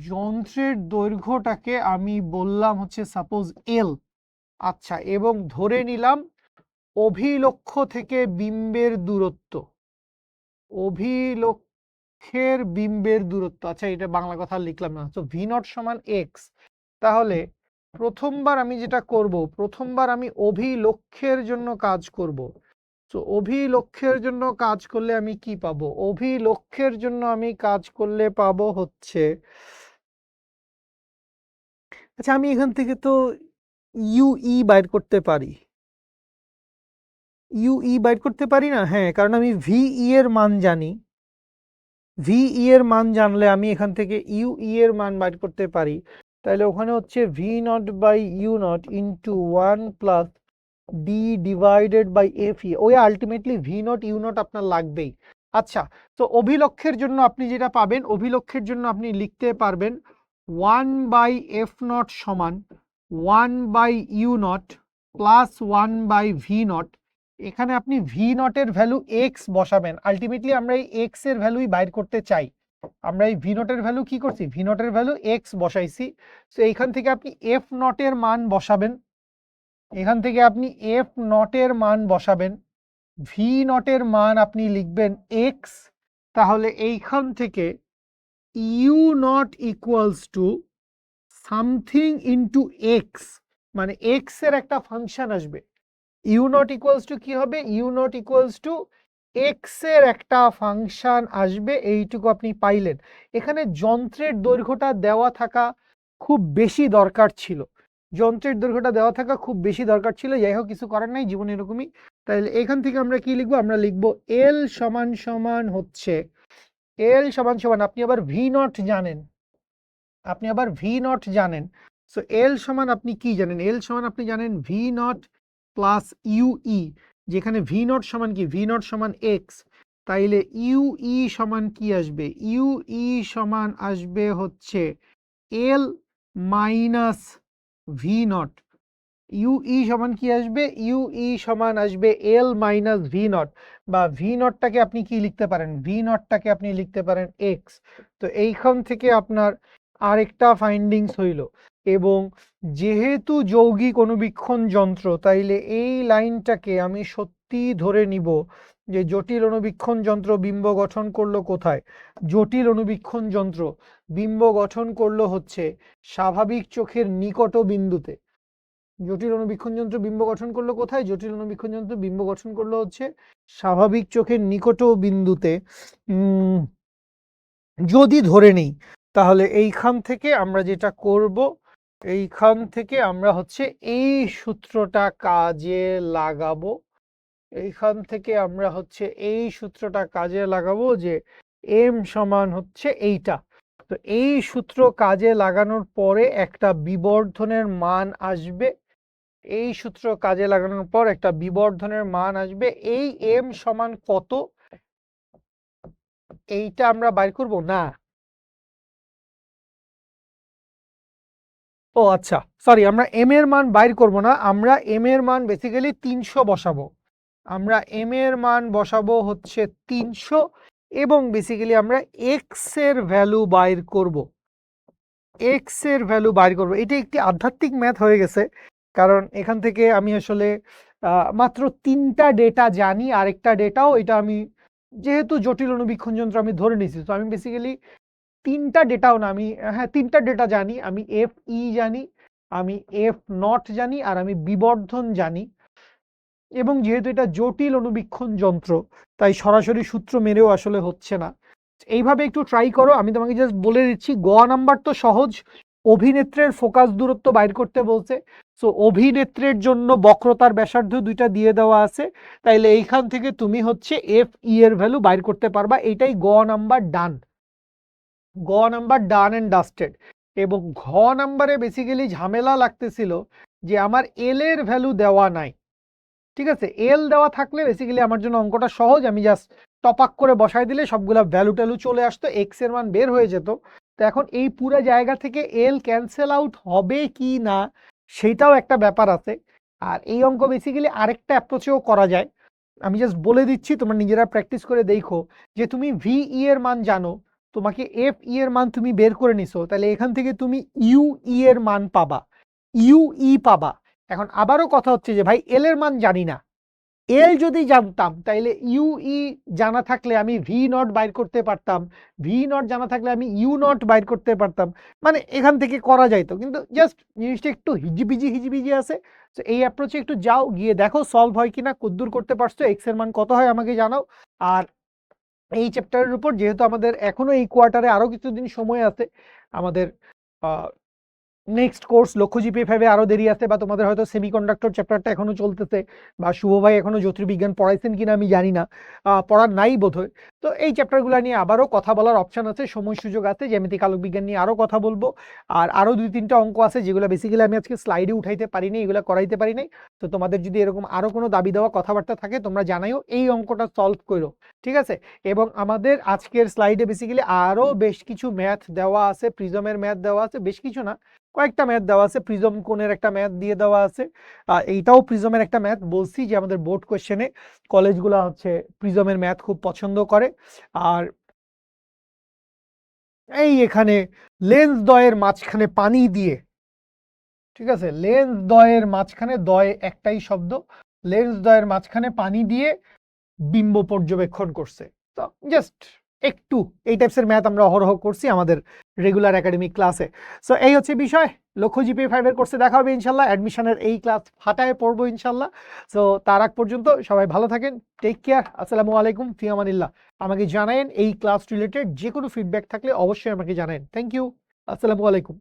যন্ত্রের দৈর্ঘ্যটাকে আমি বললাম হচ্ছে সাপোজ এল। আচ্ছা, এবং ধরে নিলাম অভিলক্ষ থেকে বিম্বের দূরত্ব, অভিলক্ষের বিম্বের দূরত্ব। আচ্ছা, এটা বাংলা কথা লিখলাম না। তো ভি নট সমান এক্স। তাহলে প্রথমবার আমি যেটা করব, প্রথমবার আমি অভিলক্ষের জন্য কাজ করব। তো অভিলক্ষের জন্য কাজ করলে আমি কি পাবো? অভিলক্ষের জন্য আমি কাজ করলে পাবো হচ্ছে, আচ্ছা আমি এখান থেকে তো ইউই বাইর করতে পারি। ইউই বাইর করতে পারি না? হ্যাঁ, কারণ আমি ভিই এর মান জানি। ভিই এর মান জানলে আমি এখান থেকে ইউই এর মান বাইর করতে পারি। তাহলে ওখানে হচ্ছে V not by U not into 1 plus D divided by F E. ওই ultimately V not U naught আপনার লাগবেই। আচ্ছা, তো অভিলক্ষের জন্য আপনি যেটা পাবেন, অভিলক্ষের জন্য আপনি লিখতে পারবেন 1 বাই এফ নট সমান 1 by U not plus 1 by V not. এখানে আপনি ভি নটের ভ্যালু এক্স বসাবেন। আলটিমেটলি আমরা এই এক্স এর ভ্যালুই বাইর করতে চাই। আমরা এই ভি নটের ভ্যালু কি করছি? ভি নটের ভ্যালু এক্স বসাইছি। তো এইখান থেকে আপনি এফ নটের মান বসাবেন। এখান থেকে আপনি এফ নটের মান বসাবেন, ভি নটের মান আপনি লিখবেন এক্স। তাহলে এইখান থেকে U not equals to something into X, মানে এক্স এর একটা ফাংশন আসবে। ইউ নট ইকুয়ালস টু কি হবে? U not equals to X এর একটা ফাংশন আসবে। এইটুকু আপনি পাইলেন। এখানে যন্ত্রের দৈর্ঘ্যটা দেওয়া থাকা খুব বেশি দরকার ছিল, যন্ত্রের দৈর্ঘ্যটা দেওয়া থাকা খুব বেশি দরকার ছিল। যাই হোক, কিছু করার নাই, জীবন এরকমই। তাহলে এখান থেকে আমরা কি লিখবো? আমরা লিখবো এল সমান সমান হচ্ছে, এল সমান সমান আপনি আবার ভি নট জানেন, আপনি আবার ভি নট জানেন। সো এল সমান আপনি কি জানেন? এল সমান আপনি জানেন ভি নট প্লাস ইউই, যেখানে ভি নট সমান কি? ভি নট সমান এক্স। তাইলে ইউই সমান কি আসবে? ইউই সমান আসবে হচ্ছে L minus V naught. UE সমান কি আসবে? ইউই সমান আসবে এল মাইনাস ভি নট, বা ভি নটটাকে আপনি কি লিখতে পারেন? ভি নটটাকে আপনি লিখতে পারেন এক্স। তো এইখান থেকে আপনার আরেকটা ফাইন্ডিংস হইল। এবং যেহেতু যৌগিক অণুবীক্ষণ যন্ত্র, তাইলে এই লাইনটাকে আমি সত্যি ধরে নিব যে জটিল অণুবীক্ষণ যন্ত্র বিম্ব গঠন করলো কোথায়? জটিল অণুবীক্ষণ যন্ত্র বিম্ব গঠন করলো হচ্ছে স্বাভাবিক চোখের নিকট বিন্দুতে। জটিল অণুবীক্ষণ যন্ত্র বিম্ব গঠন করলো কোথায়? জটিল অণুবীক্ষণ যন্ত্র বিম্ব গঠন করলো হচ্ছে স্বাভাবিক চোখের নিকট বিন্দুতে। যদি ধরে নেই, তাহলে এইখান থেকে আমরা যেটা করব, এইখান থেকে আমরা হচ্ছে এই সূত্রটা কাজে লাগাবো। এইখান থেকে আমরা হচ্ছে এই সূত্রটা কাজে লাগাবো যে এম সমান হচ্ছে এইটা। তো এই সূত্র কাজে লাগানোর পরে একটা বিবর্ধনের মান আসবে। এই সূত্র কাজে লাগানোর পর একটা বিবর্ধনের মান আসবে। এই এম সমান কত, এইটা আমরা বাইর করব না? ও আচ্ছা, সরি, আমরা এম এর মান বাইর করব না, আমরা এম এর মান বেসিক্যালি 300 বসাবো। আমরা এম এর মান বসাবো হচ্ছে 300, এবং বেসিক্যালি আমরা এক্স এর ভ্যালু বাইর করব। এক্স এর ভ্যালু বাইর করব। এটা একটি আধ্যাত্মিক ম্যাথ হয়ে গেছে, কারণ এখান থেকে আমি আসলে মাত্র 3টা ডেটা জানি। আরেকটা ডেটাও, এটা আমি যেহেতু জটিল অণুবীক্ষণ যন্ত্র আমি ধরে নিয়েছি, তো আমি বেসিক্যালি 3টা ডেটাও না, আমি হ্যাঁ 3টা ডেটা জানি। আমি এফ ই জানি, আমি এফ নট জানি, আর আমি বিবর্ধন জানি। এবং যেহেতু এটা জটিল অণুবীক্ষণ যন্ত্র, তাই সরাসরি সূত্র মেরেও আসলে হচ্ছে না। এইভাবে একটু ট্রাই করো। আমি তোমাকে জাস্ট বলে দিচ্ছি, গ নাম্বার তো সহজ, অভিনেত্রের ফোকাস দূরত্ব বাইর করতে বলছে। সো অভিনেত্রের জন্য বক্রতার ব্যাসার্ধ দুইটা দিয়ে দেওয়া আছে, তাইলে এইখান থেকে তুমি হচ্ছে এফ ই এর ভ্যালু বাইর করতে পারবা। এটাই গ নাম্বার ডান, গ নাম্বার ডান অ্যান্ড ডাস্টেড। এবং ঘ নাম্বারে বেসিক্যালি ঝামেলা লাগতেছিল যে আমার এল এর ভ্যালু দেওয়া নাই। ঠিক আছে, এল দেওয়া থাকলে বেসিক্যালি আমার জন্য অঙ্কটা সহজ, আমি জাস্ট টপাক করে বসাই দিলে সবগুলা ভ্যালু ট্যালু চলে আসতো, এক্স এর মান বের হয়ে যেত। তো এখন এই পুরো জায়গা থেকে এল ক্যান্সেল আউট হবে কি না সেটাও একটা ব্যাপার আছে। আর এই অঙ্ক বেসিক্যালি আরেকটা অ্যাপ্রোচেও করা যায়, আমি জাস্ট বলে দিচ্ছি, তোমরা নিজেরা প্র্যাকটিস করে দেখো। যে তুমি ভি ই এর মান জানো, তোমাকে এফ ই এর মান তুমি বের করে নিছো, তাহলে এখান থেকে তুমি ইউ ই এর মান পাবা, ইউ ই পাবা। এখন আবারও কথা হচ্ছে যে ভাই এল এর মান জানি না, এল যদি জানতাম তাইলে ইউ ই জানা থাকলে আমি ভি নট বাইর করতে পারতাম, ভি নট জানা থাকলে আমি ইউ নট বাইর করতে পারতাম, মানে এখান থেকে করা যাইতো। কিন্তু জাস্ট জিনিসটা একটু হিজিবিজি আছে। তো এই অ্যাপ্রোচে একটু যাও, গিয়ে দেখো সলভ হয় কিনা, কদ্দূর করতে পারছো, এক্স এর মান কত হয় আমাকে জানাও। আর এই চ্যাপ্টারের উপর যেহেতু আমাদের এখনো এই কোয়ার্টারে আরো কিছুদিন সময় আছে, আমাদের নেক্সট কোর্স লক্ষ্য জিপিএ 5 আরো দেরি আছে, বা তোমাদের হয়তো সেমিকন্ডাক্টর চ্যাপ্টারটা এখনো চলতেছে, বা শুভ ভাই এখনো জ্যোতির্বিজ্ঞান পড়াইছেন কিনা আমি জানি না, পড়ার নাই বোধহয়। তো এই চ্যাপ্টারগুলো নিয়ে আবারও কথা বলার অপশন আছে, সময় সুযোগ আছে, জ্যামিতিক আলোক বিজ্ঞান নিয়ে আরো কথা বলবো। আর আরো 2-3টা অঙ্ক আছে যেগুলো বেসিক্যালি আমি আজকে স্লাইডে উঠাইতে পারিনি, এগুলো করাইতে পারি নাই। তো তোমাদের যদি এরকম আরো কোনো দাবি দেওয়া কথাবার্তা থাকে তোমরা জানাইও, এই অঙ্কটা সলভ করো, ঠিক আছে। এবং আমাদের আজকের স্লাইডে বেসিক্যালি আরো বেশ কিছু ম্যাথ দেওয়া আছে, প্রিজমের ম্যাথ দেওয়া আছে, বেশ কিছু না কয়েকটা ম্যাথ দেওয়া আছে, প্রিজম কোণের একটা ম্যাথ দিয়ে দেওয়া আছে। এইটাও প্রিজমের একটা ম্যাথ, বলছি যে আমাদের বোর্ড কোশ্চেনে কলেজগুলো হচ্ছে প্রিজমের ম্যাথ খুব পছন্দ করে। আর এই এখানে লেন্স দ্বয়ের মাঝখানে পানি দিয়ে, ঠিক আছে, লেন্স দ্বয়ের মাঝখানে, দ্বয় একটাই শব্দ, লেন্স দ্বয়ের মাঝখানে পানি দিয়ে বিম্ব পর্যবেক্ষণ করছে। তো জাস্ট একটু এই টাইপসের ম্যাথ আমরা অহরহ করছি আমাদের রেগুলার একাডেমিক ক্লাসে। সো এই হচ্ছে বিষয়, লক্ষ্য জিপিএ 5 এর কোর্সে দেখা হবে ইনশাল্লাহ, অ্যাডমিশনের এই ক্লাস ফাটায় পড়বো ইনশাল্লাহ। সো তার আগ পর্যন্ত সবাই ভালো থাকেন, টেক কেয়ার, আসসালামু আলাইকুম, ফি আমানিল্লাহ। আমাকে জানায়েন এই ক্লাস রিলেটেড যে কোনো ফিডব্যাক থাকলে অবশ্যই আমাকে জানায়েন। থ্যাংক ইউ, আসসালামু আলাইকুম।